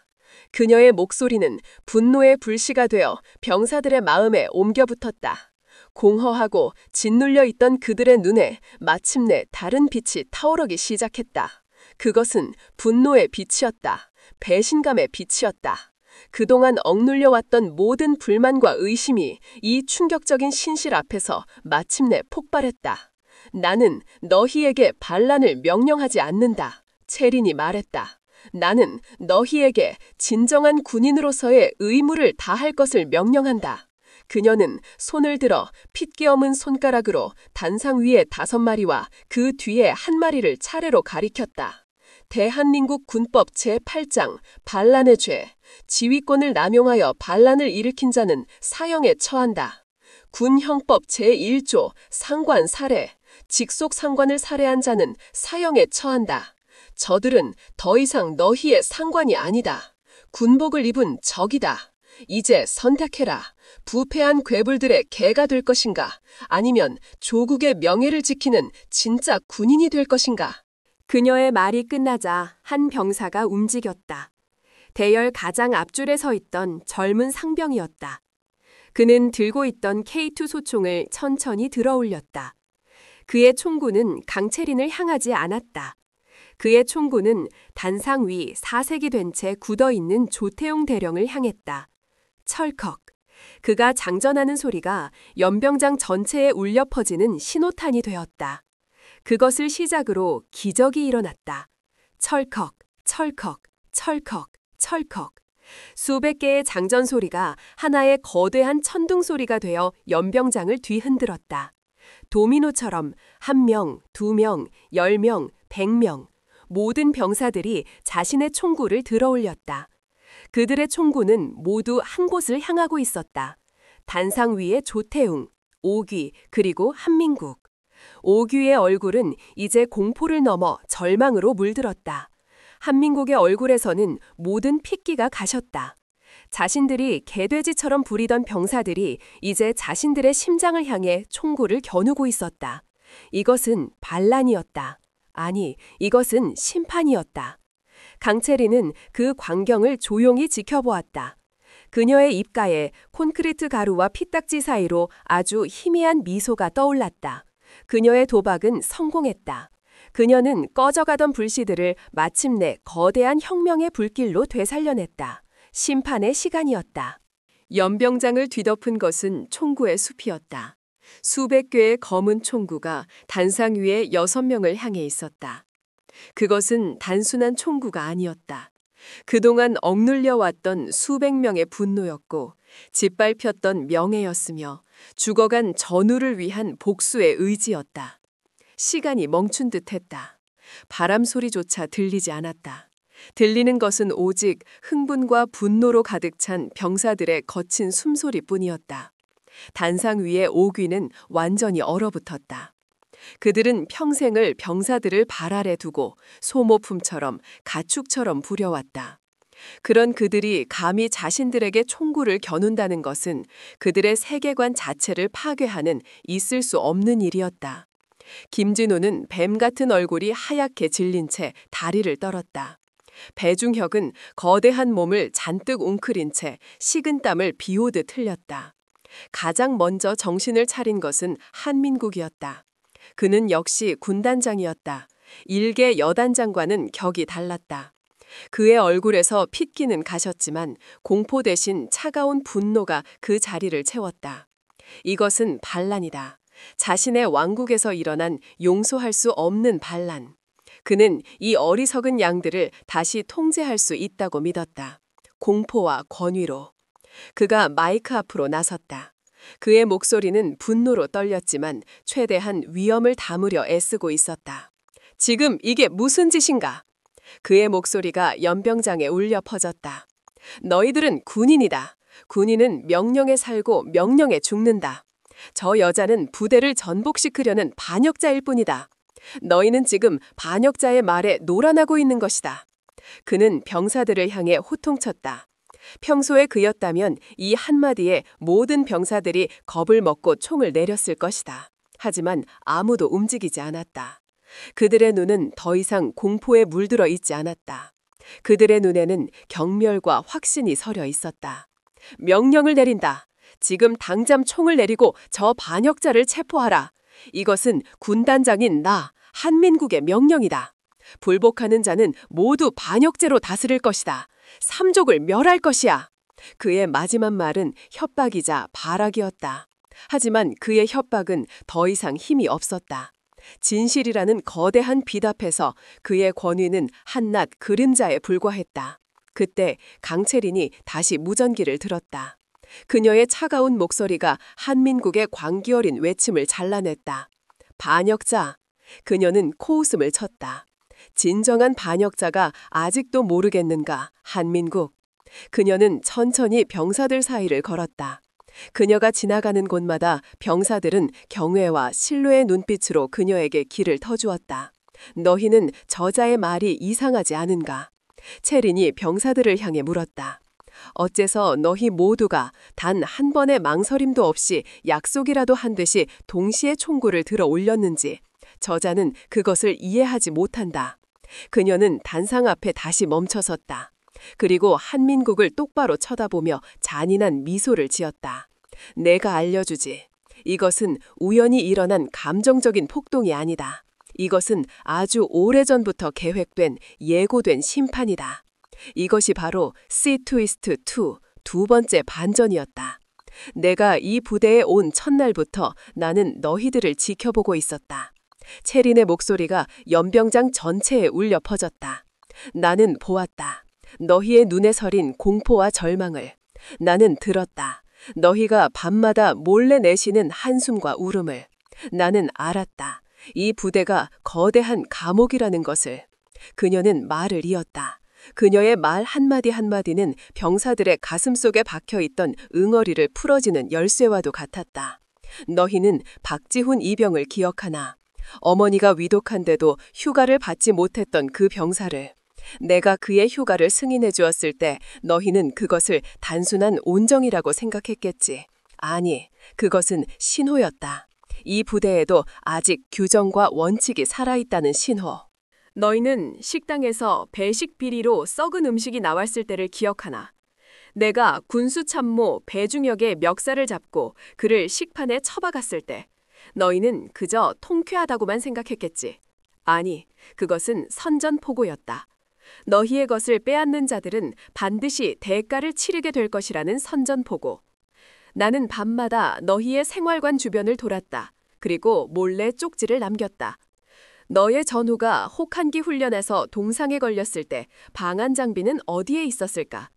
그녀의 목소리는 분노의 불씨가 되어 병사들의 마음에 옮겨붙었다. 공허하고 짓눌려 있던 그들의 눈에 마침내 다른 빛이 타오르기 시작했다. 그것은 분노의 빛이었다. 배신감의 빛이었다. 그동안 억눌려 왔던 모든 불만과 의심이 이 충격적인 신실 앞에서 마침내 폭발했다. 나는 너희에게 반란을 명령하지 않는다. 채린이 말했다. 나는 너희에게 진정한 군인으로서의 의무를 다할 것을 명령한다. 그녀는 손을 들어 핏기엄은 손가락으로 단상 위에 5마리와 그 뒤에 1마리를 차례로 가리켰다. 대한민국 군법 제8장 반란의 죄. 지휘권을 남용하여 반란을 일으킨 자는 사형에 처한다. 군형법 제1조 상관 살해. 직속 상관을 살해한 자는 사형에 처한다. 저들은 더 이상 너희의 상관이 아니다. 군복을 입은 적이다. 이제 선택해라. 부패한 괴물들의 개가 될 것인가? 아니면 조국의 명예를 지키는 진짜 군인이 될 것인가? 그녀의 말이 끝나자 한 병사가 움직였다. 대열 가장 앞줄에 서 있던 젊은 상병이었다. 그는 들고 있던 K2 소총을 천천히 들어 올렸다. 그의 총구는 강채린을 향하지 않았다. 그의 총구는 단상 위 사색이 된 채 굳어있는 조태용 대령을 향했다. 철컥. 그가 장전하는 소리가 연병장 전체에 울려 퍼지는 신호탄이 되었다. 그것을 시작으로 기적이 일어났다. 철컥, 철컥, 철컥, 철컥. 수백 개의 장전 소리가 하나의 거대한 천둥 소리가 되어 연병장을 뒤흔들었다. 도미노처럼 1명, 2명, 10명, 100명. 모든 병사들이 자신의 총구를 들어 올렸다. 그들의 총구는 모두 한 곳을 향하고 있었다. 단상 위에 조태웅, 오귀, 그리고 한민국. 오귀의 얼굴은 이제 공포를 넘어 절망으로 물들었다. 한민국의 얼굴에서는 모든 핏기가 가셨다. 자신들이 개돼지처럼 부리던 병사들이 이제 자신들의 심장을 향해 총구를 겨누고 있었다. 이것은 반란이었다. 아니, 이것은 심판이었다. 강채린은 그 광경을 조용히 지켜보았다. 그녀의 입가에 콘크리트 가루와 피딱지 사이로 아주 희미한 미소가 떠올랐다. 그녀의 도박은 성공했다. 그녀는 꺼져가던 불씨들을 마침내 거대한 혁명의 불길로 되살려냈다. 심판의 시간이었다. 연병장을 뒤덮은 것은 총구의 숲이었다. 수백 개의 검은 총구가 단상 위에 6명을 향해 있었다. 그것은 단순한 총구가 아니었다. 그동안 억눌려 왔던 수백 명의 분노였고 짓밟혔던 명예였으며 죽어간 전우를 위한 복수의 의지였다. 시간이 멈춘 듯했다. 바람 소리조차 들리지 않았다. 들리는 것은 오직 흥분과 분노로 가득 찬 병사들의 거친 숨소리뿐이었다. 단상 위의 오귀는 완전히 얼어붙었다. 그들은 평생을 병사들을 발 아래 두고 소모품처럼 가축처럼 부려왔다. 그런 그들이 감히 자신들에게 총구를 겨눈다는 것은 그들의 세계관 자체를 파괴하는 있을 수 없는 일이었다. 김진호는 뱀 같은 얼굴이 하얗게 질린 채 다리를 떨었다. 배중혁은 거대한 몸을 잔뜩 웅크린 채 식은땀을 비오듯 흘렸다. 가장 먼저 정신을 차린 것은 한민국이었다. 그는 역시 군단장이었다. 일개 여단장과는 격이 달랐다. 그의 얼굴에서 핏기는 가셨지만 공포 대신 차가운 분노가 그 자리를 채웠다. 이것은 반란이다. 자신의 왕국에서 일어난 용서할 수 없는 반란. 그는 이 어리석은 양들을 다시 통제할 수 있다고 믿었다. 공포와 권위로. 그가 마이크 앞으로 나섰다. 그의 목소리는 분노로 떨렸지만 최대한 위험을 담으려 애쓰고 있었다. 지금 이게 무슨 짓인가? 그의 목소리가 연병장에 울려 퍼졌다. 너희들은 군인이다. 군인은 명령에 살고 명령에 죽는다. 저 여자는 부대를 전복시키려는 반역자일 뿐이다. 너희는 지금 반역자의 말에 놀아나고 있는 것이다. 그는 병사들을 향해 호통쳤다. 평소에 그였다면 이 한마디에 모든 병사들이 겁을 먹고 총을 내렸을 것이다. 하지만 아무도 움직이지 않았다. 그들의 눈은 더 이상 공포에 물들어 있지 않았다. 그들의 눈에는 경멸과 확신이 서려 있었다. 명령을 내린다. 지금 당장 총을 내리고 저 반역자를 체포하라. 이것은 군단장인 나, 한민국의 명령이다. 불복하는 자는 모두 반역죄로 다스릴 것이다. 삼족을 멸할 것이야. 그의 마지막 말은 협박이자 발악이었다. 하지만 그의 협박은 더 이상 힘이 없었다. 진실이라는 거대한 빛 앞에서 그의 권위는 한낱 그림자에 불과했다. 그때 강채린이 다시 무전기를 들었다. 그녀의 차가운 목소리가 한민국의 광기 어린 외침을 잘라냈다. 반역자. 그녀는 코웃음을 쳤다. 진정한 반역자가 아직도 모르겠는가, 한민국. 그녀는 천천히 병사들 사이를 걸었다. 그녀가 지나가는 곳마다 병사들은 경외와 신뢰의 눈빛으로 그녀에게 길을 터주었다. 너희는 저자의 말이 이상하지 않은가? 채린이 병사들을 향해 물었다. 어째서 너희 모두가 단 한 번의 망설임도 없이 약속이라도 한 듯이 동시에 총구를 들어 올렸는지 저자는 그것을 이해하지 못한다. 그녀는 단상 앞에 다시 멈춰섰다. 그리고 한민국을 똑바로 쳐다보며 잔인한 미소를 지었다. 내가 알려주지. 이것은 우연히 일어난 감정적인 폭동이 아니다. 이것은 아주 오래전부터 계획된 예고된 심판이다. 이것이 바로 C-2 두 번째 반전이었다. 내가 이 부대에 온 첫날부터 나는 너희들을 지켜보고 있었다. 채린의 목소리가 연병장 전체에 울려 퍼졌다. 나는 보았다. 너희의 눈에 서린 공포와 절망을. 나는 들었다. 너희가 밤마다 몰래 내쉬는 한숨과 울음을. 나는 알았다. 이 부대가 거대한 감옥이라는 것을. 그녀는 말을 이었다. 그녀의 말 한마디 한마디는 병사들의 가슴속에 박혀있던 응어리를 풀어주는 열쇠와도 같았다. 너희는 박지훈 이병을 기억하나? 어머니가 위독한데도 휴가를 받지 못했던 그 병사를. 내가 그의 휴가를 승인해 주었을 때 너희는 그것을 단순한 온정이라고 생각했겠지. 아니, 그것은 신호였다. 이 부대에도 아직 규정과 원칙이 살아있다는 신호. 너희는 식당에서 배식 비리로 썩은 음식이 나왔을 때를 기억하나? 내가 군수참모 배중혁의 멱살을 잡고 그를 식판에 처박았을 때 너희는 그저 통쾌하다고만 생각했겠지. 아니, 그것은 선전포고였다. 너희의 것을 빼앗는 자들은 반드시 대가를 치르게 될 것이라는 선전포고. 나는 밤마다 너희의 생활관 주변을 돌았다. 그리고 몰래 쪽지를 남겼다. 너의 전우가 혹한기 훈련에서 동상에 걸렸을 때 방한 장비는 어디에 있었을까?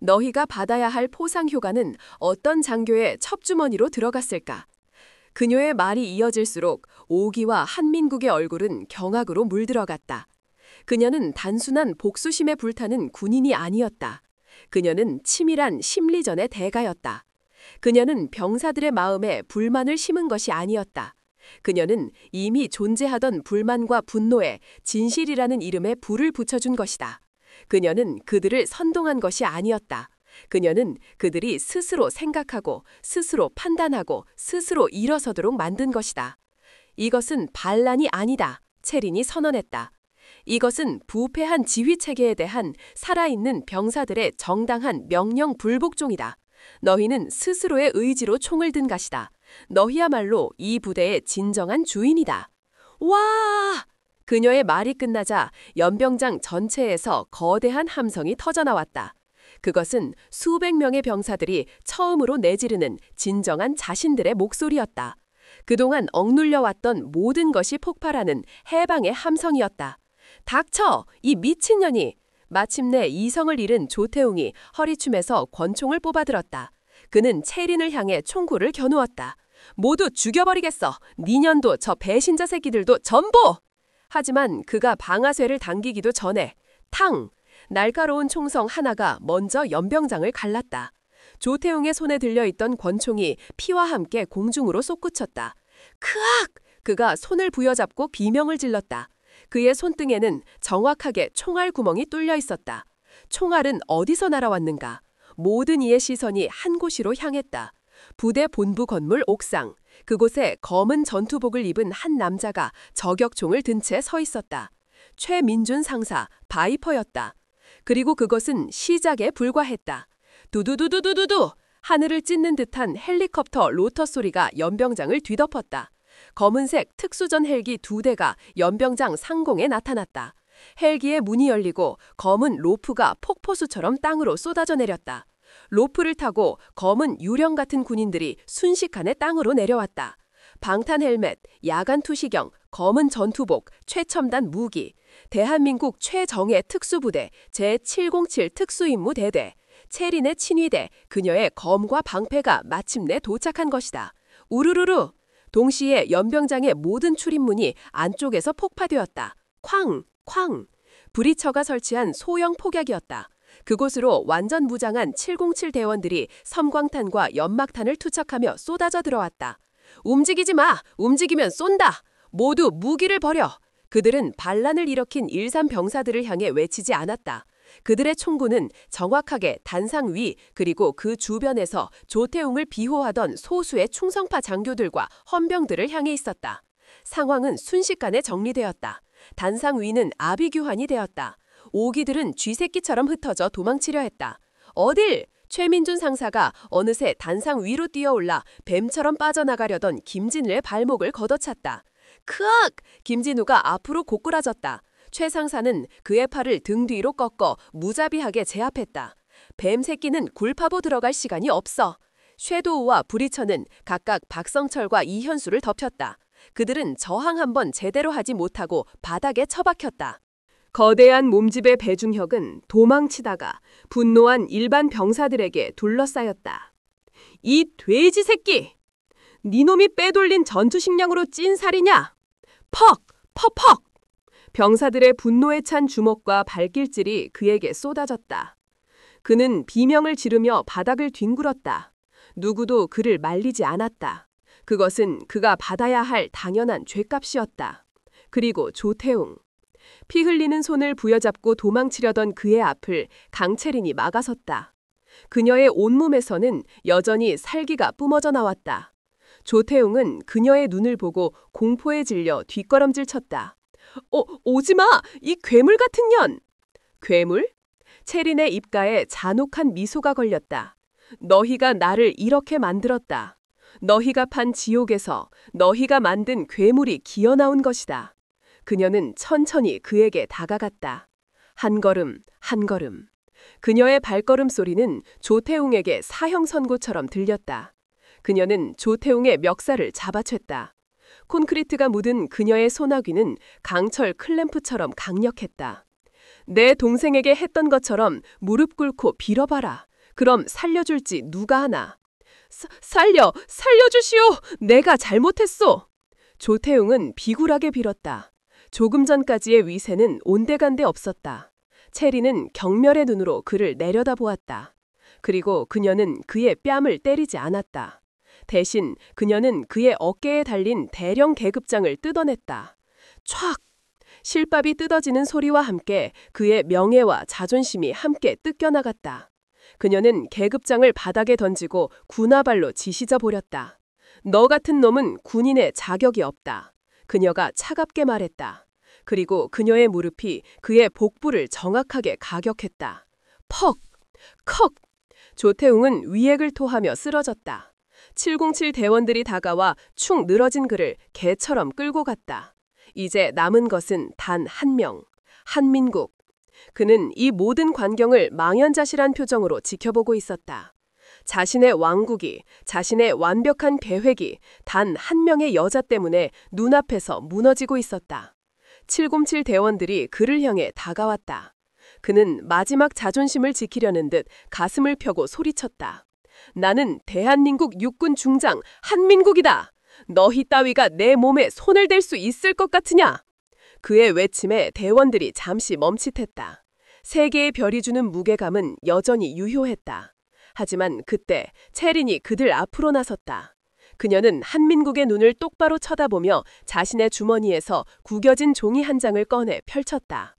너희가 받아야 할 포상 효과는 어떤 장교의 첩주머니로 들어갔을까? 그녀의 말이 이어질수록 오기와 한민국의 얼굴은 경악으로 물들어갔다. 그녀는 단순한 복수심에 불타는 군인이 아니었다. 그녀는 치밀한 심리전의 대가였다. 그녀는 병사들의 마음에 불만을 심은 것이 아니었다. 그녀는 이미 존재하던 불만과 분노에 진실이라는 이름에 불을 붙여준 것이다. 그녀는 그들을 선동한 것이 아니었다. 그녀는 그들이 스스로 생각하고 스스로 판단하고 스스로 일어서도록 만든 것이다. 이것은 반란이 아니다. 체린이 선언했다. 이것은 부패한 지휘체계에 대한 살아있는 병사들의 정당한 명령 불복종이다. 너희는 스스로의 의지로 총을 든 것이다. 너희야말로 이 부대의 진정한 주인이다. 와! 그녀의 말이 끝나자 연병장 전체에서 거대한 함성이 터져나왔다. 그것은 수백 명의 병사들이 처음으로 내지르는 진정한 자신들의 목소리였다. 그동안 억눌려왔던 모든 것이 폭발하는 해방의 함성이었다. 닥쳐! 이 미친년이! 마침내 이성을 잃은 조태웅이 허리춤에서 권총을 뽑아들었다. 그는 채린을 향해 총구를 겨누었다. 모두 죽여버리겠어. 니년도 저 배신자 새끼들도 전부! 하지만 그가 방아쇠를 당기기도 전에 탕! 날카로운 총성 하나가 먼저 연병장을 갈랐다. 조태웅의 손에 들려있던 권총이 피와 함께 공중으로 솟구쳤다. 크악! 그가 손을 부여잡고 비명을 질렀다. 그의 손등에는 정확하게 총알 구멍이 뚫려 있었다. 총알은 어디서 날아왔는가? 모든 이의 시선이 한 곳으로 향했다. 부대 본부 건물 옥상. 그곳에 검은 전투복을 입은 한 남자가 저격총을 든 채 서 있었다. 최민준 상사, 바이퍼였다. 그리고 그것은 시작에 불과했다. 두두두두두두두! 하늘을 찢는 듯한 헬리콥터 로터 소리가 연병장을 뒤덮었다. 검은색 특수전 헬기 2대가 연병장 상공에 나타났다. 헬기의 문이 열리고 검은 로프가 폭포수처럼 땅으로 쏟아져 내렸다. 로프를 타고 검은 유령 같은 군인들이 순식간에 땅으로 내려왔다. 방탄 헬멧, 야간 투시경, 검은 전투복, 최첨단 무기, 대한민국 최정예 특수부대 제707 특수임무대대, 채린의 친위대, 그녀의 검과 방패가 마침내 도착한 것이다. 우르르르! 동시에 연병장의 모든 출입문이 안쪽에서 폭파되었다. 쾅! 쾅! 브리처가 설치한 소형 폭약이었다. 그곳으로 완전 무장한 707 대원들이 섬광탄과 연막탄을 투척하며 쏟아져 들어왔다. 움직이지 마! 움직이면 쏜다! 모두 무기를 버려! 그들은 반란을 일으킨 일산 병사들을 향해 외치지 않았다. 그들의 총구는 정확하게 단상 위 그리고 그 주변에서 조태웅을 비호하던 소수의 충성파 장교들과 헌병들을 향해 있었다. 상황은 순식간에 정리되었다. 단상 위는 아비규환이 되었다. 오기들은 쥐새끼처럼 흩어져 도망치려 했다. 어딜! 최민준 상사가 어느새 단상 위로 뛰어올라 뱀처럼 빠져나가려던 김진우의 발목을 걷어찼다. 크악! 김진우가 앞으로 고꾸라졌다. 최 상사는 그의 팔을 등 뒤로 꺾어 무자비하게 제압했다. 뱀 새끼는 굴파보 들어갈 시간이 없어. 쉐도우와 브리처는 각각 박성철과 이현수를 덮쳤다. 그들은 저항 한번 제대로 하지 못하고 바닥에 처박혔다. 거대한 몸집의 배중혁은 도망치다가 분노한 일반 병사들에게 둘러싸였다. 이 돼지 새끼! 니놈이 빼돌린 전투식량으로 찐 살이냐? 퍽! 퍽퍽! 병사들의 분노에 찬 주먹과 발길질이 그에게 쏟아졌다. 그는 비명을 지르며 바닥을 뒹굴었다. 누구도 그를 말리지 않았다. 그것은 그가 받아야 할 당연한 죗값이었다. 그리고 조태웅. 피 흘리는 손을 부여잡고 도망치려던 그의 앞을 강채린이 막아섰다. 그녀의 온몸에서는 여전히 살기가 뿜어져 나왔다. 조태웅은 그녀의 눈을 보고 공포에 질려 뒷걸음질 쳤다. 오지마! 이 괴물 같은 년! 괴물? 채린의 입가에 잔혹한 미소가 걸렸다. 너희가 나를 이렇게 만들었다. 너희가 판 지옥에서 너희가 만든 괴물이 기어나온 것이다. 그녀는 천천히 그에게 다가갔다. 한 걸음, 한 걸음. 그녀의 발걸음 소리는 조태웅에게 사형 선고처럼 들렸다. 그녀는 조태웅의 멱살을 잡아챘다. 콘크리트가 묻은 그녀의 소나귀는 강철 클램프처럼 강력했다. 내 동생에게 했던 것처럼 무릎 꿇고 빌어봐라. 그럼 살려줄지 누가 하나. 살려주시오. 내가 잘못했소. 조태웅은 비굴하게 빌었다. 조금 전까지의 위세는 온데간데 없었다. 체리는 경멸의 눈으로 그를 내려다보았다. 그리고 그녀는 그의 뺨을 때리지 않았다. 대신 그녀는 그의 어깨에 달린 대령 계급장을 뜯어냈다. 촥! 실밥이 뜯어지는 소리와 함께 그의 명예와 자존심이 함께 뜯겨나갔다. 그녀는 계급장을 바닥에 던지고 군화발로 지시져 버렸다. 너 같은 놈은 군인의 자격이 없다. 그녀가 차갑게 말했다. 그리고 그녀의 무릎이 그의 복부를 정확하게 가격했다. 퍽! 컥! 조태웅은 위액을 토하며 쓰러졌다. 707 대원들이 다가와 축 늘어진 그를 개처럼 끌고 갔다. 이제 남은 것은 단 한 명, 한민국. 그는 이 모든 광경을 망연자실한 표정으로 지켜보고 있었다. 자신의 왕국이, 자신의 완벽한 계획이 단 한 명의 여자 때문에 눈앞에서 무너지고 있었다. 707 대원들이 그를 향해 다가왔다. 그는 마지막 자존심을 지키려는 듯 가슴을 펴고 소리쳤다. 나는 대한민국 육군 중장 한민국이다. 너희 따위가 내 몸에 손을 댈 수 있을 것 같으냐? 그의 외침에 대원들이 잠시 멈칫했다. 세 개의 별이 주는 무게감은 여전히 유효했다. 하지만 그때 체린이 그들 앞으로 나섰다. 그녀는 한민국의 눈을 똑바로 쳐다보며 자신의 주머니에서 구겨진 종이 한 장을 꺼내 펼쳤다.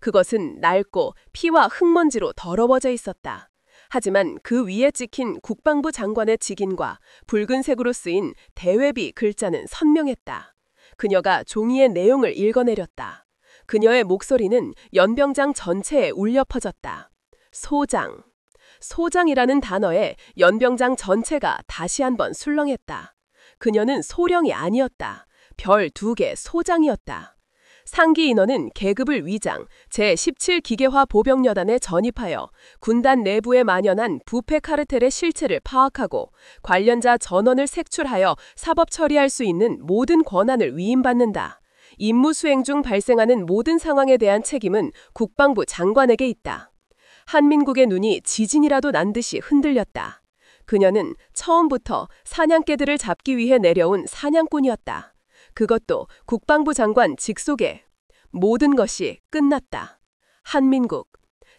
그것은 낡고 피와 흙먼지로 더러워져 있었다. 하지만 그 위에 찍힌 국방부 장관의 직인과 붉은색으로 쓰인 대외비 글자는 선명했다. 그녀가 종이의 내용을 읽어내렸다. 그녀의 목소리는 연병장 전체에 울려 퍼졌다. 소장. 소장이라는 단어에 연병장 전체가 다시 한번 술렁했다. 그녀는 소령이 아니었다. 별 2개 소장이었다. 상기 인원은 계급을 위장, 제17기계화 보병여단에 전입하여 군단 내부에 만연한 부패 카르텔의 실체를 파악하고 관련자 전원을 색출하여 사법 처리할 수 있는 모든 권한을 위임받는다. 임무 수행 중 발생하는 모든 상황에 대한 책임은 국방부 장관에게 있다. 한민국의 눈이 지진이라도 난 듯이 흔들렸다. 그녀는 처음부터 사냥개들을 잡기 위해 내려온 사냥꾼이었다. 그것도 국방부 장관 직속에. 모든 것이 끝났다. 한민국.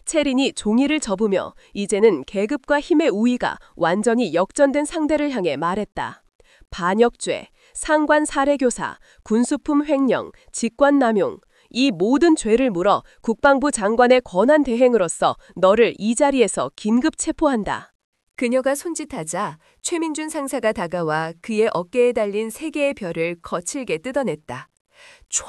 체린이 종이를 접으며 이제는 계급과 힘의 우위가 완전히 역전된 상대를 향해 말했다. 반역죄, 상관 살해교사, 군수품 횡령, 직권남용, 이 모든 죄를 물어 국방부 장관의 권한 대행으로서 너를 이 자리에서 긴급 체포한다. 그녀가 손짓하자 최민준 상사가 다가와 그의 어깨에 달린 3개의 별을 거칠게 뜯어냈다. 촤!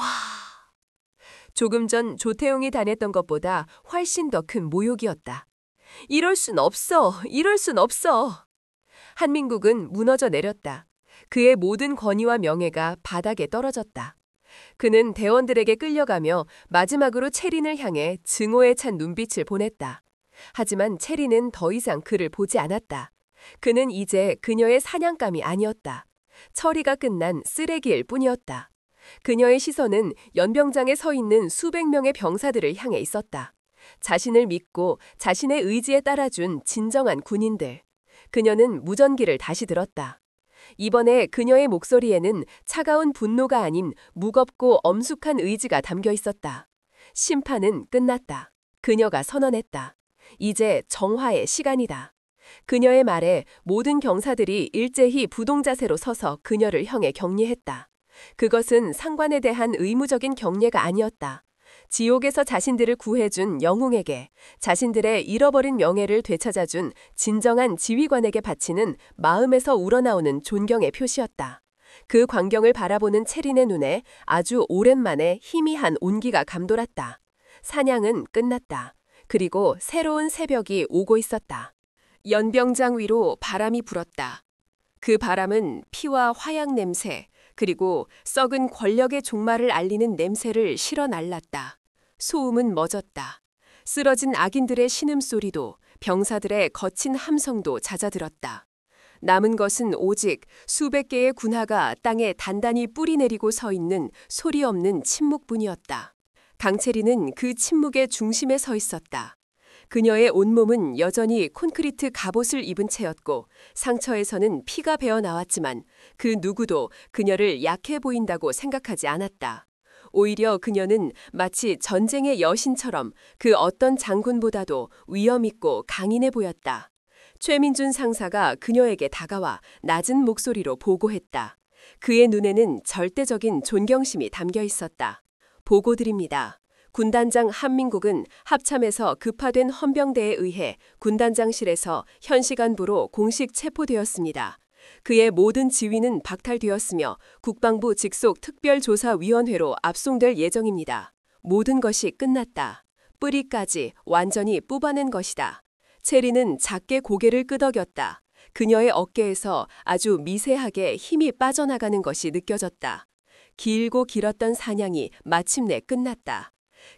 조금 전 조태웅이 당했던 것보다 훨씬 더 큰 모욕이었다. 이럴 순 없어! 이럴 순 없어! 한민국은 무너져 내렸다. 그의 모든 권위와 명예가 바닥에 떨어졌다. 그는 대원들에게 끌려가며 마지막으로 체린을 향해 증오에 찬 눈빛을 보냈다. 하지만 체리는 더 이상 그를 보지 않았다. 그는 이제 그녀의 사냥감이 아니었다. 처리가 끝난 쓰레기일 뿐이었다. 그녀의 시선은 연병장에 서 있는 수백 명의 병사들을 향해 있었다. 자신을 믿고 자신의 의지에 따라준 진정한 군인들. 그녀는 무전기를 다시 들었다. 이번에 그녀의 목소리에는 차가운 분노가 아닌 무겁고 엄숙한 의지가 담겨 있었다. 심판은 끝났다. 그녀가 선언했다. 이제 정화의 시간이다. 그녀의 말에 모든 경사들이 일제히 부동자세로 서서 그녀를 향해 격려했다. 그것은 상관에 대한 의무적인 격려가 아니었다. 지옥에서 자신들을 구해준 영웅에게, 자신들의 잃어버린 명예를 되찾아준 진정한 지휘관에게 바치는 마음에서 우러나오는 존경의 표시였다. 그 광경을 바라보는 체린의 눈에 아주 오랜만에 희미한 온기가 감돌았다. 사냥은 끝났다. 그리고 새로운 새벽이 오고 있었다. 연병장 위로 바람이 불었다. 그 바람은 피와 화약 냄새, 그리고 썩은 권력의 종말을 알리는 냄새를 실어 날랐다. 소음은 멎었다. 쓰러진 악인들의 신음소리도 병사들의 거친 함성도 잦아들었다. 남은 것은 오직 수백 개의 군하가 땅에 단단히 뿌리 내리고 서 있는 소리 없는 침묵뿐이었다. 강채리는 그 침묵의 중심에 서 있었다. 그녀의 온몸은 여전히 콘크리트 갑옷을 입은 채였고 상처에서는 피가 배어 나왔지만 그 누구도 그녀를 약해 보인다고 생각하지 않았다. 오히려 그녀는 마치 전쟁의 여신처럼 그 어떤 장군보다도 위엄있고 강인해 보였다. 최민준 상사가 그녀에게 다가와 낮은 목소리로 보고했다. 그의 눈에는 절대적인 존경심이 담겨 있었다. 보고드립니다. 군단장 한민국은 합참에서 급파된 헌병대에 의해 군단장실에서 현 시간부로 공식 체포되었습니다. 그의 모든 지위는 박탈되었으며 국방부 직속 특별조사위원회로 압송될 예정입니다. 모든 것이 끝났다. 뿌리까지 완전히 뽑아낸 것이다. 체리는 작게 고개를 끄덕였다. 그녀의 어깨에서 아주 미세하게 힘이 빠져나가는 것이 느껴졌다. 길고 길었던 사냥이 마침내 끝났다.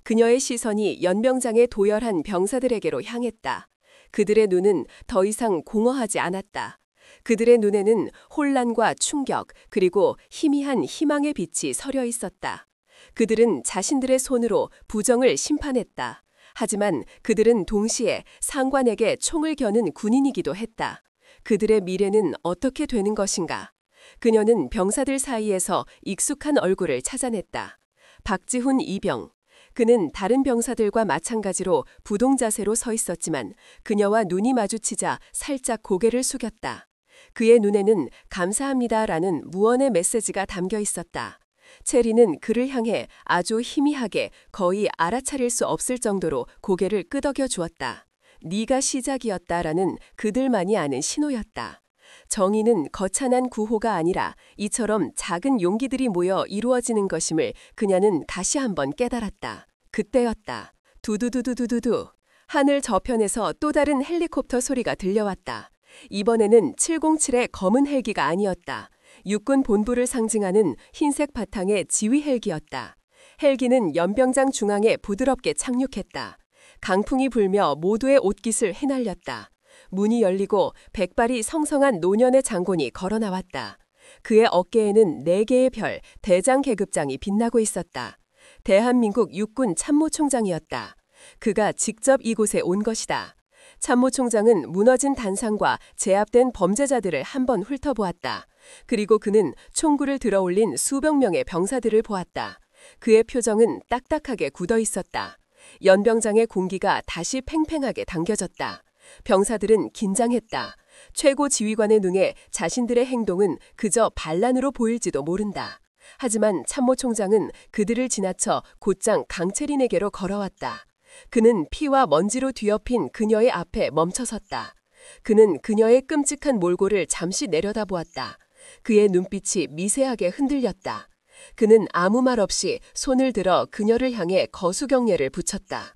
그녀의 시선이 연병장의 도열한 병사들에게로 향했다. 그들의 눈은 더 이상 공허하지 않았다. 그들의 눈에는 혼란과 충격 그리고 희미한 희망의 빛이 서려 있었다. 그들은 자신들의 손으로 부정을 심판했다. 하지만 그들은 동시에 상관에게 총을 겨눈 군인이기도 했다. 그들의 미래는 어떻게 되는 것인가? 그녀는 병사들 사이에서 익숙한 얼굴을 찾아냈다. 박지훈 이병. 그는 다른 병사들과 마찬가지로 부동 자세로 서 있었지만 그녀와 눈이 마주치자 살짝 고개를 숙였다. 그의 눈에는 감사합니다라는 무언의 메시지가 담겨 있었다. 체리는 그를 향해 아주 희미하게 거의 알아차릴 수 없을 정도로 고개를 끄덕여 주었다. 네가 시작이었다라는 그들만이 아는 신호였다. 정의는 거창한 구호가 아니라 이처럼 작은 용기들이 모여 이루어지는 것임을 그녀는 다시 한번 깨달았다. 그때였다. 두두두두두두두. 하늘 저편에서 또 다른 헬리콥터 소리가 들려왔다. 이번에는 707의 검은 헬기가 아니었다. 육군 본부를 상징하는 흰색 바탕의 지휘 헬기였다. 헬기는 연병장 중앙에 부드럽게 착륙했다. 강풍이 불며 모두의 옷깃을 휘날렸다. 문이 열리고 백발이 성성한 노년의 장군이 걸어 나왔다. 그의 어깨에는 4개의 별, 대장 계급장이 빛나고 있었다. 대한민국 육군 참모총장이었다. 그가 직접 이곳에 온 것이다. 참모총장은 무너진 단상과 제압된 범죄자들을 한번 훑어보았다. 그리고 그는 총구를 들어올린 수백 명의 병사들을 보았다. 그의 표정은 딱딱하게 굳어 있었다. 연병장의 공기가 다시 팽팽하게 당겨졌다. 병사들은 긴장했다. 최고 지휘관의 눈에 자신들의 행동은 그저 반란으로 보일지도 모른다. 하지만 참모총장은 그들을 지나쳐 곧장 강채린에게로 걸어왔다. 그는 피와 먼지로 뒤엎인 그녀의 앞에 멈춰섰다. 그는 그녀의 끔찍한 몰골을 잠시 내려다보았다. 그의 눈빛이 미세하게 흔들렸다. 그는 아무 말 없이 손을 들어 그녀를 향해 거수경례를 붙였다.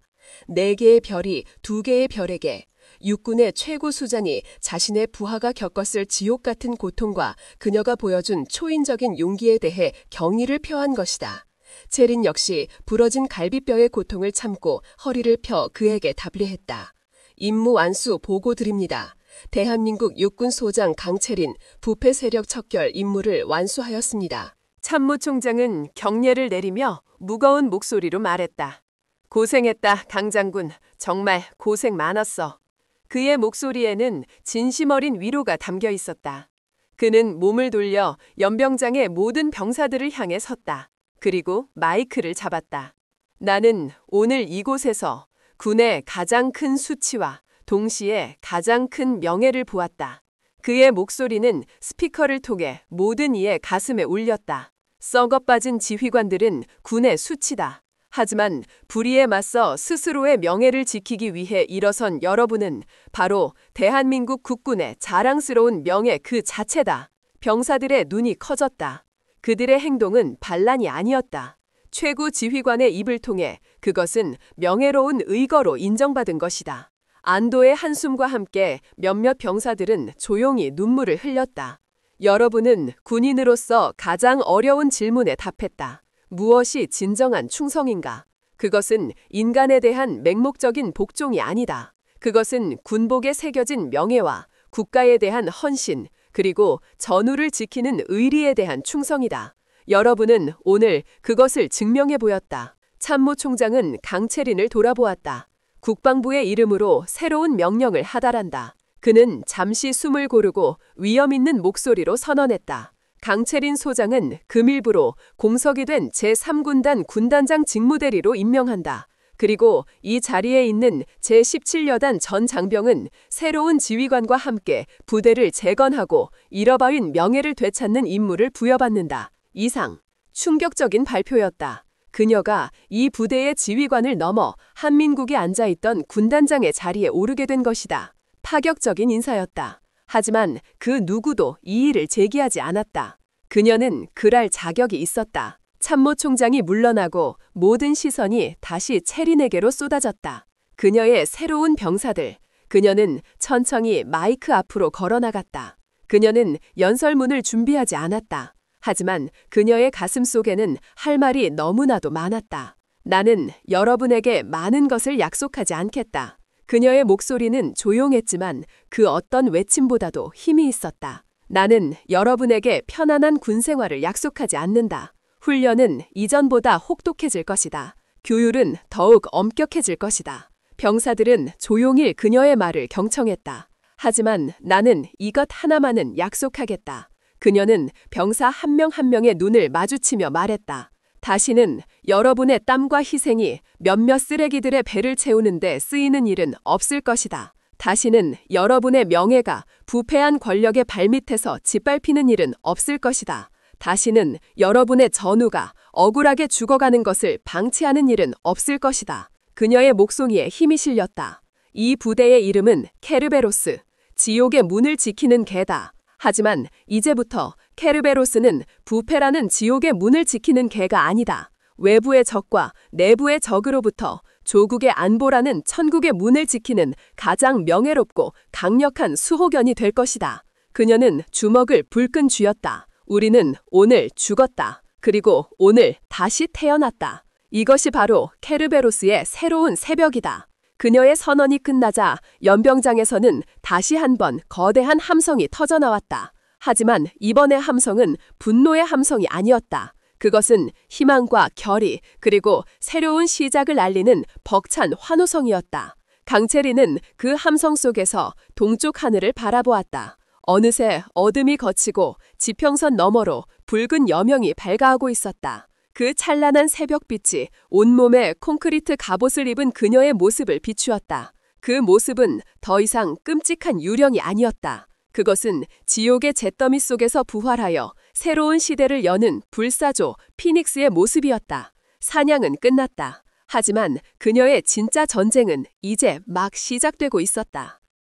4개의 별이 2개의 별에게 육군의 최고 수장이 자신의 부하가 겪었을 지옥 같은 고통과 그녀가 보여준 초인적인 용기에 대해 경의를 표한 것이다. 체린 역시 부러진 갈비뼈의 고통을 참고 허리를 펴 그에게 답례했다. 임무 완수 보고 드립니다. 대한민국 육군소장 강채린 부패 세력 척결 임무를 완수하였습니다. 참모총장은 경례를 내리며 무거운 목소리로 말했다. 고생했다, 강장군. 정말 고생 많았어. 그의 목소리에는 진심 어린 위로가 담겨 있었다. 그는 몸을 돌려 연병장의 모든 병사들을 향해 섰다. 그리고 마이크를 잡았다. 나는 오늘 이곳에서 군의 가장 큰 수치와 동시에 가장 큰 명예를 보았다. 그의 목소리는 스피커를 통해 모든 이의 가슴에 울렸다. 썩어 빠진 지휘관들은 군의 수치다. 하지만 불의에 맞서 스스로의 명예를 지키기 위해 일어선 여러분은 바로 대한민국 국군의 자랑스러운 명예 그 자체다. 병사들의 눈이 커졌다. 그들의 행동은 반란이 아니었다. 최고 지휘관의 입을 통해 그것은 명예로운 의거로 인정받은 것이다. 안도의 한숨과 함께 몇몇 병사들은 조용히 눈물을 흘렸다. 여러분은 군인으로서 가장 어려운 질문에 답했다. 무엇이 진정한 충성인가? 그것은 인간에 대한 맹목적인 복종이 아니다. 그것은 군복에 새겨진 명예와 국가에 대한 헌신, 그리고 전우를 지키는 의리에 대한 충성이다. 여러분은 오늘 그것을 증명해 보였다. 참모총장은 강채린을 돌아보았다. 국방부의 이름으로 새로운 명령을 하달한다. 그는 잠시 숨을 고르고 위험 있는 목소리로 선언했다. 강채린 소장은 금일부로 공석이 된 제3군단 군단장 직무대리로 임명한다. 그리고 이 자리에 있는 제17여단 전 장병은 새로운 지휘관과 함께 부대를 재건하고 잃어버린 명예를 되찾는 임무를 부여받는다. 이상. 충격적인 발표였다. 그녀가 이 부대의 지휘관을 넘어 한민국이 앉아있던 군단장의 자리에 오르게 된 것이다. 파격적인 인사였다. 하지만 그 누구도 이의를 제기하지 않았다. 그녀는 그럴 자격이 있었다. 참모총장이 물러나고 모든 시선이 다시 채린에게로 쏟아졌다. 그녀의 새로운 병사들. 그녀는 천천히 마이크 앞으로 걸어나갔다. 그녀는 연설문을 준비하지 않았다. 하지만 그녀의 가슴 속에는 할 말이 너무나도 많았다. 나는 여러분에게 많은 것을 약속하지 않겠다. 그녀의 목소리는 조용했지만 그 어떤 외침보다도 힘이 있었다. 나는 여러분에게 편안한 군 생활을 약속하지 않는다. 훈련은 이전보다 혹독해질 것이다. 교율은 더욱 엄격해질 것이다. 병사들은 조용히 그녀의 말을 경청했다. 하지만 나는 이것 하나만은 약속하겠다. 그녀는 병사 한 명 한 명의 눈을 마주치며 말했다. 다시는 여러분의 땀과 희생이 몇몇 쓰레기들의 배를 채우는데 쓰이는 일은 없을 것이다. 다시는 여러분의 명예가 부패한 권력의 발밑에서 짓밟히는 일은 없을 것이다. 다시는 여러분의 전우가 억울하게 죽어가는 것을 방치하는 일은 없을 것이다. 그녀의 목소리에 힘이 실렸다. 이 부대의 이름은 케르베로스, 지옥의 문을 지키는 개다. 하지만 이제부터 케르베로스는 부패라는 지옥의 문을 지키는 개가 아니다. 외부의 적과 내부의 적으로부터 조국의 안보라는 천국의 문을 지키는 가장 명예롭고 강력한 수호견이 될 것이다. 그녀는 주먹을 불끈 쥐었다. 우리는 오늘 죽었다. 그리고 오늘 다시 태어났다. 이것이 바로 케르베로스의 새로운 새벽이다. 그녀의 선언이 끝나자 연병장에서는 다시 한번 거대한 함성이 터져나왔다. 하지만 이번의 함성은 분노의 함성이 아니었다. 그것은 희망과 결의 그리고 새로운 시작을 알리는 벅찬 환호성이었다. 강채린은 그 함성 속에서 동쪽 하늘을 바라보았다. 어느새 어둠이 걷히고 지평선 너머로 붉은 여명이 발가하고 있었다. 그 찬란한 새벽빛이 온몸에 콘크리트 갑옷을 입은 그녀의 모습을 비추었다. 그 모습은 더 이상 끔찍한 유령이 아니었다. 그것은 지옥의 잿더미 속에서 부활하여 새로운 시대를 여는 불사조 피닉스의 모습이었다. 사냥은 끝났다. 하지만 그녀의 진짜 전쟁은 이제 막 시작되고 있었다.